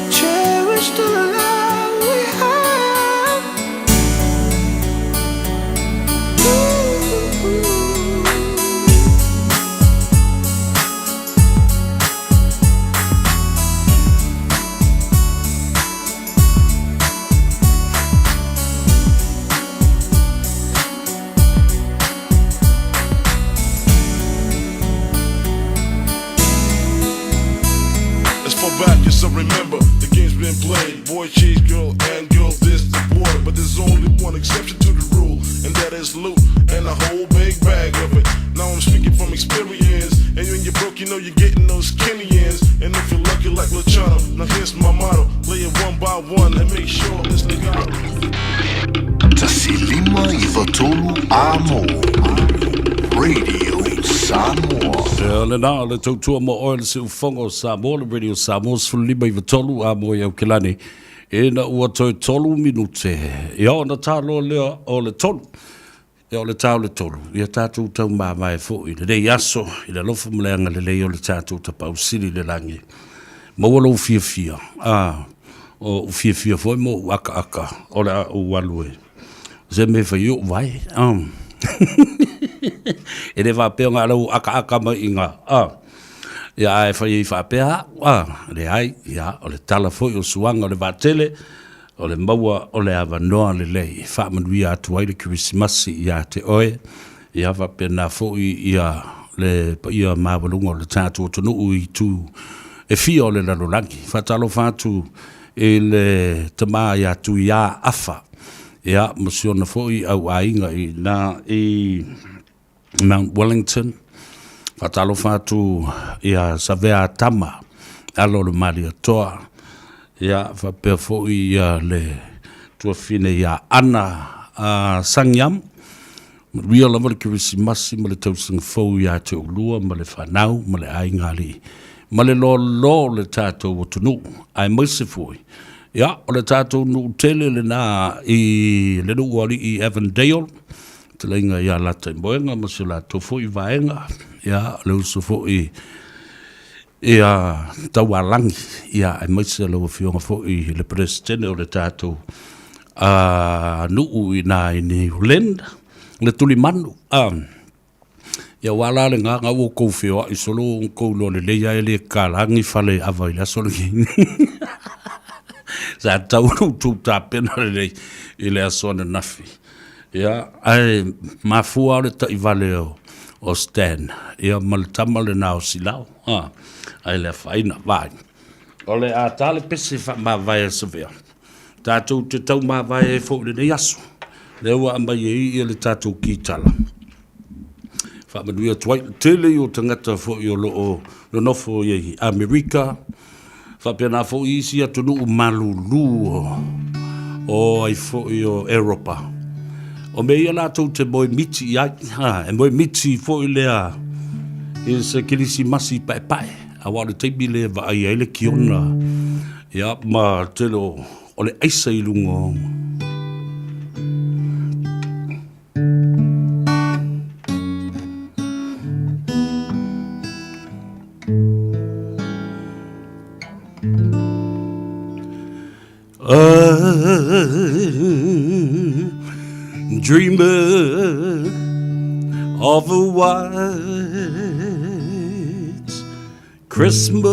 Cherish the love we have. As far back as I remember, the game's been played. Boy chase girl and girl this the boy. But there's only one exception to the rule, and that is loot and a whole big bag of it. Now I'm speaking from experience, and when you're broke, you know you're getting those skinny ends. And if you're lucky like Luciano, now here's my motto: play it one by one and make sure this legato. Tasilima ivatolu amo. Radio Samoa. Le nā le tautua mo oe le se ufongo Samoa, le Radio Samoa, sfulima i vatolu a mo iau kilani. E na ua toi tolu minute. Ia o na tālo lea o le tolu. Ia o le tāo le tolu. Ia tātou tau māmai fo i le rei aso. I le lofa mleanga le lei o le tātou tapau siri le langi. Mawala u fia fia. O fia fia foi mo aka aka. O le a uwalue. Ze me fa yu vai. E le whapea ngā rau aka mai i ngā. Ia ai whai i whapea. Le ai, ia, o le tala foi o suanga o le vātele, o le maua o le awa noa le lei. Whamanuia atu ai le Christmasi ia te oe. Ia whapea nā foi ia le ia mawalunga o le tātua tonu i tū e fia o le larolangi. Whatalo whātu e le tamā ia tu ia afa. Ia, masiona foi au ainga i nā i Mount Wellington, whatalo whātu ia Savea Tama, alo le Maria Toa, ia whapea fōi ia le tuawhine ia Ana Sangyam, ria lama le Kirisimasi, ma le tausanga fōi ia te ulua, ma le whanau, ma le aingali, ma le lo le tātou o tunu, ai maise fōi. Ia, o le tātou nu tele le nā i le nu wali i Avondale, te leinga ia lata i moenga, ma se la tofo i vaenga, ia le uso fo i ia taualangi, ia ai maise lau fionga fo i le presidente o le tātou nuu i nā i New Zealand, le tuli manu, ia wala le ngā o kou whioa i solo kou lo le leia e le kālangi whale awa i la solo ki. Sa tau tu ta pena le i le asona nafi. Ia, ai mafua le ta i vale o Stan. Ia maltama le nao silau. Ai le whaina vai. O le a tale pese wha ma vai e savea. Tātou te tau ma vai e fo le ne yasu. Le ua ambai e i le tātou ki tala. Wha manuia tuai tele o tangata fo i o lo nofo i Amerika. Whapena fo i isi atunu u malulu o ai fo i o Europa. O me ia lātou te moe miti i ai, e moe miti fo i lea i se kilisi masi pai pai. A wale teipi lea wa ai eile ki ona. Ia ma telo o le aisa i lungo. Dreamer of a white Christmas,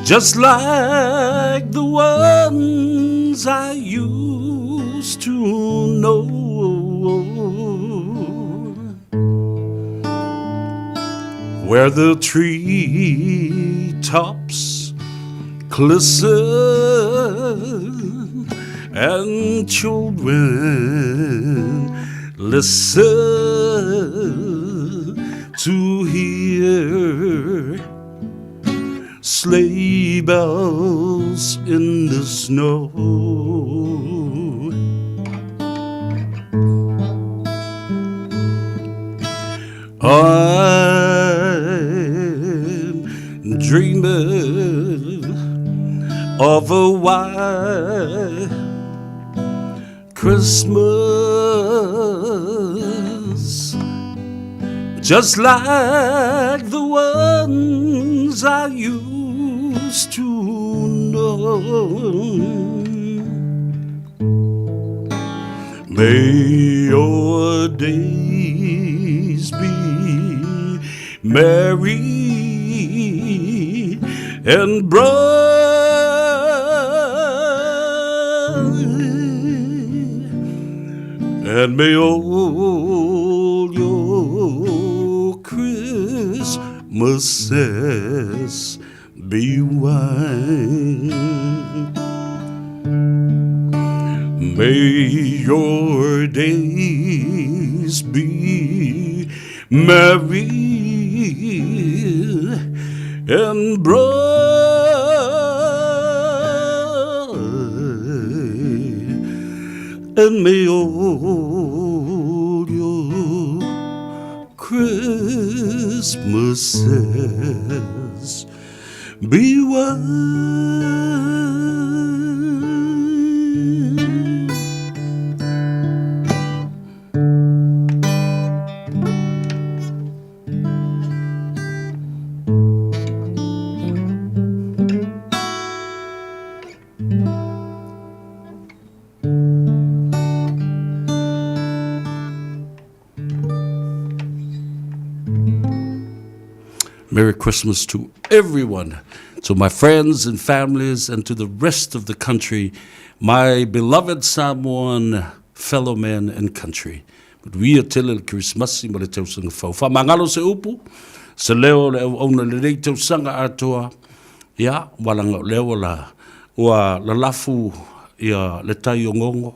just like the ones I used to know, where the tree tops glisten and children listen to hear sleigh bells in the snow. I'm dreaming of a white Christmas, just like the ones I used to know. May your days be merry and bright, and may all your Christmases be white. May your days be merry and bright, and may all your Christmases be white. Merry Christmas to everyone, to my friends and families, and to the rest of the country, my beloved Samoan fellow men and country. But we are tele Christmas mo le tau sanga fau. Fa mangalo se upu, se leo le ona le rei tau sanga atoa, ya, walanga leo la, ua la lafu ia le tai o ngongo,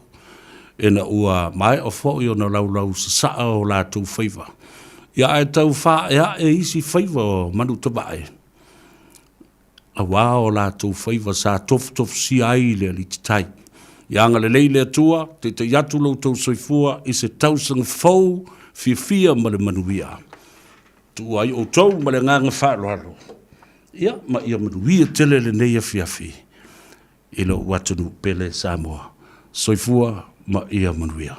ena ua mai o fo i o na lau sa saa o la tu whaiva. Ia e tau wha, ia e isi whaiva o manu tabae. A wā o la tau whaiva sa tof si ai le li tai. Ia anga le leile atua, te yatu lau tau soifua, i se tausang fau fia ma le manuia. Tu ai o tau ma le nganga whaaloalo. Ia, ma ia manuia tele le neia fiafi. Ilo watunu pele Samoa. Soifua ma ia manuia.